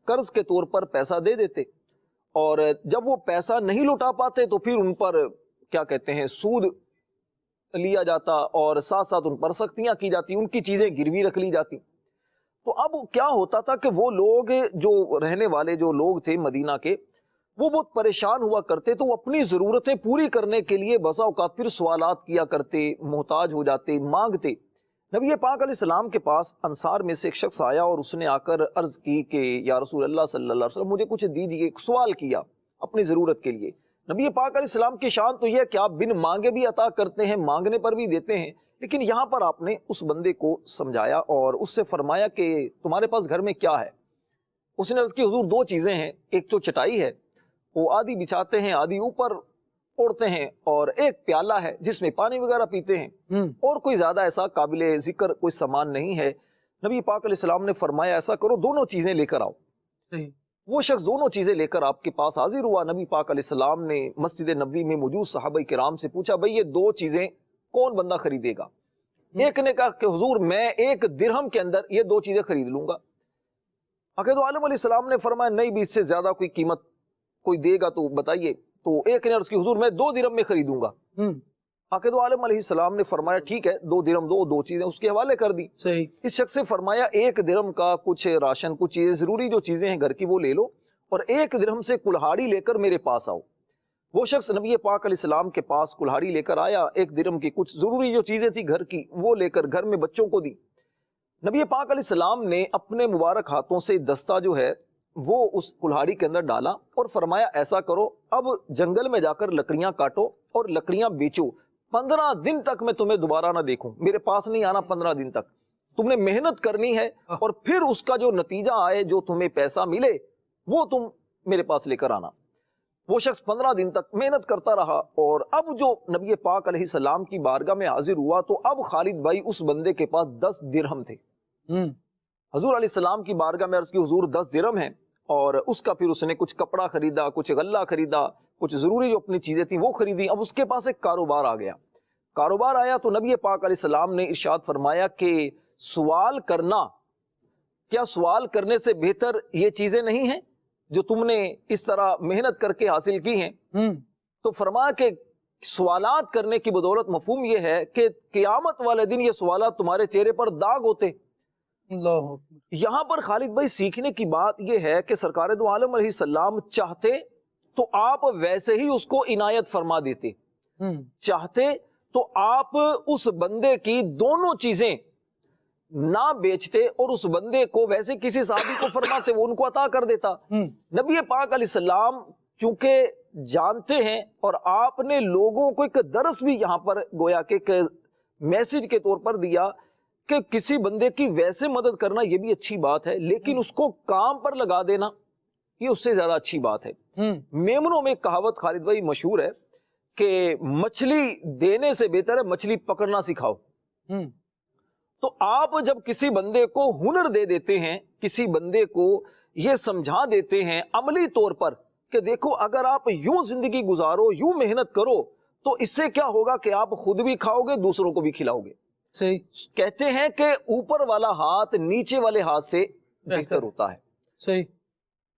قرض کے طور پر پیسہ دے دیتے، اور جب وہ پیسہ نہیں لوٹا پاتے تو پھر ان پر کیا کہتے ہیں سود لیا جاتا، اور ساتھ ساتھ ان پر سختیاں کی جاتی، ان کی چیزیں گروی رکھ لی جاتی. تو اب کیا ہوتا تھا کہ وہ لوگ جو رہنے والے جو لوگ تھے مدینہ کے، وہ بہت پریشان ہوا کرتے. تو وہ اپنی ضرورتیں پوری کرنے کے لیے بسا اوقات پھر سوالات کیا کرتے، محتاج ہو جاتے، مانگتے. نبی پاک علیہ السلام کے پاس انصار میں سے ایک شخص آیا اور اس نے آ کر عرض کی کہ یا رسول اللہ صلی اللہ علیہ وسلم مجھے کچھ دیجیے. ایک سوال کیا اپنی ضرورت کے لیے. نبی پاک علیہ السلام کی شان تو یہ کہ آپ بن مانگے بھی عطا کرتے ہیں، مانگنے پر بھی دیتے ہیں. لیکن یہاں پر آپ نے اس بندے کو سمجھایا اور اس سے فرمایا کہ تمہارے پاس گھر میں کیا ہے. اس نے عرض کی حضور دو چیزیں ہیں، ایک تو چٹائی ہے وہ آدھی بچھاتے ہیں آدھی اوپر اوڑھتے ہیں، اور ایک پیالہ ہے جس میں پانی وغیرہ پیتے ہیں، اور کوئی زیادہ ایسا قابل ذکر کوئی سامان نہیں ہے. نبی پاک علیہ السلام نے فرمایا ایسا کرو دونوں چیزیں لے کر آؤ. وہ شخص دونوں چیزیں لے کر آپ کے پاس حاضر ہوا. نبی پاک علیہ السلام نے مسجد نبوی میں موجود صحابہ کرام سے پوچھا بھئی یہ دو چیزیں کون بندہ خریدے گا؟ ایک نے کہا کہ حضور میں 1 درہم کے اندر یہ دو چیزیں خرید لوں گا. عقید عالم علیہ السلام نے فرمایا نہیں بھی اس سے زیادہ کوئی قیمت کوئی دے گا تو بتائیے. تو ایک نے عرض کی حضور میں 2 درہم میں خریدوں گا. عقید عالم علیہ السلام نے فرمایا ٹھیک ہے 2 درہم دو چیزیں اس کے حوالے کر دی. اس شخص سے فرمایا 1 درہم کا کچھ راشن، کچھ چیزیں ضروری جو چیزیں ہیں گھر کی وہ لے لو، اور 1 درہم سے کلہاڑی لے کر میرے پاس آؤ. وہ شخص نبی پاک علیہ السلام کے پاس کلہاڑی لے کر آیا، 1 درہم کی کچھ ضروری جو چیزیں تھی گھر کی وہ لے کر گھر میں بچوں کو دی. نبی پاک علیہ السلام نے اپنے مبارک ہاتھوں سے دستہ جو ہے وہ اس کلہاڑی کے اندر ڈالا اور فرمایا ایسا کرو اب جنگل میں جا کر لکڑیاں کاٹو اور لکڑیاں بیچو، 15 دن تک میں تمہیں دوبارہ نہ دیکھوں، میرے پاس نہیں آنا 15 دن تک. تم نے محنت کرنی ہے اور پھر اس کا جو نتیجہ آئے، جو تمہیں پیسہ ملے وہ تم میرے پاس لے کر آنا. وہ شخص 15 دن تک محنت کرتا رہا، اور اب جو نبی پاک علیہ السلام کی بارگاہ میں حاضر ہوا تو اب خالد بھائی اس بندے کے پاس 10 درہم تھے. حضور علیہ السلام کی بارگاہ میں عرض کی حضور 10 درہم ہیں، اور اس کا پھر اس نے کچھ کپڑا خریدا، کچھ غلہ خریدا، کچھ ضروری جو اپنی چیزیں تھیں وہ خریدی. اب اس کے پاس ایک کاروبار آ گیا. کاروبار آیا تو نبی پاک علیہ السلام نے ارشاد فرمایا کہ سوال کرنا، کیا سوال کرنے سے بہتر یہ چیزیں نہیں ہیں جو تم نے اس طرح محنت کر کے حاصل کی ہیں؟ تو فرمایا کہ سوالات کرنے کی بدولت مفہوم یہ ہے کہ قیامت والے دن یہ سوالات تمہارے چہرے پر داغ ہوتے. اللہ. یہاں پر خالد بھائی سیکھنے کی بات یہ ہے کہ سرکار دو عالم علیہ السلام چاہتے تو آپ ویسے ہی اس کو عنایت فرما دیتے، چاہتے تو آپ اس بندے کی دونوں چیزیں نہ بیچتے اور اس بندے کو ویسے کسی صحابی کو فرماتے وہ ان کو عطا کر دیتا. نبی پاک علیہ السلام کیونکہ جانتے ہیں اور آپ نے لوگوں کو ایک درس بھی یہاں پر گویا کہ میسج کے طور پر دیا کہ کسی بندے کی ویسے مدد کرنا یہ بھی اچھی بات ہے، لیکن اس کو کام پر لگا دینا یہ اس سے زیادہ اچھی بات ہے. میمنوں میں ایک کہاوت خالد بھائی مشہور ہے کہ مچھلی دینے سے بہتر ہے مچھلی پکڑنا سکھاؤ. تو آپ جب کسی بندے کو ہنر دے دیتے ہیں، کسی بندے کو یہ سمجھا دیتے ہیں عملی طور پر کہ دیکھو اگر آپ یوں زندگی گزارو، یوں محنت کرو، تو اس سے کیا ہوگا کہ آپ خود بھی کھاؤ گے، دوسروں کو بھی کھلاؤ گے. صحیح. کہتے ہیں کہ اوپر والا ہاتھ نیچے والے ہاتھ سے بہتر ہوتا ہے. صحیح.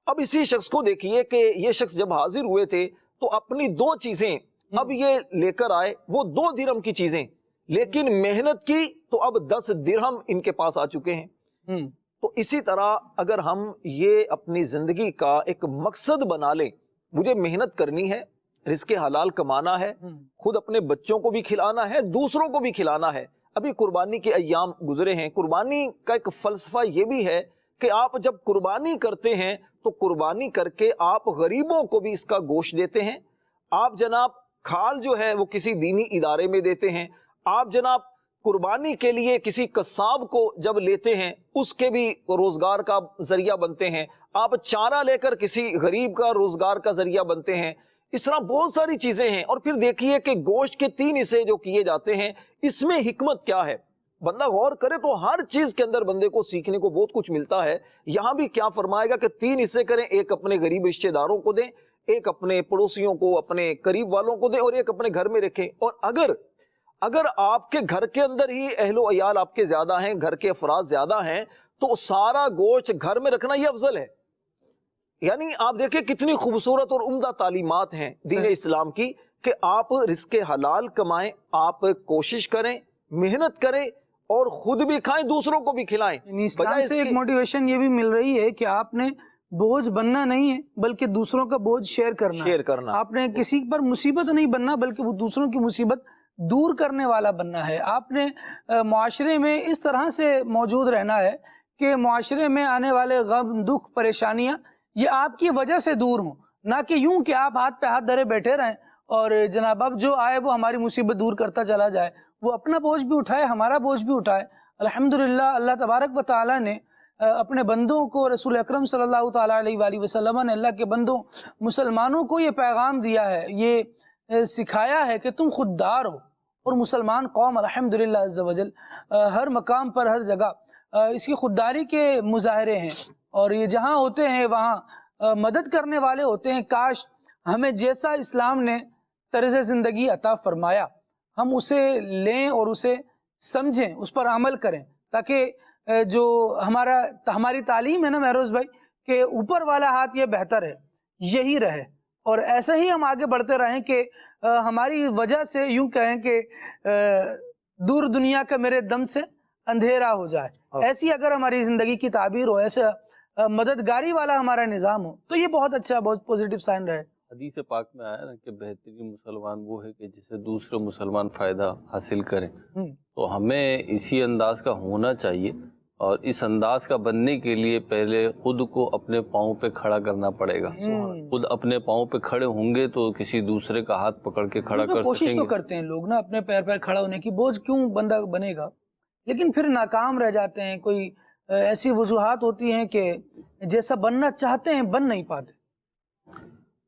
اب اسی شخص کو دیکھیے کہ یہ شخص جب حاضر ہوئے تھے تو اپنی 2 چیزیں اب یہ لے کر آئے، وہ 2 درہم کی چیزیں، لیکن محنت کی تو اب 10 درہم ان کے پاس آ چکے ہیں. تو اسی طرح اگر ہم یہ اپنی زندگی کا ایک مقصد بنا لیں، مجھے محنت کرنی ہے، رزق حلال کمانا ہے، خود اپنے بچوں کو بھی کھلانا ہے، دوسروں کو بھی کھلانا ہے. ابھی قربانی کے ایام گزرے ہیں، قربانی کا ایک فلسفہ یہ بھی ہے کہ آپ جب قربانی کرتے ہیں تو قربانی کر کے آپ غریبوں کو بھی اس کا گوشت دیتے ہیں. آپ جناب کھال جو ہے وہ کسی دینی ادارے میں دیتے ہیں. آپ جناب قربانی کے لیے کسی قصاب کو جب لیتے ہیں اس کے بھی روزگار کا ذریعہ بنتے ہیں. آپ چارہ لے کر کسی غریب کا روزگار کا ذریعہ بنتے ہیں. اس طرح بہت ساری چیزیں ہیں. اور پھر دیکھیے کہ گوشت کے 3 حصے جو کیے جاتے ہیں، اس میں حکمت کیا ہے؟ بندہ غور کرے تو ہر چیز کے اندر بندے کو سیکھنے کو بہت کچھ ملتا ہے. یہاں بھی کیا فرمائے گا کہ 3 حصے کریں، ایک اپنے غریب رشتہ داروں کو دیں، ایک اپنے پڑوسیوں کو، اپنے قریب والوں کو دیں، اور ایک اپنے گھر میں رکھیں. اور اگر آپ کے گھر کے اندر ہی اہل و عیال آپ کے زیادہ ہیں، گھر کے افراد زیادہ ہیں، تو سارا گوشت گھر میں رکھنا یہ افضل ہے. یعنی آپ دیکھیں کتنی خوبصورت اور عمدہ تعلیمات ہیں دین اسلام کی کہ آپ رزق حلال کمائیں، آپ کوشش کریں، محنت کریں اور خود بھی کھائیں، دوسروں کو بھی کھلائیں. اسلام سے ایک موٹیویشن یہ بھی مل رہی ہے کہ آپ نے بوجھ بننا نہیں ہے بلکہ دوسروں کا بوجھ شیئر کرنا. آپ نے کسی پر مصیبت نہیں بننا بلکہ وہ دوسروں کی مصیبت دور کرنے والا بننا ہے. آپ نے معاشرے میں اس طرح سے موجود رہنا ہے کہ معاشرے میں آنے والے غم، دکھ، پریشانیاں یہ آپ کی وجہ سے دور ہوں، نہ کہ یوں کہ آپ ہاتھ پہ ہاتھ دھرے بیٹھے رہیں اور جناب اب جو آئے وہ ہماری مصیبت دور کرتا چلا جائے. وہ اپنا بوجھ بھی اٹھائے، ہمارا بوجھ بھی اٹھائے. الحمدللہ اللہ تبارک و تعالیٰ نے اپنے بندوں کو، رسول اکرم صلی اللہ تعالیٰ علیہ وآلہ وسلم نے اللہ کے بندوں مسلمانوں کو یہ پیغام دیا ہے، یہ سکھایا ہے کہ تم خوددار ہو. اور مسلمان قوم الحمدللہ عز و جل ہر مقام پر، ہر جگہ اس کی خودداری کے مظاہرے ہیں، اور یہ جہاں ہوتے ہیں وہاں مدد کرنے والے ہوتے ہیں. کاش ہمیں جیسا اسلام نے طرز زندگی عطا فرمایا ہم اسے لیں اور اسے سمجھیں، اس پر عمل کریں، تاکہ جو ہماری تعلیم ہے نا مہروز بھائی کہ اوپر والا ہاتھ یہ بہتر ہے، یہی رہے اور ایسا ہی ہم آگے بڑھتے رہیں کہ ہماری وجہ سے یوں کہیں کہ دور دنیا کا میرے دم سے اندھیرا ہو جائے. ایسی اگر ہماری زندگی کی تعبیر ہو، ایسا مددگاری والا ہمارا نظام ہو تو یہ بہت اچھا، بہت پوزیٹیو سائن رہے. حدیث پاک میں آیا نا کہ بہترین مسلمان وہ ہے کہ جسے دوسرے مسلمان فائدہ حاصل کریں. تو ہمیں اسی انداز کا ہونا چاہیے، اور اس انداز کا بننے کے لیے پہلے خود کو اپنے پاؤں پہ کھڑا کرنا پڑے گا. خود اپنے پاؤں پہ کھڑے ہوں گے تو کسی دوسرے کا ہاتھ پکڑ کے کھڑا کر سکیں گے. کوشش تو کرتے ہیں لوگ نا اپنے پیر پر کھڑا ہونے کی، بوجھ کیوں بندہ بنے گا، لیکن پھر ناکام رہ جاتے ہیں. کوئی ایسی وجوہات ہوتی ہیں کہ جیسا بننا چاہتے ہیں بن نہیں پاتے.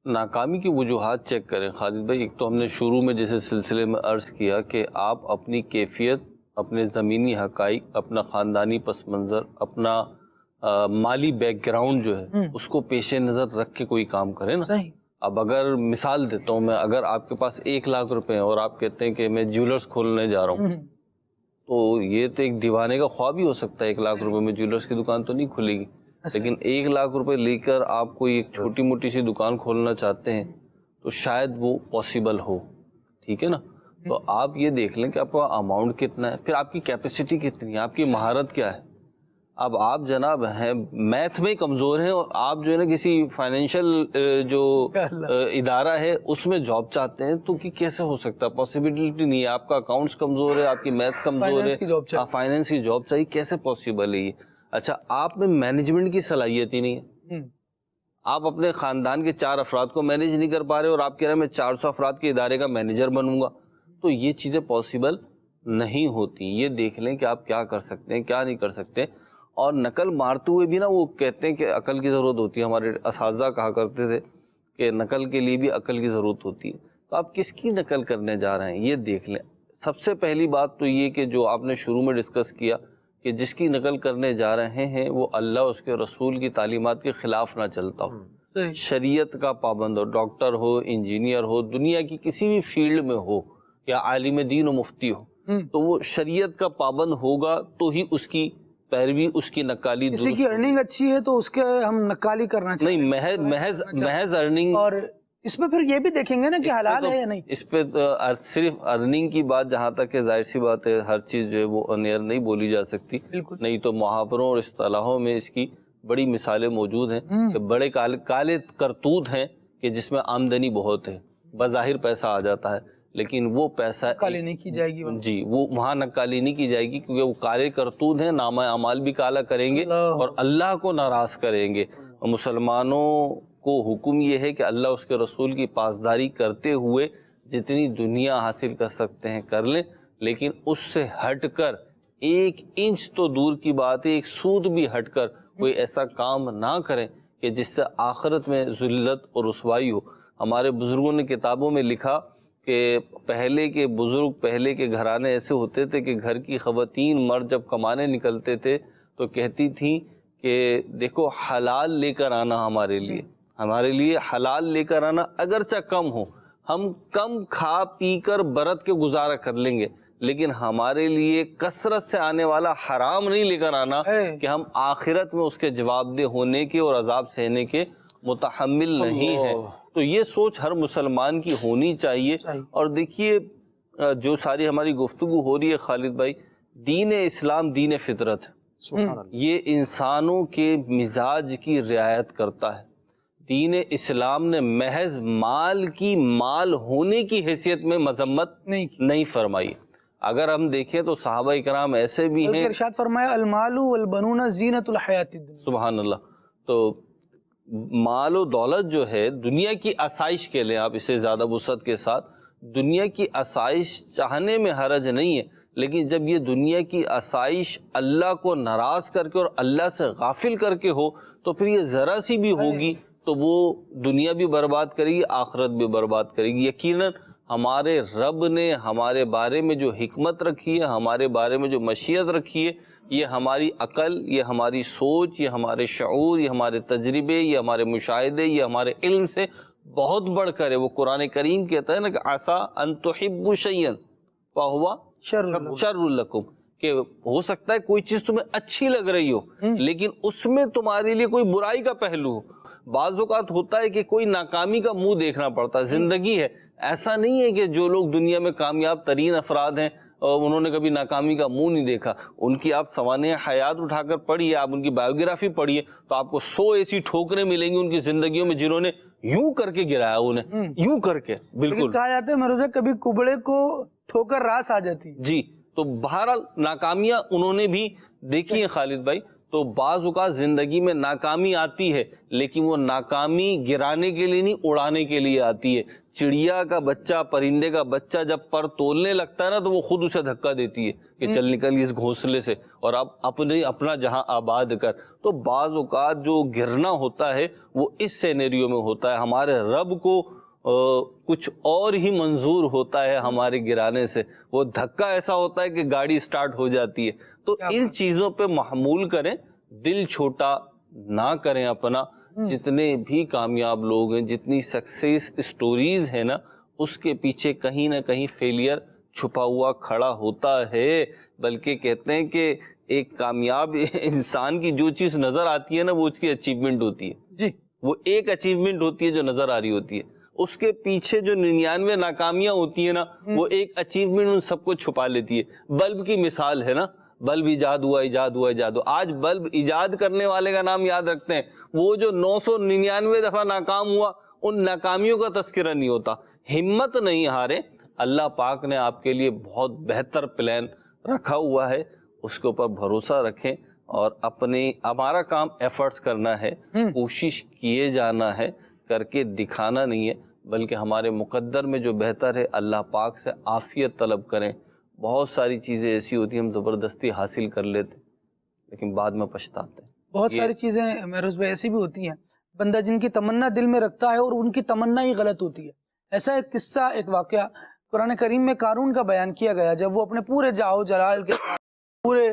ناکامی کی وجوہات چیک کریں خالد بھائی. ایک تو ہم نے شروع میں جیسے سلسلے میں عرض کیا کہ آپ اپنی کیفیت، اپنے زمینی حقائق، اپنا خاندانی پس منظر، اپنا مالی بیک گراؤنڈ جو ہے اس کو پیش نظر رکھ کے کوئی کام کریں نا. اب اگر مثال دیتا ہوں میں، اگر آپ کے پاس 1 لاکھ روپے ہیں اور آپ کہتے ہیں کہ میں جیولرز کھولنے جا رہا ہوں، تو یہ تو ایک دیوانے کا خواب ہی ہو سکتا ہے. 1 لاکھ روپے میں جیولرز کی دکان تو نہیں کھلے گی، لیکن 1 لاکھ روپے لے کر آپ کوئی ایک چھوٹی موٹی سی دکان کھولنا چاہتے ہیں تو شاید وہ پاسبل ہو. ٹھیک ہے نا. تو آپ یہ دیکھ لیں کہ آپ کا اماؤنٹ کتنا ہے، پھر آپ کی کیپیسٹی کتنی ہے، آپ کی مہارت کیا ہے. اب آپ جناب ہیں میتھ میں کمزور ہیں اور آپ جو ہے نا کسی فائنینشیل جو ادارہ ہے اس میں جاب چاہتے ہیں، تو کہ کیسے ہو سکتا ہے؟ پاسبلٹی نہیں ہے. آپ کا اکاؤنٹس کمزور ہے، آپ کی میتھس کمزور ہے، فائنینس کی جاب چاہیے، کیسے پاسبل ہے یہ؟ اچھا، آپ میں مینجمنٹ کی صلاحیت ہی نہیں ہے. آپ اپنے خاندان کے 4 افراد کو مینیج نہیں کر پا رہے اور آپ کہہ رہے ہیں میں 400 افراد کے ادارے کا مینیجر بنوں گا، تو یہ چیزیں پاسبل نہیں ہوتی. یہ دیکھ لیں کہ آپ کیا کر سکتے ہیں، کیا نہیں کر سکتے. اور نقل مارتے ہوئے بھی نا وہ کہتے ہیں کہ عقل کی ضرورت ہوتی ہے. ہمارے اساتذہ کہا کرتے تھے کہ نقل کے لیے بھی عقل کی ضرورت ہوتی ہے. تو آپ کس کی نقل کرنے جا رہے ہیں یہ دیکھ لیں. سب سے پہلی بات تو یہ کہ جو آپ نے شروع میں ڈسکس کیا کہ جس کی نقل کرنے جا رہے ہیں وہ اللہ اس کے رسول کی تعلیمات کے خلاف نہ چلتا ہو، شریعت کا پابند ہو، ڈاکٹر ہو، انجینئر ہو، دنیا کی کسی بھی فیلڈ میں ہو، یا عالم دین و مفتی ہو، تو وہ شریعت کا پابند ہوگا تو ہی اس کی پیروی، اس کی نقالی کسی کی ارننگ اچھی ہے تو اس کے ہم نقالی کرنا چاہیے، نہیں محض ارننگ. اور اس میں پھر یہ بھی دیکھیں گے نا کہ حلال ہے یا نہیں. اس پہ صرف ارننگ کی بات جہاں تک کہ ظاہر سی بات ہے ہر چیز جو ہے وہ انیر نہیں بولی جا سکتی، نہیں تو محاوروں اور اصطلاحوں میں اس کی بڑی مثالیں موجود ہیں کہ بڑے کالے کرتوت ہیں کہ جس میں آمدنی بہت ہے، بظاہر پیسہ آ جاتا ہے لیکن وہ پیسہ نقالی نہیں کی جائے گی. جی، وہ وہاں نقالی نہیں کی جائے گی کیونکہ وہ کالے کرتوت ہیں، نامہ اعمال بھی کالا کریں گے اور اللہ کو ناراض کریں گے. مسلمانوں کو حکم یہ ہے کہ اللہ اس کے رسول کی پاسداری کرتے ہوئے جتنی دنیا حاصل کر سکتے ہیں کر لیں، لیکن اس سے ہٹ کر 1 انچ تو دور کی بات ہے 1 سود بھی ہٹ کر کوئی ایسا کام نہ کریں کہ جس سے آخرت میں ذلت اور رسوائی ہو. ہمارے بزرگوں نے کتابوں میں لکھا کہ پہلے کے بزرگ، پہلے کے گھرانے ایسے ہوتے تھے کہ گھر کی خواتین مرد جب کمانے نکلتے تھے تو کہتی تھیں کہ دیکھو حلال لے کر آنا، ہمارے لیے حلال لے کر آنا، اگرچہ کم ہو، ہم کم کھا پی کر برت کے گزارا کر لیں گے، لیکن ہمارے لیے کثرت سے آنے والا حرام نہیں لے کر آنا کہ ہم آخرت میں اس کے جواب دہ ہونے کے اور عذاب سہنے کے متحمل نہیں ہیں. تو یہ سوچ ہر مسلمان کی ہونی چاہیے. اور دیکھیے جو ساری ہماری گفتگو ہو رہی ہے خالد بھائی، دین اسلام دین فطرت، یہ انسانوں کے مزاج کی رعایت کرتا ہے. دین اسلام نے محض مال ہونے کی حیثیت میں مذمت نہیں فرمائی. اگر ہم دیکھیں تو صحابہ کرام ایسے بھی ہیں، ارشاد فرمایا المال والبنون زینت الحیات الدنیا. سبحان اللہ. تو مال و دولت جو ہے دنیا کی آسائش کے لیں، آپ اسے زیادہ وسعت کے ساتھ، دنیا کی آسائش چاہنے میں حرج نہیں ہے، لیکن جب یہ دنیا کی آسائش اللہ کو ناراض کر کے اور اللہ سے غافل کر کے ہو تو پھر یہ ذرا سی بھی ہوگی تو وہ دنیا بھی برباد کرے گی، آخرت بھی برباد کرے گی. یقیناً ہمارے رب نے ہمارے بارے میں جو حکمت رکھی ہے، ہمارے بارے میں جو مشیت رکھی ہے، یہ ہماری عقل، یہ ہماری سوچ، یہ ہمارے شعور، یہ ہمارے تجربے، یہ ہمارے مشاہدے، یہ ہمارے علم سے بہت بڑھ کر ہے. وہ قرآن کریم کہتا ہے نا کہ عسیٰ ان تحبوا شیئا فہو شر لکم، کہ ہو سکتا ہے کوئی چیز تمہیں اچھی لگ رہی ہو لیکن اس میں تمہارے لیے کوئی برائی کا پہلو ہو. بعض اوقات ہوتا ہے کہ کوئی ناکامی کا منہ دیکھنا پڑتا ہے، زندگی ہے. ایسا نہیں ہے کہ جو لوگ دنیا میں کامیاب ترین افراد ہیں اور انہوں نے کبھی ناکامی کا منہ نہیں دیکھا. ان کی آپ سوانح حیات اٹھا کر پڑھیے، آپ ان کی بایوگرافی پڑھیے تو آپ کو 100 ایسی ٹھوکریں ملیں گی ان کی زندگیوں میں جنہوں نے یوں کر کے گرایا، انہیں یوں کر کے. بالکل کہا جاتا ہے مروزہ کبھی کبڑے کو ٹھوکر راس آ جاتی. جی، تو بہرحال ناکامیاں انہوں نے بھی دیکھی ہیں خالد بھائی. تو بعض اوقات زندگی میں ناکامی آتی ہے لیکن وہ ناکامی گرانے کے لیے نہیں، اڑانے کے لیے آتی ہے. چڑیا کا بچہ، پرندے کا بچہ جب پر تولنے لگتا ہے نا تو وہ خود اسے دھکا دیتی ہے کہ چل نکل اس گھونسلے سے اور اب اپنا جہاں آباد کر. تو بعض اوقات جو گرنا ہوتا ہے وہ اس سینیریو میں ہوتا ہے. ہمارے رب کو کچھ اور ہی منظور ہوتا ہے ہمارے گرانے سے، وہ دھکا ایسا ہوتا ہے کہ گاڑی سٹارٹ ہو جاتی ہے. تو ان چیزوں پہ محمول کریں، دل چھوٹا نہ کریں اپنا. جتنے بھی کامیاب لوگ ہیں، جتنی سکسیس اسٹوریز ہیں نا، اس کے پیچھے کہیں نہ کہیں فیلئر چھپا ہوا کھڑا ہوتا ہے. بلکہ کہتے ہیں کہ ایک کامیاب انسان کی جو چیز نظر آتی ہے نا وہ اس کی اچیومنٹ ہوتی ہے. جی، وہ ایک اچیومنٹ ہوتی ہے جو نظر آ رہی ہوتی ہے. اس کے پیچھے جو 99 ناکامیاں ہوتی ہیں نا وہ ایک اچیومنٹ ان سب کو چھپا لیتی ہے. بلب کی مثال ہے نا، بلب ایجاد ہوا ایجاد ہوا ایجاد ہوا. آج بلب ایجاد کرنے والے کا نام یاد رکھتے ہیں, وہ جو 999 دفعہ ناکام ہوا ان ناکامیوں کا تذکرہ نہیں ہوتا. ہمت نہیں ہارے, اللہ پاک نے آپ کے لیے بہت بہتر پلان رکھا ہوا ہے, اس کے اوپر بھروسہ رکھیں اور ہمارا کام ایفرٹس کرنا ہے, کوشش کیے جانا ہے, کر کے دکھانا نہیں ہے, بلکہ ہمارے مقدر میں جو بہتر ہے اللہ پاک سے عافیت طلب کریں. بہت ساری چیزیں ایسی ہوتی ہیں ہم زبردستی حاصل کر لیتے لیکن بعد میں پچھتاتے ہیں. بہت ساری چیزیں مہروز بھائی ایسی بھی ہوتی ہیں بندہ جن کی تمنا دل میں رکھتا ہے اور ان کی تمنا ہی غلط ہوتی ہے. ایسا ایک قصہ ایک واقعہ قرآن کریم میں قارون کا بیان کیا گیا, جب وہ اپنے پورے جاؤ جلال کے ساتھ پورے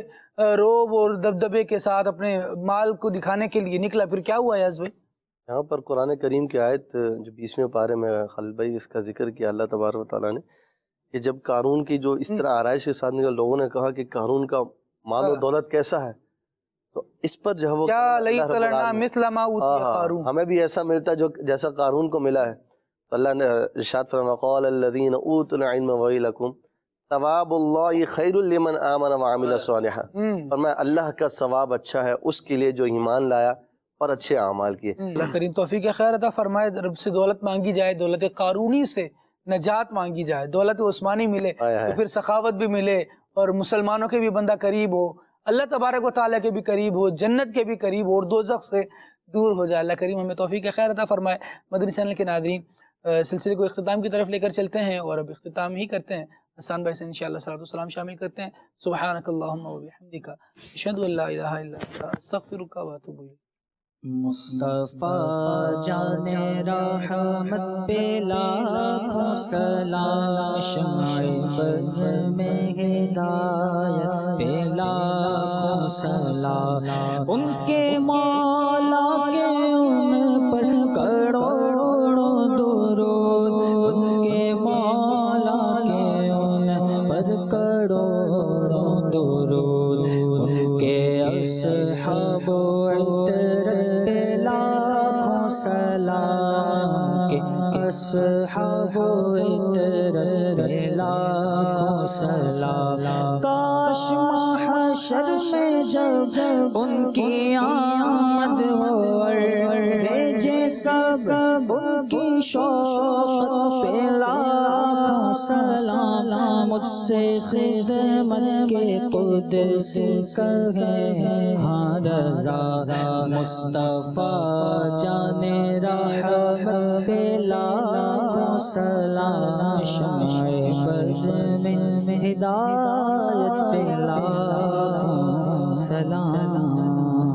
روب اور دبدبے کے ساتھ اپنے مال کو دکھانے کے لیے نکلا, پھر کیا ہوا یاز بھائی؟ یہاں پر قرآن کریم کی آیت جو 20ویں پارے میں خالد بھائی اس کا ذکر کیا اللہ تبارک و تعالیٰ نے, کہ جب قارون کی جو اس طرح آرائش کے ساتھ نکلا, لوگوں نے کہا کہ قارون کا مال و دولت کیسا ہے, تو اس پر جو ہے وہ ہمیں بھی ایسا ملتا ہے جو جیسا قارون کو ملا ہے. تو اللہ نے ارشاد فرمایا قال الذین اوتوا العلم ویلکم ثواب اللہ خیر لمن آمن وعمل صالحا, فرمایا اللہ کا ثواب اچھا ہے اس کے لیے جو ایمان لایا اور اچھے اعمال کیے. اللہ کریم توفیق خیر عطا فرمائے. رب سے دولت مانگی جائے, دولت قارونی سے نجات مانگی جائے, دولت عثمانی ملے تو پھر سخاوت بھی ملے اور مسلمانوں کے بھی بندہ قریب ہو, اللہ تبارک و تعالیٰ کے بھی قریب ہو, جنت کے بھی قریب ہو اور دوزخ سے دور ہو جائے. اللہ کریم ہمیں توفیق خیر عطا فرمائے. مدنی چینل کے ناظرین, سلسلے کو اختتام کی طرف لے کر چلتے ہیں اور اب اختتام ہی کرتے ہیں. حسان بھائی سے انشاءاللہ صلاۃ والسلام شامل کرتے ہیں. سبحانک اللہم و بحمدک اشہد ان لا الہ الا انت استغفرک و اتوب الیک. مصطفیٰ جان رحمت پہ لاکھوں سلام, شمع بز میں ہدایت پہ لاکھوں سلام, ان کے مولا کے ان پر کروڑوں درود, ان کے مولا کے ان پر کروڑوں درود, ان کے اصحاب و سلام کے اصحاب عطرت پہ لاکھوں سلام. کاش محشر میں جب ان کی آمد ہو بھیجے سب ان کی شوقت پہ لاکھوں سلام. مجھ سے خدمت کے قدس کہے ہاں رضا, مصطفیٰ جان رحمت پہ لاکھوں سلام, شمع بز میں ہدایت پہ لاکھوں سلام.